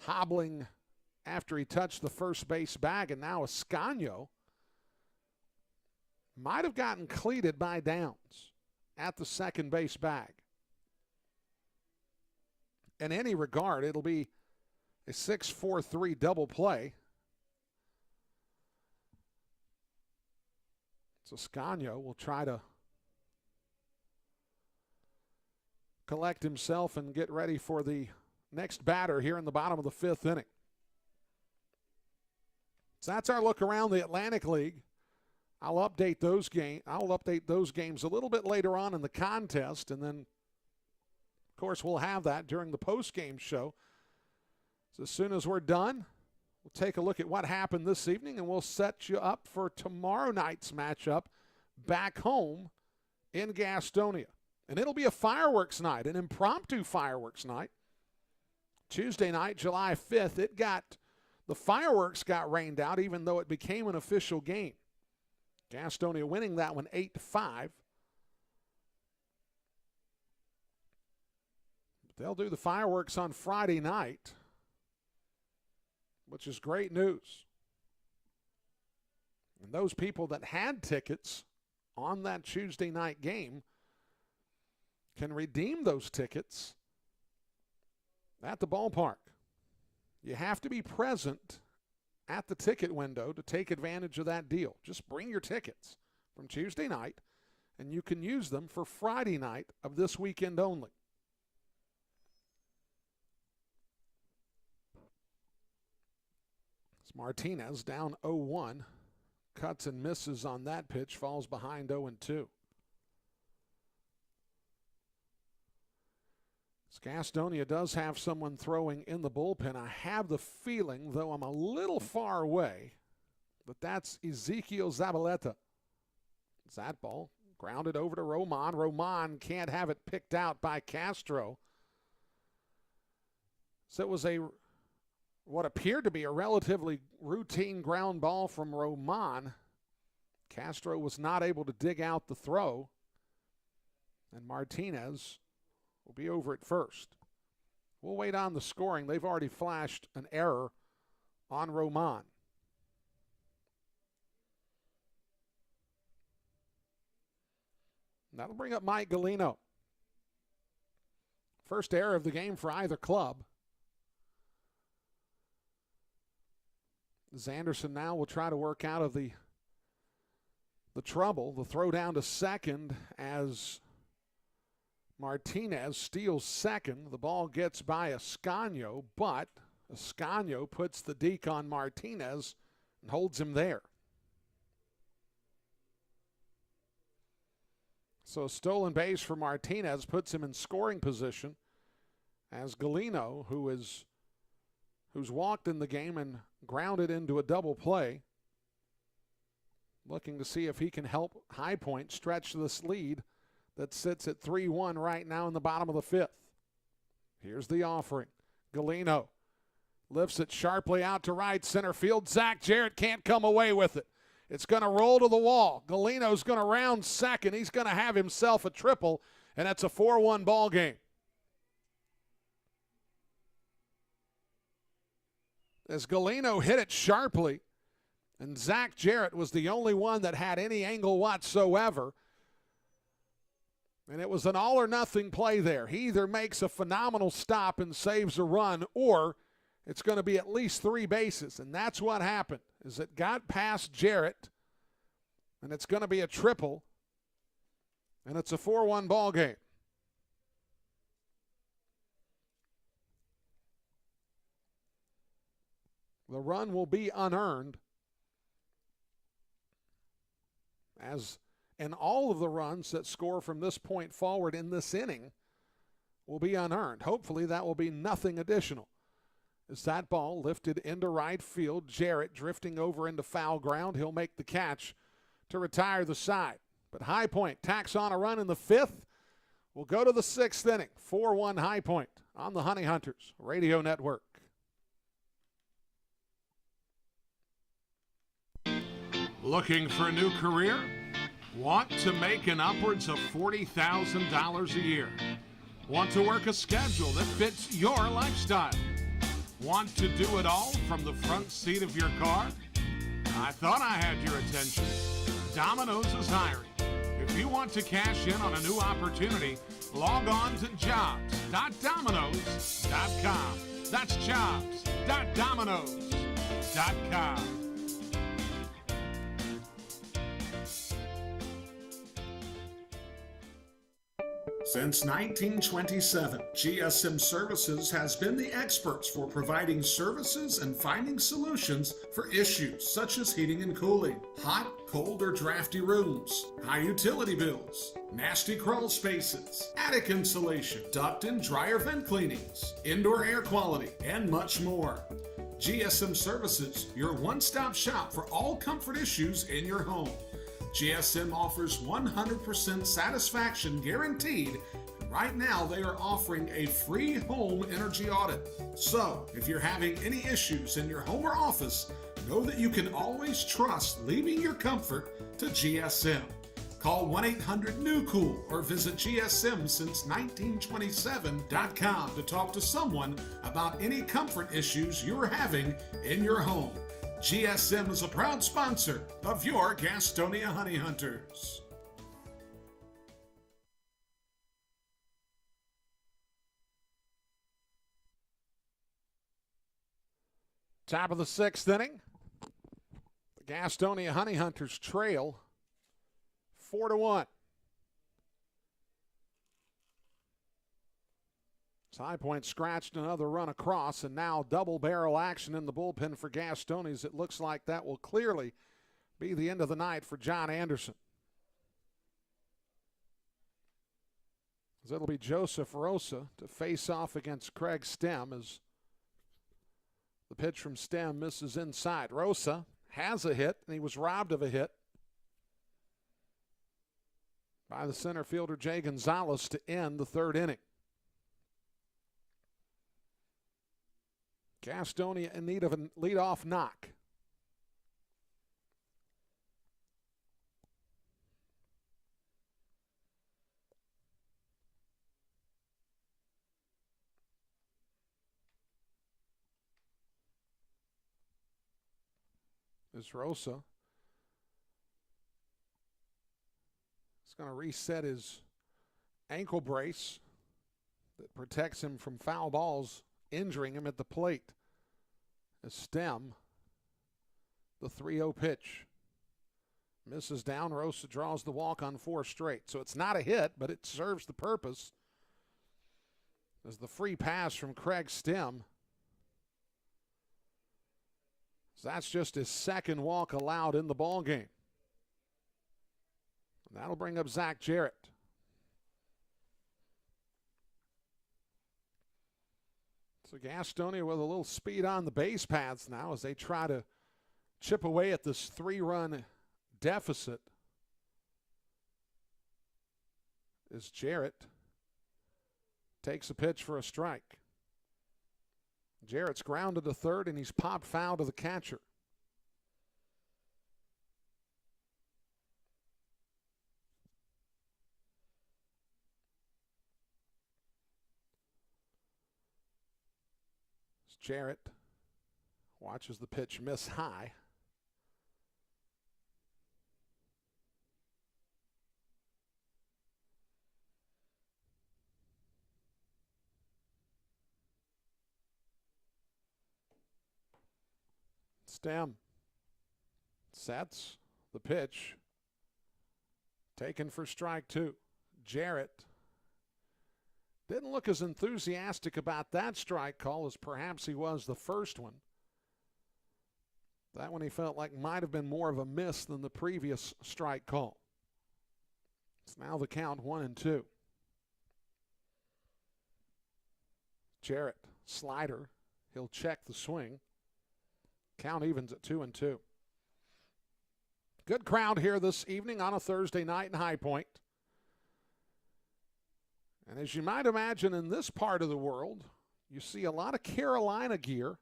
hobbling after he touched the first base bag, and now Ascanio might have gotten cleated by Downs at the second base bag. In any regard, it'll be a 6-4-3 double play. So Ascanio will try to collect himself and get ready for the next batter here in the bottom of the fifth inning. So that's our look around the Atlantic League. I'll update those games a little bit later on in the contest, and then of course, we'll have that during the post-game show. So as soon as we're done, we'll take a look at what happened this evening, and we'll set you up for tomorrow night's matchup back home in Gastonia. And it'll be a fireworks night, an impromptu fireworks night. Tuesday night, July 5th, the fireworks got rained out, even though it became an official game. Gastonia winning that one 8-5. They'll do the fireworks on Friday night, which is great news. And those people that had tickets on that Tuesday night game can redeem those tickets at the ballpark. You have to be present at the ticket window to take advantage of that deal. Just bring your tickets from Tuesday night, and you can use them for Friday night of this weekend only. Martinez down 0-1. Cuts and misses on that pitch. Falls behind 0-2. Gastonia does have someone throwing in the bullpen. I have the feeling, though I'm a little far away, that that's Ezekiel Zabaleta. That ball grounded over to Roman. Roman can't have it picked out by Castro. So it was what appeared to be a relatively routine ground ball from Roman. Castro was not able to dig out the throw. And Martinez will be over at first. We'll wait on the scoring. They've already flashed an error on Roman. That'll bring up Mike Galino. First error of the game for either club. Zanderson now will try to work out of the trouble. The throw down to second as Martinez steals second. The ball gets by Ascanio, but Ascanio puts the deke on Martinez and holds him there. So a stolen base for Martinez puts him in scoring position as Galino, who's walked in the game and grounded into a double play, looking to see if he can help High Point stretch this lead that sits at 3-1 right now in the bottom of the fifth. Here's the offering. Galino lifts it sharply out to right center field. Zach Jarrett can't come away with it. It's going to roll to the wall. Galino's going to round second. He's going to have himself a triple, and that's a 4-1 ball game. As Galino hit it sharply, And Zach Jarrett was the only one that had any angle whatsoever. And it was an all-or-nothing play there. He either makes a phenomenal stop and saves a run, or it's going to be at least 3 bases. And that's what happened, is it got past Jarrett, and it's going to be a triple, and it's a 4-1 ball game. The run will be unearned, as in all of the runs that score from this point forward in this inning will be unearned. Hopefully that will be nothing additional. As that ball lifted into right field, Jarrett drifting over into foul ground. He'll make the catch to retire the side. But High Point tacks on a run in the 5th. We'll go to the 6th inning. 4-1 High Point on the Honey Hunters Radio Network. Looking for a new career? Want to make an upwards of $40,000 a year? Want to work a schedule that fits your lifestyle? Want to do it all from the front seat of your car? I thought I had your attention. Domino's is hiring. If you want to cash in on a new opportunity, log on to jobs.domino's.com. That's jobs.domino's.com. Since 1927, GSM Services has been the experts for providing services and finding solutions for issues such as heating and cooling, hot, cold, or drafty rooms, high utility bills, nasty crawl spaces, attic insulation, duct and dryer vent cleanings, indoor air quality, and much more. GSM Services, your one-stop shop for all comfort issues in your home. GSM offers 100% satisfaction guaranteed. Right now, they are offering a free home energy audit. So, if you're having any issues in your home or office, know that you can always trust leaving your comfort to GSM. Call 1-800-NEW-COOL or visit GSMsince1927.com to talk to someone about any comfort issues you're having in your home. GSM is a proud sponsor of your Gastonia Honey Hunters. Top of the 6th inning. The Gastonia Honey Hunters trail 4-1. High Point scratched another run across, and now double barrel action in the bullpen for Gastonias. It looks like that will clearly be the end of the night for John Anderson. As it'll be Joseph Rosa to face off against Craig Stem, as the pitch from Stem misses inside. Rosa has a hit, and he was robbed of a hit by the center fielder Jay Gonzalez to end the 3rd inning. Gastonia in need of a leadoff knock. As Rosa is going to reset his ankle brace that protects him from foul balls injuring him at the plate. A Stem, the 3-0 pitch. Misses down. Rosa draws the walk on 4 straight. So it's not a hit, but it serves the purpose. As the free pass from Craig Stem. So that's just his 2nd walk allowed in the ballgame. And that'll bring up Zach Jarrett. So Gastonia with a little speed on the base paths now as they try to chip away at this 3-run deficit. As Jarrett takes a pitch for a strike. Jarrett's grounded to 3rd, and he's popped foul to the catcher. Jarrett watches the pitch miss high. Stem sets the pitch. Taken for strike 2. Jarrett didn't look as enthusiastic about that strike call as perhaps he was the first one. That one he felt like might have been more of a miss than the previous strike call. It's now the count 1-2. Jarrett, slider. He'll check the swing. Count evens at 2-2. Good crowd here this evening on a Thursday night in High Point. And as you might imagine, in this part of the world, you see a lot of Carolina gear,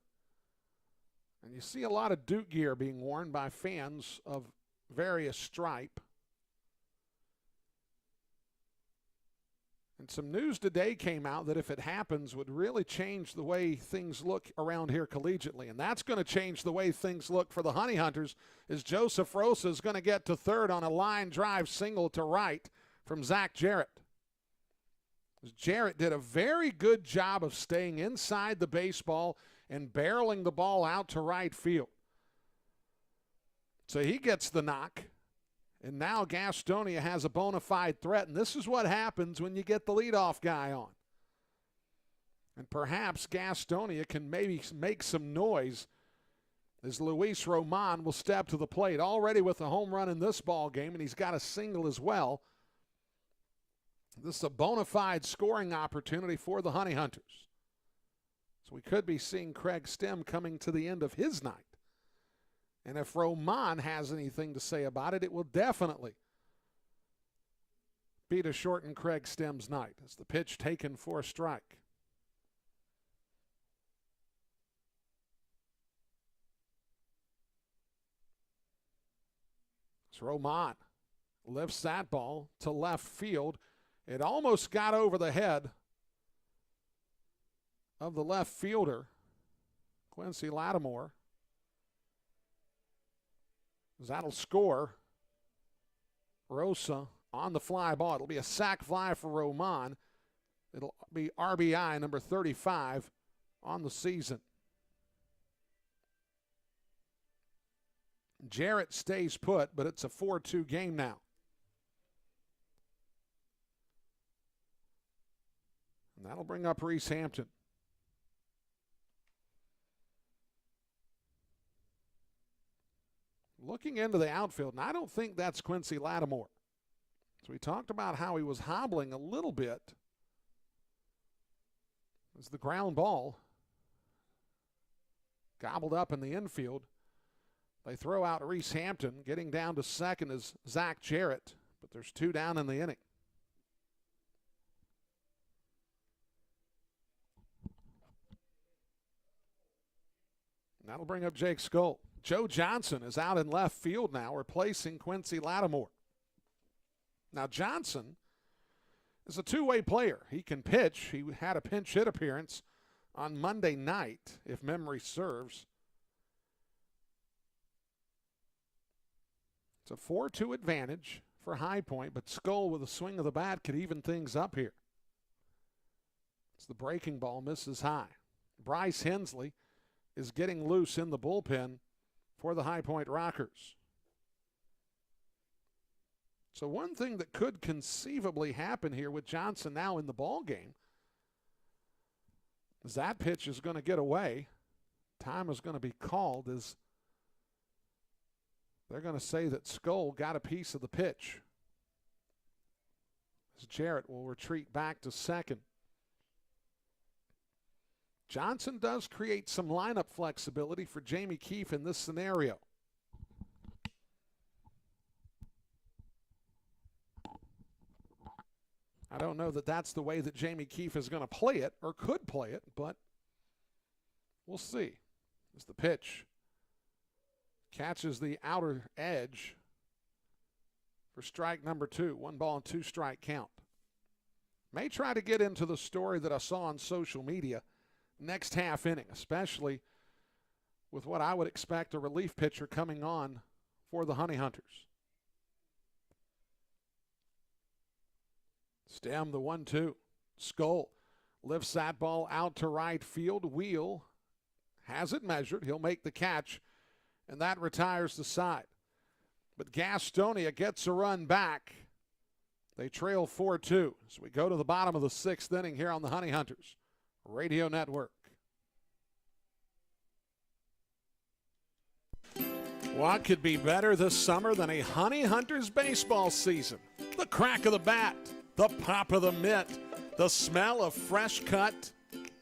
and you see a lot of Duke gear being worn by fans of various stripe. And some news today came out that if it happens would really change the way things look around here collegiately. And that's going to change the way things look for the Honey Hunters as Joseph Rosa is going to get to third on a line drive single to right from Zach Jarrett. Jarrett did a very good job of staying inside the baseball and barreling the ball out to right field. So he gets the knock. And now Gastonia has a bona fide threat, and this is what happens when you get the leadoff guy on. And perhaps Gastonia can maybe make some noise as Luis Roman will step to the plate, already with a home run in this ball game, and he's got a single as well. This is a bona fide scoring opportunity for the Honey Hunters. So we could be seeing Craig Stem coming to the end of his night. And if Roman has anything to say about it, it will definitely be to shorten Craig Stem's night. As the pitch taken for a strike. It's Roman. Lifts that ball to left field. It almost got over the head of the left fielder, Quincy Lattimore. That'll score. Rosa on the fly ball. It'll be a sac fly for Roman. It'll be RBI number 35 on the season. Jarrett stays put, but it's a 4-2 game now. And that'll bring up Reese Hampton. Looking into the outfield, and I don't think that's Quincy Lattimore. So we talked about how he was hobbling a little bit as the ground ball gobbled up in the infield. They throw out Reese Hampton. Getting down to second is Zach Jarrett, but there's 2 down in the inning. And that'll bring up Jake Skull. Joe Johnson is out in left field now, replacing Quincy Lattimore. Now, Johnson is a two-way player. He can pitch. He had a pinch hit appearance on Monday night, if memory serves. It's a 4-2 advantage for High Point, but Skull with a swing of the bat could even things up here. As the breaking ball misses high. Bryce Hensley is getting loose in the bullpen for the High Point Rockers. So one thing that could conceivably happen here with Johnson now in the ball game is that pitch is going to get away. Time is going to be called as they're going to say that Skull got a piece of the pitch. As Jarrett will retreat back to second. Johnson does create some lineup flexibility for Jamie Keefe in this scenario. I don't know that that's the way that Jamie Keefe is going to play it or could play it, but we'll see. As the pitch catches the outer edge for strike number 2. 1-2 strike count. May try to get into the story that I saw on social media next half inning, especially with what I would expect a relief pitcher coming on for the Honey Hunters. Stem the 1-2. Skull lifts that ball out to right field. Wheel has it measured. He'll make the catch and that retires the side. But Gastonia gets a run back. They trail 4-2. So we go to the bottom of the 6th inning here on the Honey Hunters Radio Network. What could be better this summer than a Honey Hunters baseball season? The crack of the bat, the pop of the mitt, the smell of fresh cut.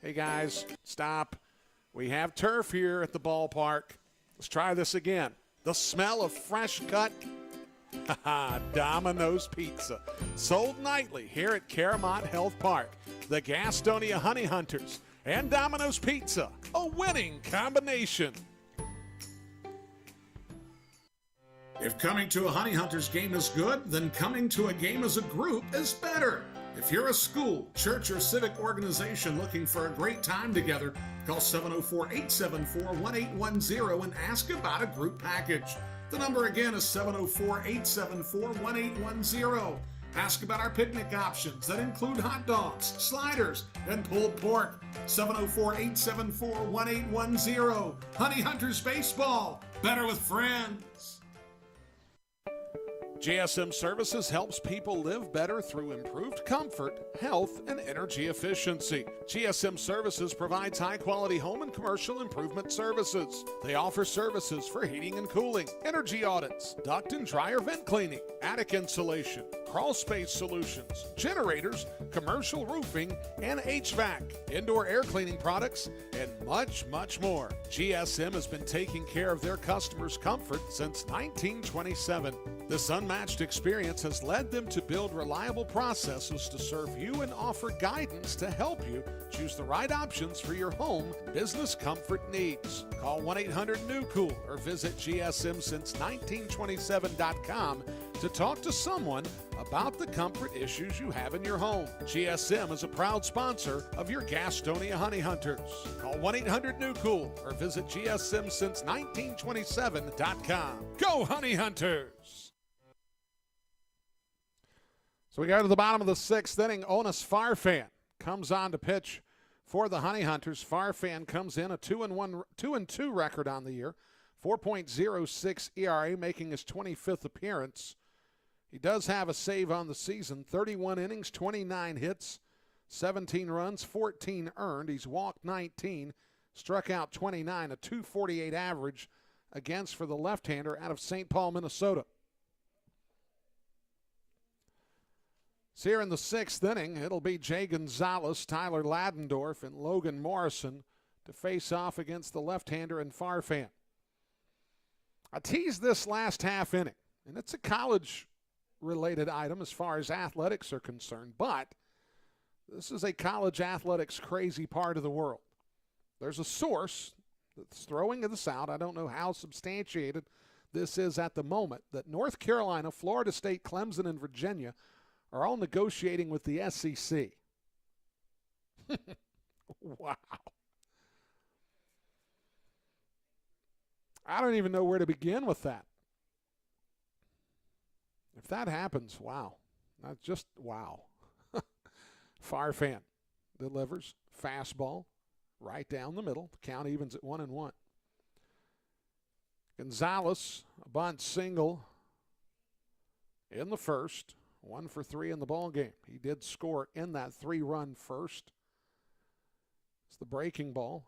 Hey guys, stop. We have turf here at the ballpark. Let's try this again. The smell of fresh cut. Domino's Pizza. Sold nightly here at Caramont Health Park. The Gastonia Honey Hunters and Domino's Pizza. A winning combination. If coming to a Honey Hunters game is good, then coming to a game as a group is better. If you're a school, church, or civic organization looking for a great time together, call 704-874-1810 and ask about a group package. The number again is 704-874-1810. Ask about our picnic options that include hot dogs, sliders, and pulled pork. 704-874-1810. Honey Hunters Baseball. Better with friends. GSM Services helps people live better through improved comfort, health, and energy efficiency. GSM Services provides high-quality home and commercial improvement services. They offer services for heating and cooling, energy audits, duct and dryer vent cleaning, attic insulation, crawl space solutions, generators, commercial roofing, and HVAC, indoor air cleaning products, and much, much more. GSM has been taking care of their customers' comfort since 1927. This unmatched experience has led them to build reliable processes to serve you and offer guidance to help you choose the right options for your home business comfort needs. Call 1-800-NEW-COOL or visit GSMsince1927.com to talk to someone about the comfort issues you have in your home. GSM is a proud sponsor of your Gastonia Honey Hunters. Call 1-800-NEW-COOL or visit GSMsince1927.com. Go Honey Hunters! So we go to the bottom of the 6th inning. Onus Farfan comes on to pitch for the Honey Hunters. Farfan comes in a 2-2 record on the year, 4.06 ERA, making his 25th appearance. He does have a save on the season, 31 innings, 29 hits, 17 runs, 14 earned. He's walked 19, struck out 29, a 248 average against for the left-hander out of St. Paul, Minnesota. So here in the 6th inning, it'll be Jay Gonzalez, Tyler Ladendorf, and Logan Morrison to face off against the left-hander and Farfan. I teased this last half inning, and it's a college-related item as far as athletics are concerned, but this is a college athletics crazy part of the world. There's a source that's throwing this out. I don't know how substantiated this is at the moment, that North Carolina, Florida State, Clemson, and Virginia are all negotiating with the SEC. Wow. I don't even know where to begin with that. If that happens, wow. That's just wow. Farfan delivers fastball right down the middle. The count evens at 1-1. Gonzalez, a bunt single in the first. 1 for 3 in the ball game. He did score in that 3-run first. It's the breaking ball.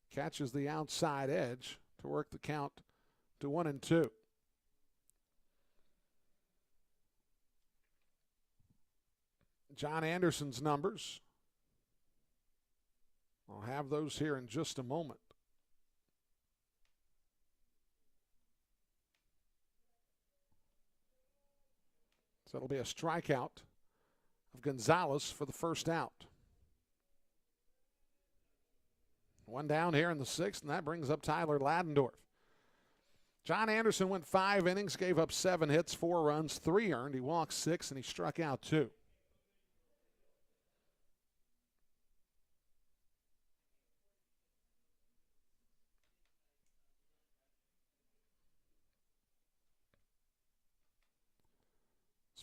Catches the outside edge to work the count to 1-2. John Anderson's numbers. I'll have those here in just a moment. So it'll be a strikeout of Gonzalez for the first out. One down here in the 6th, and that brings up Tyler Ladendorf. John Anderson went 5 innings, gave up 7 hits, 4 runs, 3 earned. He walked 6, and he struck out 2.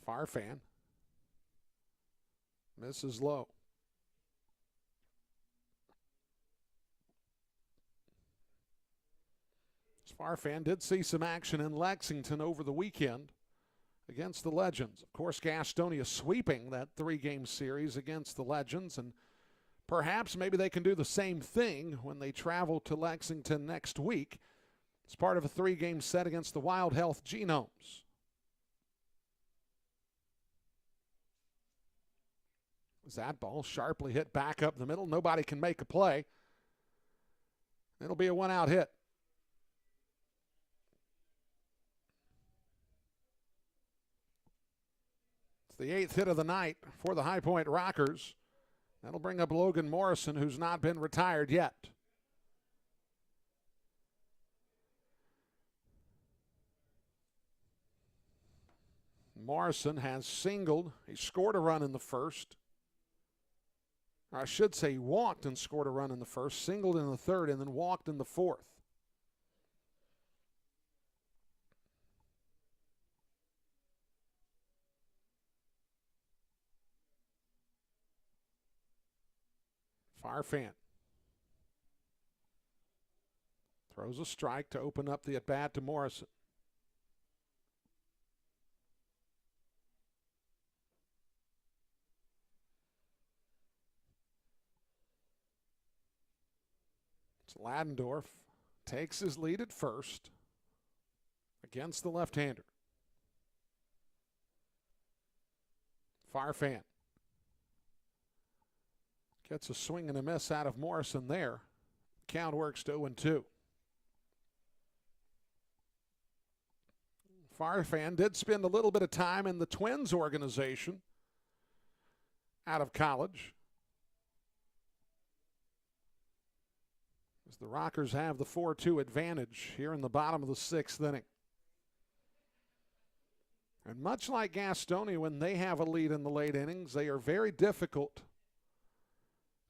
Farfan misses low. Farfan did see some action in Lexington over the weekend against the Legends. Of course, Gastonia sweeping that 3-game series against the Legends, and perhaps maybe they can do the same thing when they travel to Lexington next week. It's part of a 3-game set against the Wild Health Genomes. As that ball sharply hit back up the middle, nobody can make a play. It'll be a 1-out hit. It's the 8th hit of the night for the High Point Rockers. That'll bring up Logan Morrison, who's not been retired yet. Morrison has singled. He scored a run in the first. Or I should say he walked and scored a run in the first, singled in the third, and then walked in the fourth. Farfan throws a strike to open up the at-bat to Morrison. Ladendorf takes his lead at first against the left-hander. Farfan gets a swing and a miss out of Morrison there. Count works to 0-2. Farfan did spend a little bit of time in the Twins organization out of college, as the Rockers have the 4-2 advantage here in the bottom of the 6th inning. And much like Gastonia, when they have a lead in the late innings, they are very difficult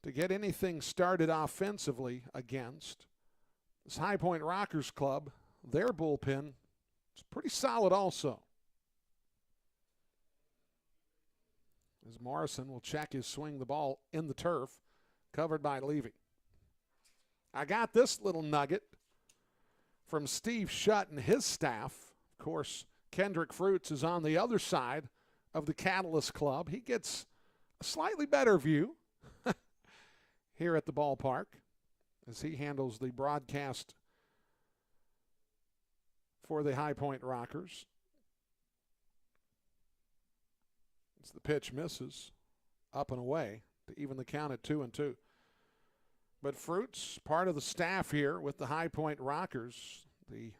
to get anything started offensively against. This High Point Rockers club, their bullpen is pretty solid also. As Morrison will check his swing, the ball in the turf, covered by Levy. I got this little nugget from Steve Shutt and his staff. Of course, Kendrick Fruits is on the other side of the Catalyst Club. He gets a slightly better view here at the ballpark as he handles the broadcast for the High Point Rockers. As the pitch misses, up and away to even the count at 2-2. But Fruits, part of the staff here with the High Point Rockers, the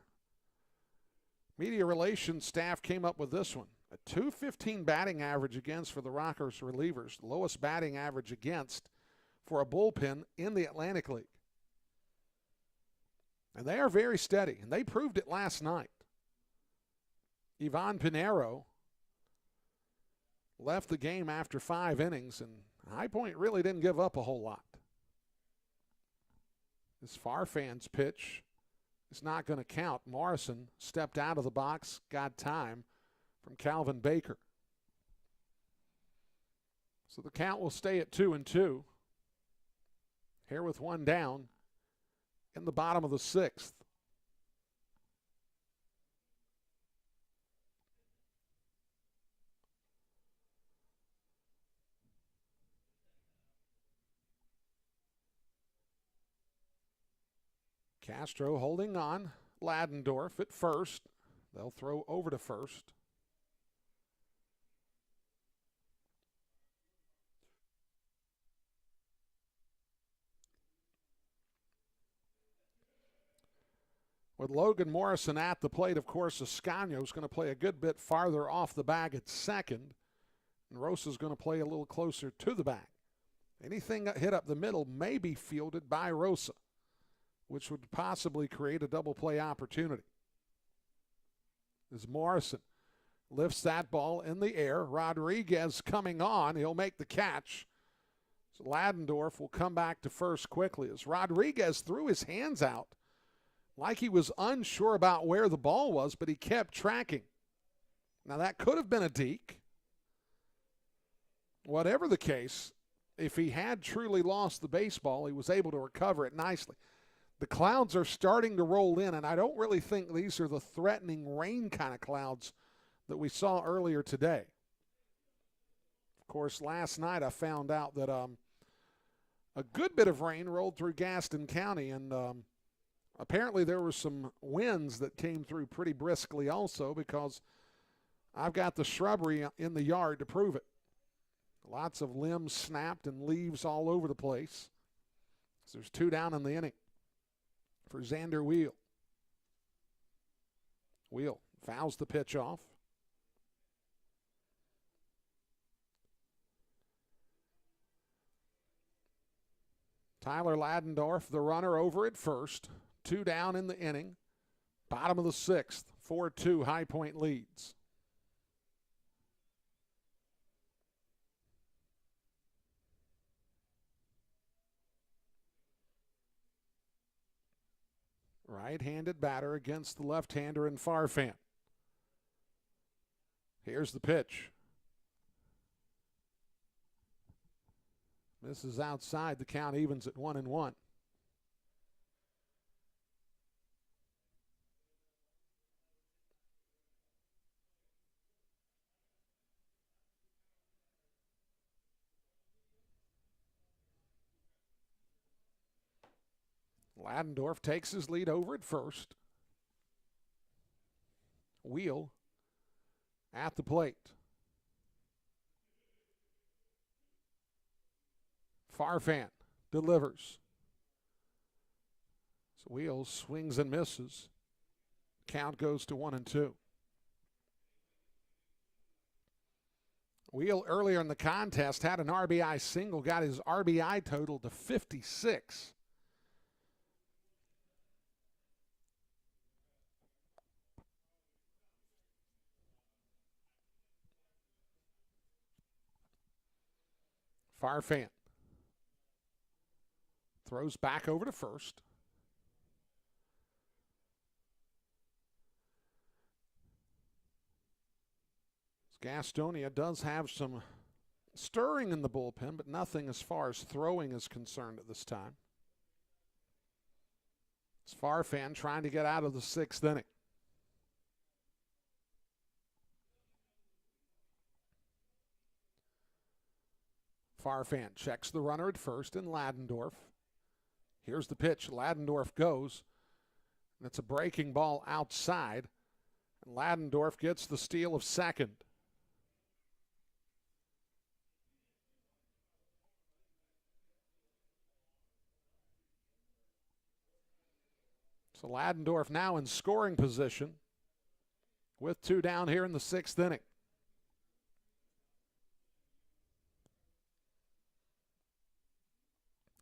media relations staff came up with this one. A .215 batting average against for the Rockers relievers, the lowest batting average against for a bullpen in the Atlantic League. And they are very steady, and they proved it last night. Ivan Pinheiro left the game after 5 innings, and High Point really didn't give up a whole lot. This Farfan's pitch is not going to count. Morrison stepped out of the box, got time from Calvin Baker. So the count will stay at 2-2. Here with one down in the bottom of the 6th. Castro holding on. Ladendorf at first. They'll throw over to first. With Logan Morrison at the plate, of course, Ascanio is going to play a good bit farther off the bag at second. And Rosa's going to play a little closer to the bag. Anything that hit up the middle may be fielded by Rosa, which would possibly create a double play opportunity. As Morrison lifts that ball in the air, Rodriguez coming on, he'll make the catch. So Ladendorf will come back to first quickly as Rodriguez threw his hands out like he was unsure about where the ball was, but he kept tracking. Now that could have been a deke. Whatever the case, if he had truly lost the baseball, he was able to recover it nicely. the clouds are starting to roll in, and I don't really think these are the threatening rain kind of clouds that we saw earlier today. Of course, last night I found out that a good bit of rain rolled through Gaston County, and apparently there were some winds that came through pretty briskly also, because I've got the shrubbery in the yard to prove it. Lots of limbs snapped and leaves all over the place. So there's 2 down in the inning for Xander Wheel. Wheel fouls the pitch off. Tyler Ladendorf, the runner, over at first. 2 down in the inning. Bottom of the 6th. 4-2 High Point leads. Right-handed batter against the left-hander in Farfan. Here's the pitch. This is outside. The count evens at 1-1. Ladendorf takes his lead over at first. Wheel at the plate. Farfan delivers. So Wheel swings and misses. Count goes to 1-2. Wheel earlier in the contest had an RBI single, got his RBI total to 56. Farfan throws back over to first. Gastonia does have some stirring in the bullpen, but nothing as far as throwing is concerned at this time. It's Farfan trying to get out of the 6th inning. Farfan checks the runner at first in Ladendorf. Here's the pitch. Ladendorf goes, and it's a breaking ball outside. And Ladendorf gets the steal of second. So Ladendorf now in scoring position with 2 down here in the 6th inning.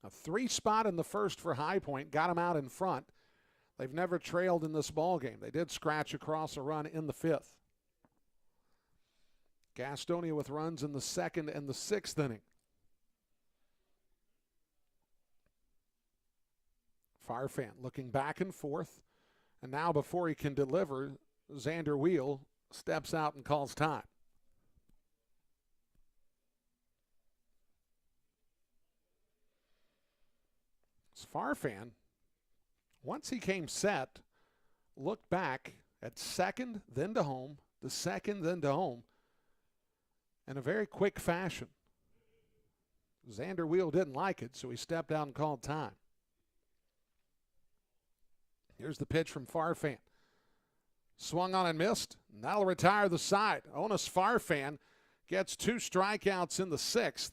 A 3 spot in the first for High Point got them out in front. They've never trailed in this ball game. They did scratch across a run in the 5th. Gastonia with runs in the 2nd and the 6th inning. Farfan looking back and forth. And now before he can deliver, Xander Wheel steps out and calls time. Farfan, once he came set, looked back at second, then to home, to second, then to home, in a very quick fashion. Xander Wheel didn't like it, so he stepped out and called time. Here's the pitch from Farfan. Swung on and missed, and that'll retire the side. Onus Farfan gets 2 strikeouts in the 6th.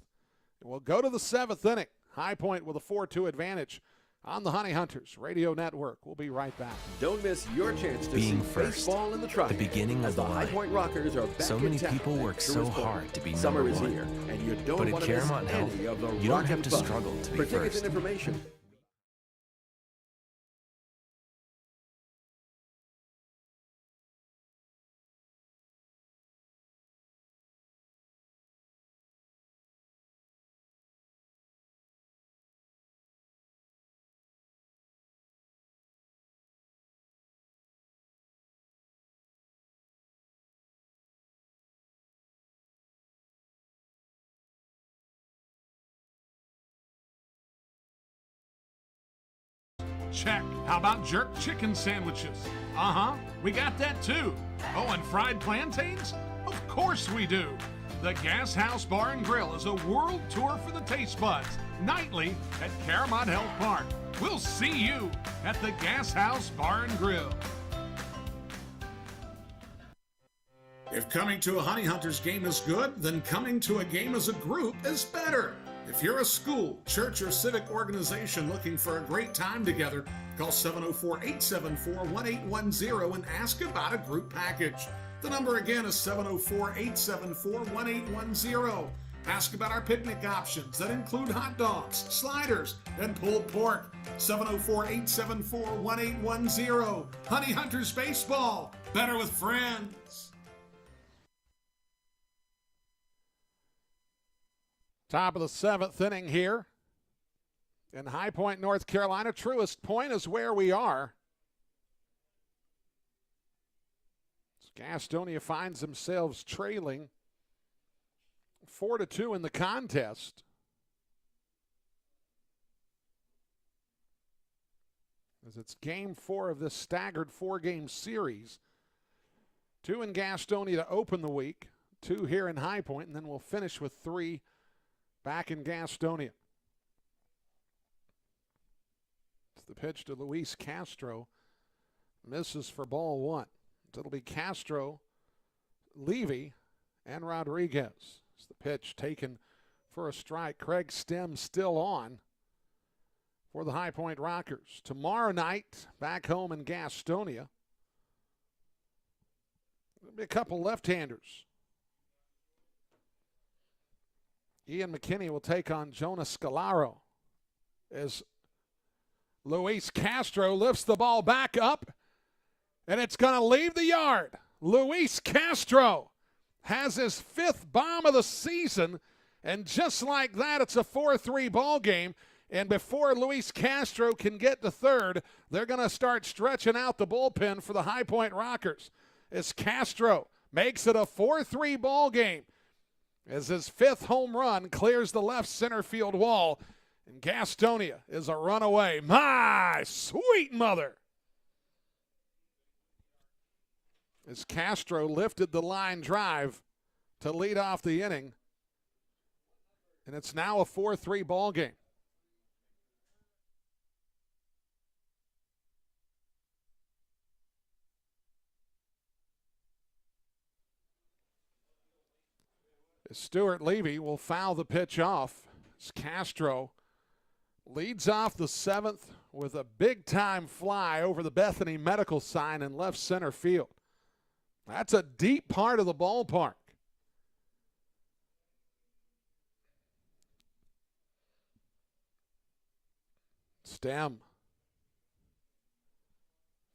We'll go to the 7th inning. High Point with a 4-2 advantage on the Honey Hunters Radio Network. We'll be right back. Don't miss your chance to Being see first, baseball in the Triangle. the beginning of the High line. Point Rockers are back So in many town people at work so Truist Park. hard to be Summer number is one. here, and you don't But at want to miss Caramount Health, any of the you don't rock have and to fun. struggle to be For tickets first. and information, Check. How about jerk chicken sandwiches? We got that too. Oh, and fried plantains? Of course we do. The Gas House Bar and Grill is a world tour for the taste buds, nightly at Caramont Health Park. We'll see you at the Gas House Bar and Grill. If coming to a Honey Hunters game is good, then coming to a game as a group is better. If you're a school, church, or civic organization looking for a great time together, call 704-874-1810 and ask about a group package. The number again is 704-874-1810. Ask about our picnic options that include hot dogs, sliders, and pulled pork. 704-874-1810. Honey Hunters Baseball. Better with friends. Top of the 7th inning here in High Point, North Carolina. Truist Point is where we are. Gastonia finds themselves trailing 4-2 in the contest. As it's game 4 of this staggered 4-game series. 2 in Gastonia to open the week, 2 here in High Point, and then we'll finish with 3 back in Gastonia. It's the pitch to Luis Castro. Misses for ball 1. It'll be Castro, Levy, and Rodriguez. It's the pitch taken for a strike. Craig Stem still on for the High Point Rockers. Tomorrow night, back home in Gastonia, there'll be a couple left-handers. Ian McKinney will take on Jonas Scalaro as Luis Castro lifts the ball back up, and it's going to leave the yard. Luis Castro has his 5th bomb of the season, and just like that, it's a 4-3 ball game. And before Luis Castro can get to third, they're going to start stretching out the bullpen for the High Point Rockers as Castro makes it a 4-3 ball game as his 5th home run clears the left center field wall. And Gastonia is a runaway. My sweet mother. As Castro lifted the line drive to lead off the inning. And it's now a 4-3 ball game. Stuart Levy will foul the pitch off as Castro leads off the 7th with a big-time fly over the Bethany Medical sign in left center field. That's a deep part of the ballpark. Stem.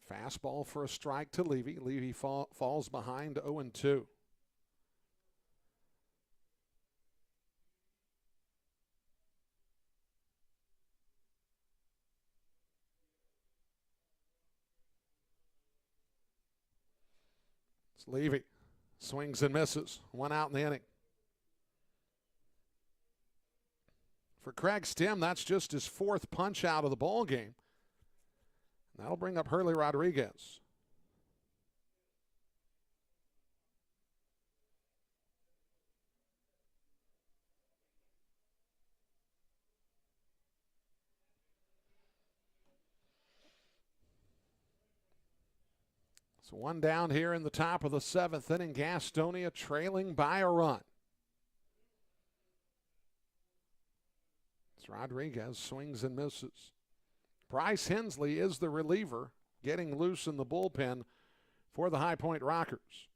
Fastball for a strike to Levy. Levy falls behind 0-2. Levy swings and misses. 1 out in the inning. For Craig Stem, that's just his 4th punch out of the ball game. That'll bring up Hurley Rodriguez. So 1 down here in the top of the 7th inning. Gastonia trailing by a run. As Rodriguez swings and misses. Bryce Hensley is the reliever, getting loose in the bullpen for the High Point Rockers.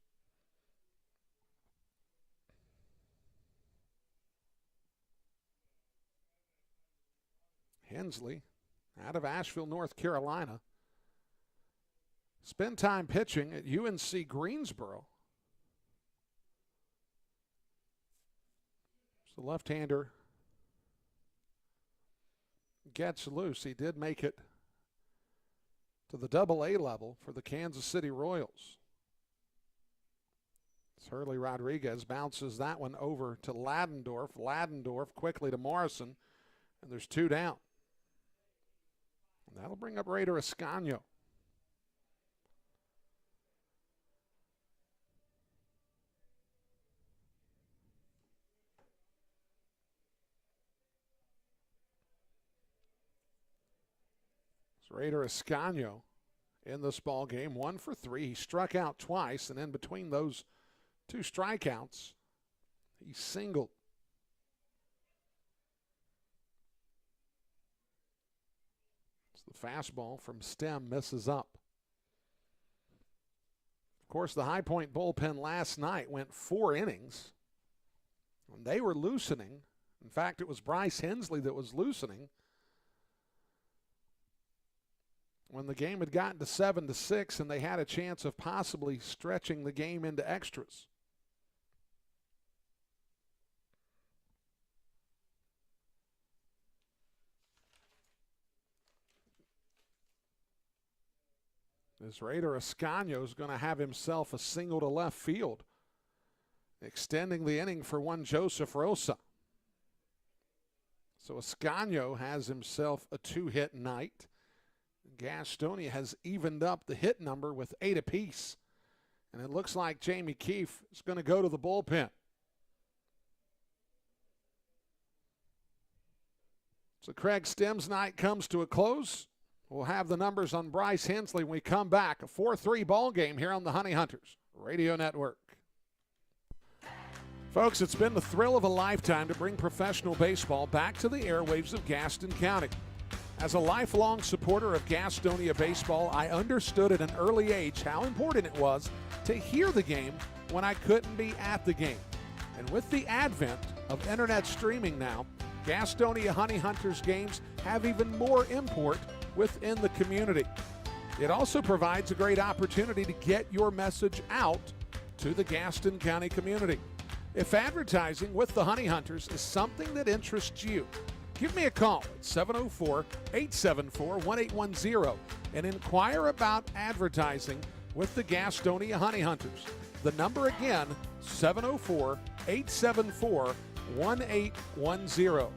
Hensley out of Asheville, North Carolina. Spend time pitching at UNC Greensboro. So the left-hander gets loose. He did make it to the Double-A level for the Kansas City Royals. As Hurley Rodriguez bounces that one over to Ladendorf. Ladendorf quickly to Morrison, and there's 2 down. That'll bring up Raider Escanio. Raider Escanio in this ball game, 1 for 3. He struck out twice, and in between those 2 strikeouts, he singled. The fastball from Stem misses up. Of course, the High Point bullpen last night went 4 innings. When they were loosening, in fact, it was Bryce Hensley that was loosening. When the game had gotten to 7-6 and they had a chance of possibly stretching the game into extras. This Raider Escanio is going to have himself a single to left field, extending the inning for one Joseph Rosa. So Escanio has himself a 2-hit night. Gastonia has evened up the hit number with 8 apiece. And it looks like Jamie Keefe is going to go to the bullpen. So Craig Stem's night comes to a close. We'll have the numbers on Bryce Hensley when we come back. A 4-3 ball game here on the Honey Hunters Radio Network. Folks, it's been the thrill of a lifetime to bring professional baseball back to the airwaves of Gaston County. As a lifelong supporter of Gastonia baseball, I understood at an early age how important it was to hear the game when I couldn't be at the game. And with the advent of internet streaming now, Gastonia Honey Hunters games have even more import within the community. It also provides a great opportunity to get your message out to the Gaston County community. If advertising with the Honey Hunters is something that interests you, give me a call at 704-874-1810 and inquire about advertising with the Gastonia Honey Hunters. The number again, 704-874-1810.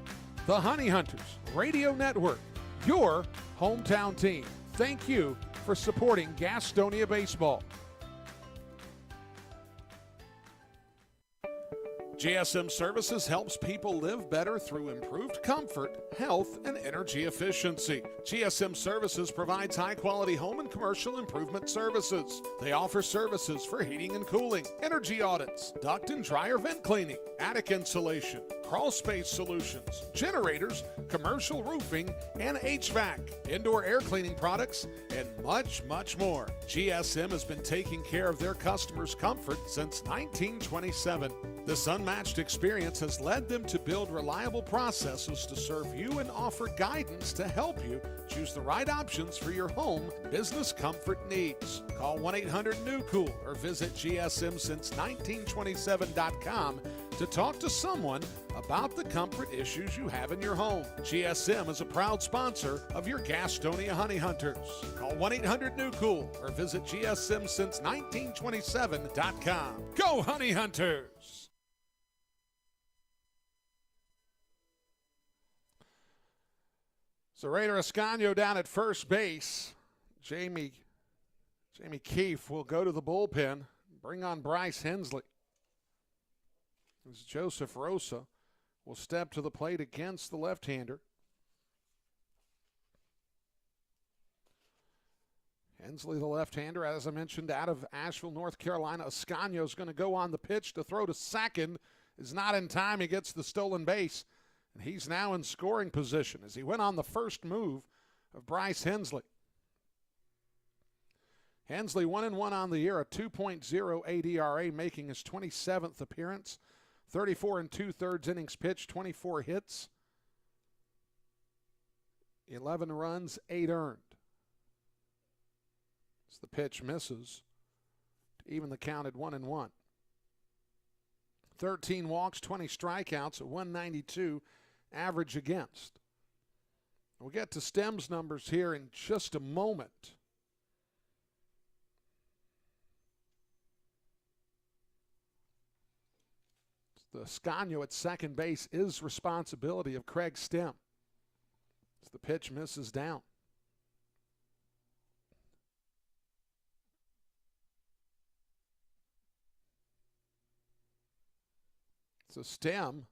The Honey Hunters Radio Network, your hometown team. Thank you for supporting Gastonia baseball. GSM Services helps people live better through improved comfort, health, and energy efficiency. GSM Services provides high-quality home and commercial improvement services. They offer services for heating and cooling, energy audits, duct and dryer vent cleaning, attic insulation, crawl space solutions, generators, commercial roofing, and HVAC, indoor air cleaning products, and much, much more. GSM has been taking care of their customers' comfort since 1927. This unmatched experience has led them to build reliable processes to serve you and offer guidance to help you choose the right options for your home business comfort needs. Call 1-800-NEW-COOL or visit GSMsince1927.com to talk to someone about the comfort issues you have in your home. GSM is a proud sponsor of your Gastonia Honey Hunters. Call 1-800-NEW-COOL or visit GSMsince1927.com. Go Honey Hunters! So Raider Escanio down at first base. Jamie Keefe will go to the bullpen, bring on Bryce Hensley. As Joseph Rosa will step to the plate against the left-hander. Hensley, the left-hander, as I mentioned, out of Asheville, North Carolina. Escanio is going to go on the pitch to throw to second. Is not in time. He gets the stolen base. And he's now in scoring position as he went on the first move of Bryce Hensley. Hensley 1-1 on the year, a 2.08 ERA, making his 27th appearance. 34 2/3 innings pitched, 24 hits, 11 runs, 8 earned. As the pitch misses to even the count at 1-1. 13 walks, 20 strikeouts, at 192 average against. We'll get to Stem's numbers here in just a moment. The Escanio at second base is responsibility of Craig Stem. As the pitch misses down. So Stem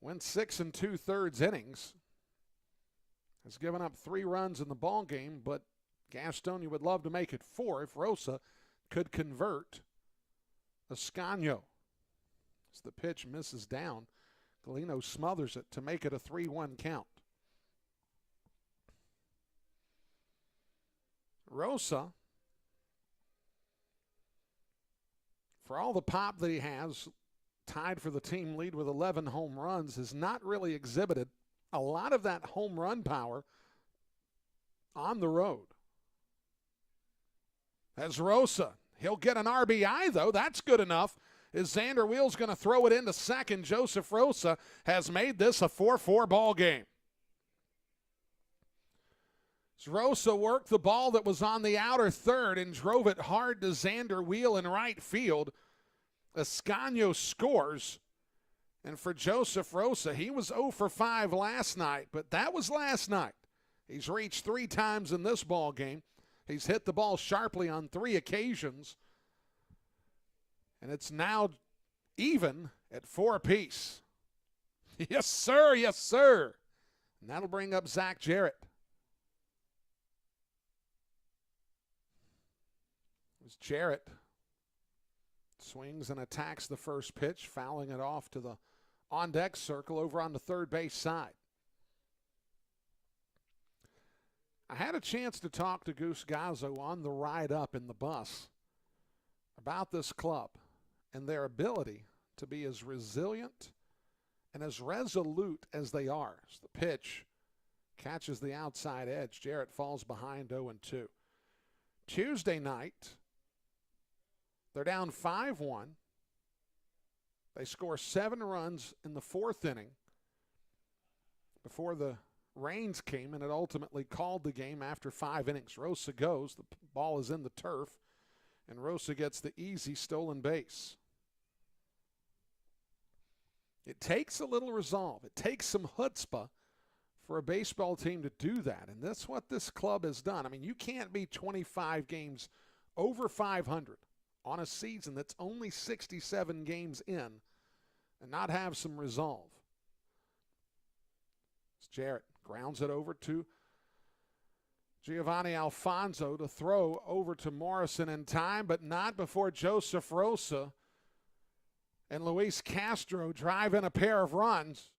went 6 2/3 innings. Has given up 3 runs in the ball game, but Gastonia would love to make it 4 if Rosa could convert Ascanio. As the pitch misses down, Galino smothers it to make it a 3-1 count. Rosa, for all the pop that he has, tied for the team lead with 11 home runs, has not really exhibited a lot of that home run power on the road. As Rosa, he'll get an RBI, though. That's good enough. As Xander Wheel's going to throw it into second, Joseph Rosa has made this a 4-4 ball game. As Rosa worked the ball that was on the outer third and drove it hard to Xander Wheel in right field. Ascanio scores. And for Joseph Rosa, he was 0 for 5 last night, but that was last night. He's reached 3 times in this ball game. He's hit the ball sharply on 3 occasions. And it's now even at 4 apiece. Yes, sir. Yes, sir. And that'll bring up Zach Jarrett. As Jarrett swings and attacks the first pitch, fouling it off to the on-deck circle over on the third base side. I had a chance to talk to Goose Gazzo on the ride up in the bus about this club and their ability to be as resilient and as resolute as they are. As the pitch catches the outside edge, Jarrett falls behind 0-2. Tuesday night, they're down 5-1. They score 7 runs in the 4th inning before the rains came, and it ultimately called the game after 5 innings. Rosa goes. The ball is in the turf, and Rosa gets the easy stolen base. It takes a little resolve. It takes some chutzpah for a baseball team to do that, and that's what this club has done. I mean, you can't be 25 games over 500 on a season that's only 67 games in and not have some resolve. As Jarrett grounds it over to Giovanni Alfonso to throw over to Morrison in time, but not before Joseph Rosa and Luis Castro drive in a pair of runs.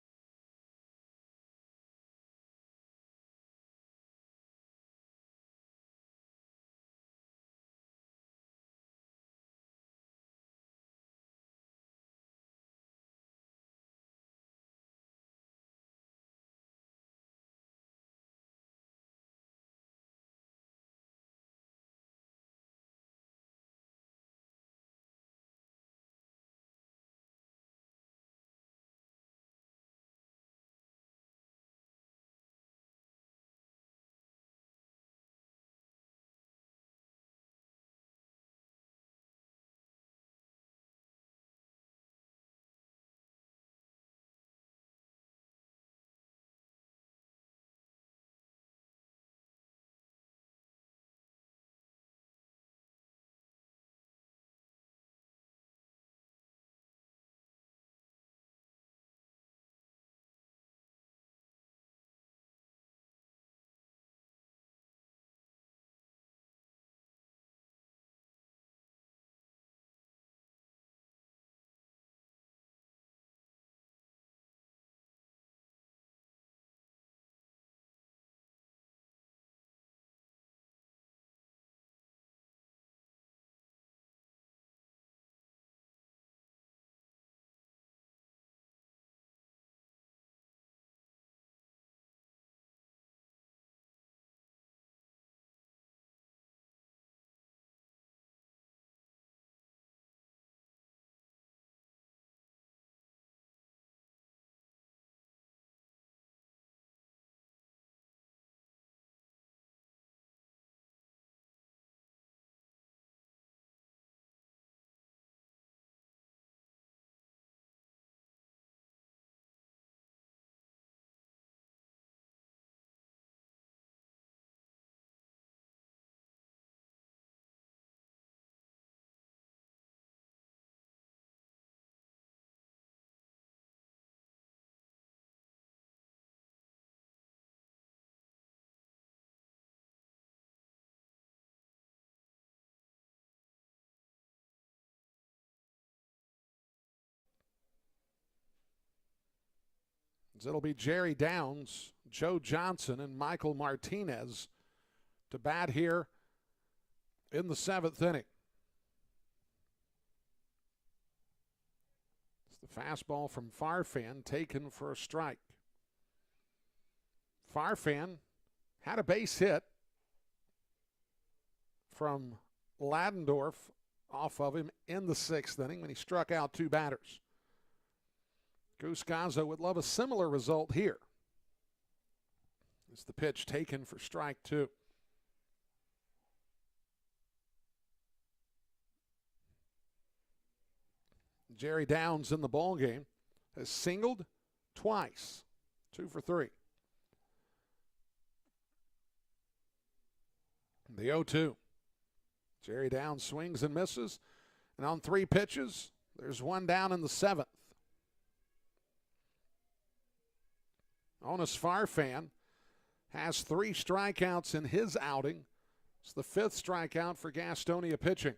As it'll be Jerry Downs, Joe Johnson, and Michael Martinez to bat here in the 7th inning. It's the fastball from Farfan taken for a strike. Farfan had a base hit from Ladendorf off of him in the 6th inning when he struck out 2 batters. Goose Gazzo would love a similar result here. It's the pitch taken for strike 2. Jerry Downs in the ballgame has singled twice, 2 for 3. The 0-2. Jerry Downs swings and misses, and on 3 pitches, there's 1 down in the 7th. Onus Farfan has 3 strikeouts in his outing. It's the 5th strikeout for Gastonia pitching.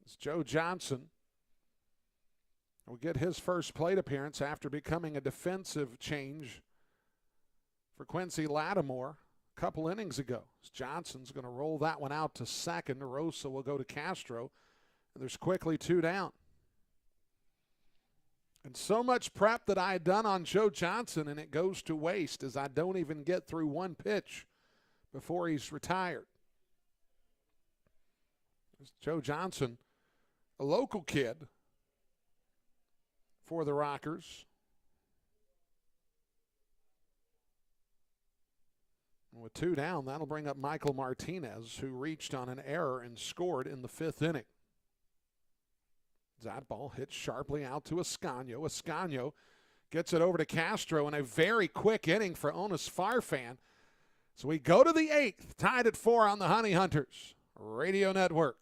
It's Joe Johnson will get his first plate appearance after becoming a defensive change for Quincy Lattimore a couple innings ago. Johnson's going to roll that one out to second. Rosa will go to Castro, and there's quickly 2 down. And so much prep that I had done on Joe Johnson, and it goes to waste as I don't even get through 1 pitch before he's retired. It's Joe Johnson, a local kid for the Rockers. And with 2 down, that'll bring up Michael Martinez, who reached on an error and scored in the 5th inning. That ball hits sharply out to Ascanio. Ascanio gets it over to Castro in a very quick inning for Onus Farfan. So we go to the 8th, tied at 4 on the Honey Hunters Radio Network.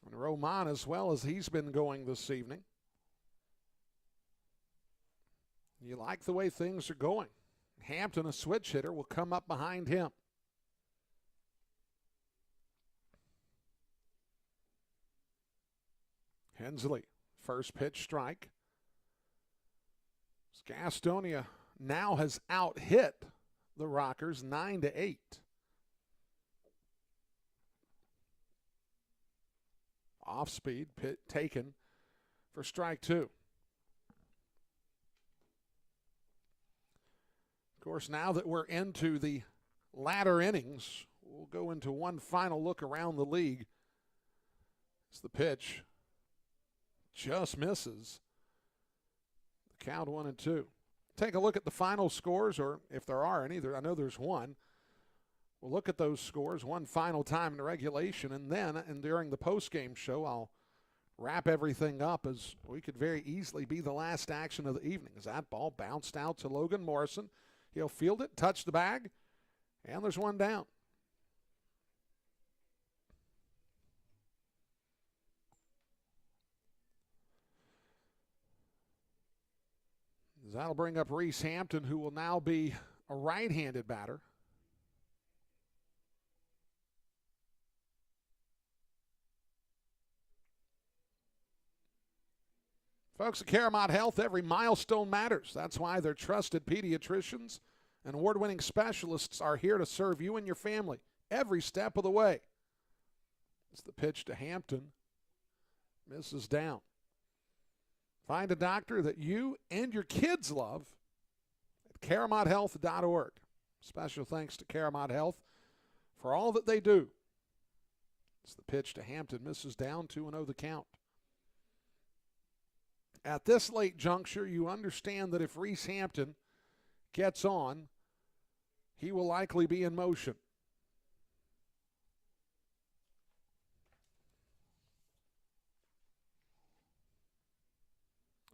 And Roman as well as he's been going this evening. You like the way things are going. Hampton, a switch hitter, will come up behind him. Hensley, first pitch strike. Gastonia now has out-hit the Rockers 9-8. Off-speed, taken for strike 2. Of course, now that we're into the latter innings, we'll go into one final look around the league. It's the pitch. Just misses. The count 1-2. take a look at the final scores, or if there are any. I know there's one. We'll look at those scores one final time in the regulation, and then during the postgame show, I'll wrap everything up, as we could very easily be the last action of the evening, as that ball bounced out to Logan Morrison. He'll field it, touch the bag, and there's one down. That'll bring up Reese Hampton, who will now be a right-handed batter. Folks at Caramont Health, every milestone matters. That's why their trusted pediatricians and award-winning specialists are here to serve you and your family every step of the way. It's the pitch to Hampton. Misses down. Find a doctor that you and your kids love at CaramontHealth.org. Special thanks to Caramont Health for all that they do. It's the pitch to Hampton. Misses down, 2-0 the count. At this late juncture, you understand that if Reese Hampton gets on, he will likely be in motion.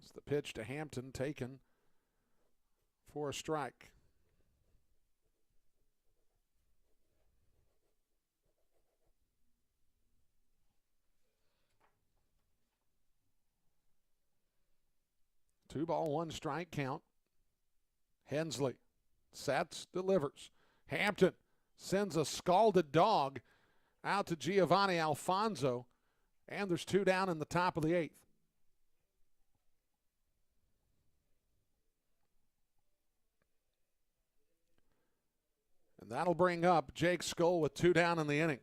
It's the pitch to Hampton, taken for a strike. Two ball, one strike count. Hensley sets, delivers. Hampton sends a scalded dog out to Giovanni Alfonso, and there's two down in the top of the eighth. And that'll bring up Jake Skoll with two down in the inning.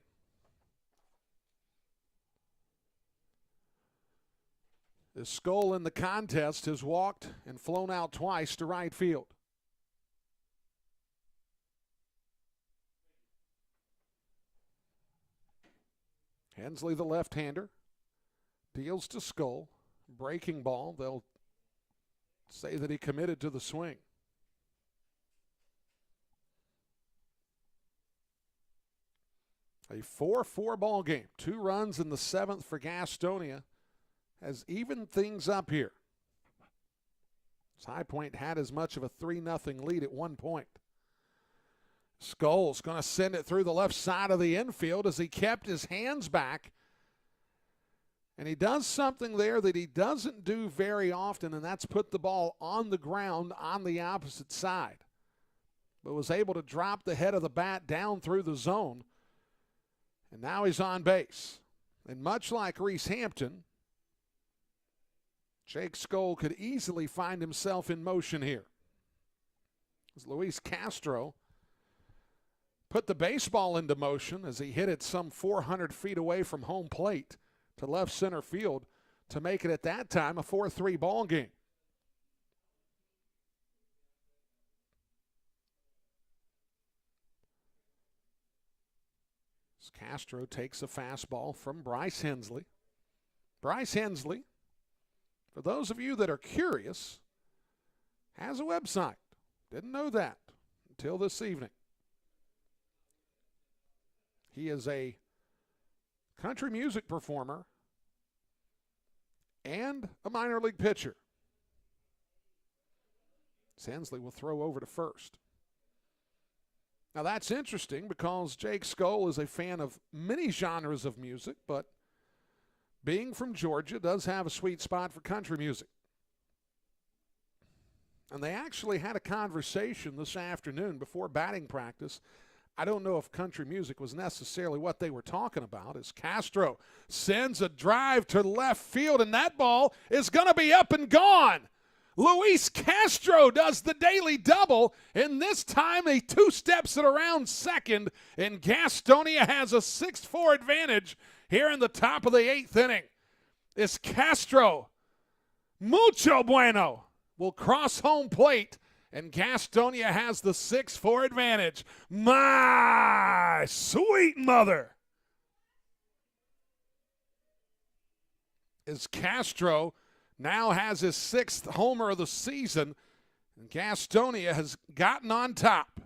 This Skoll in the contest has walked and flown out twice to right field. Hensley, the left-hander, deals to Skoll. Breaking ball. They'll say that he committed to the swing. A 4-4 ball game. 2 runs in the 7th for Gastonia has evened things up here. High Point had as much of a 3-0 lead at one point. Skoll's going to send it through the left side of the infield as he kept his hands back. And he does something there that he doesn't do very often, and that's put the ball on the ground on the opposite side. But was able to drop the head of the bat down through the zone. And now he's on base. And much like Reese Hampton, Jake Skoll could easily find himself in motion here. As Luis Castro put the baseball into motion as he hit it some 400 feet away from home plate to left center field to make it at that time a 4-3 ball game. As Castro takes a fastball from Bryce Hensley. Bryce Hensley, for those of you that are curious, has a website. Didn't know that until this evening. He is a country music performer and a minor league pitcher. Hensley will throw over to first. Now that's interesting because Jake Skoll is a fan of many genres of music, but being from Georgia does have a sweet spot for country music. And they actually had a conversation this afternoon before batting practice. I don't know if country music was necessarily what they were talking about, as Castro sends a drive to left field, and that ball is going to be up and gone. Luis Castro does the daily double, and this time he two-steps it around second, and Gastonia has a 6-4 advantage here in the top of the 8th inning. This Castro, mucho bueno, will cross home plate, and Gastonia has the 6-4 advantage. My sweet mother. As Castro now has his 6th homer of the season, And Gastonia has gotten on top.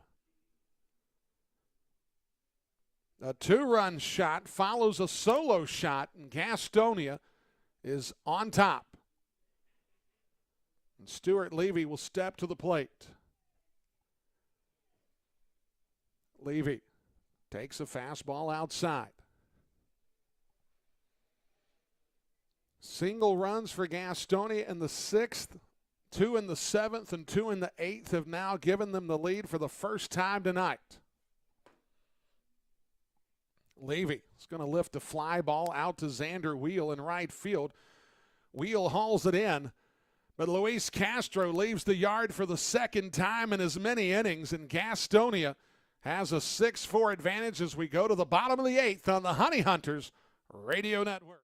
A 2-run shot follows a solo shot, and Gastonia is on top. And Stuart Levy will step to the plate. Levy takes a fastball outside. Single runs for Gastonia in the 6th, 2 in the 7th, and 2 in the 8th have now given them the lead for the first time tonight. Levy is going to lift a fly ball out to Xander Wheel in right field. Wheel hauls it in, but Luis Castro leaves the yard for the second time in as many innings, and Gastonia has a 6-4 advantage as we go to the bottom of the 8th on the Honey Hunters Radio Network.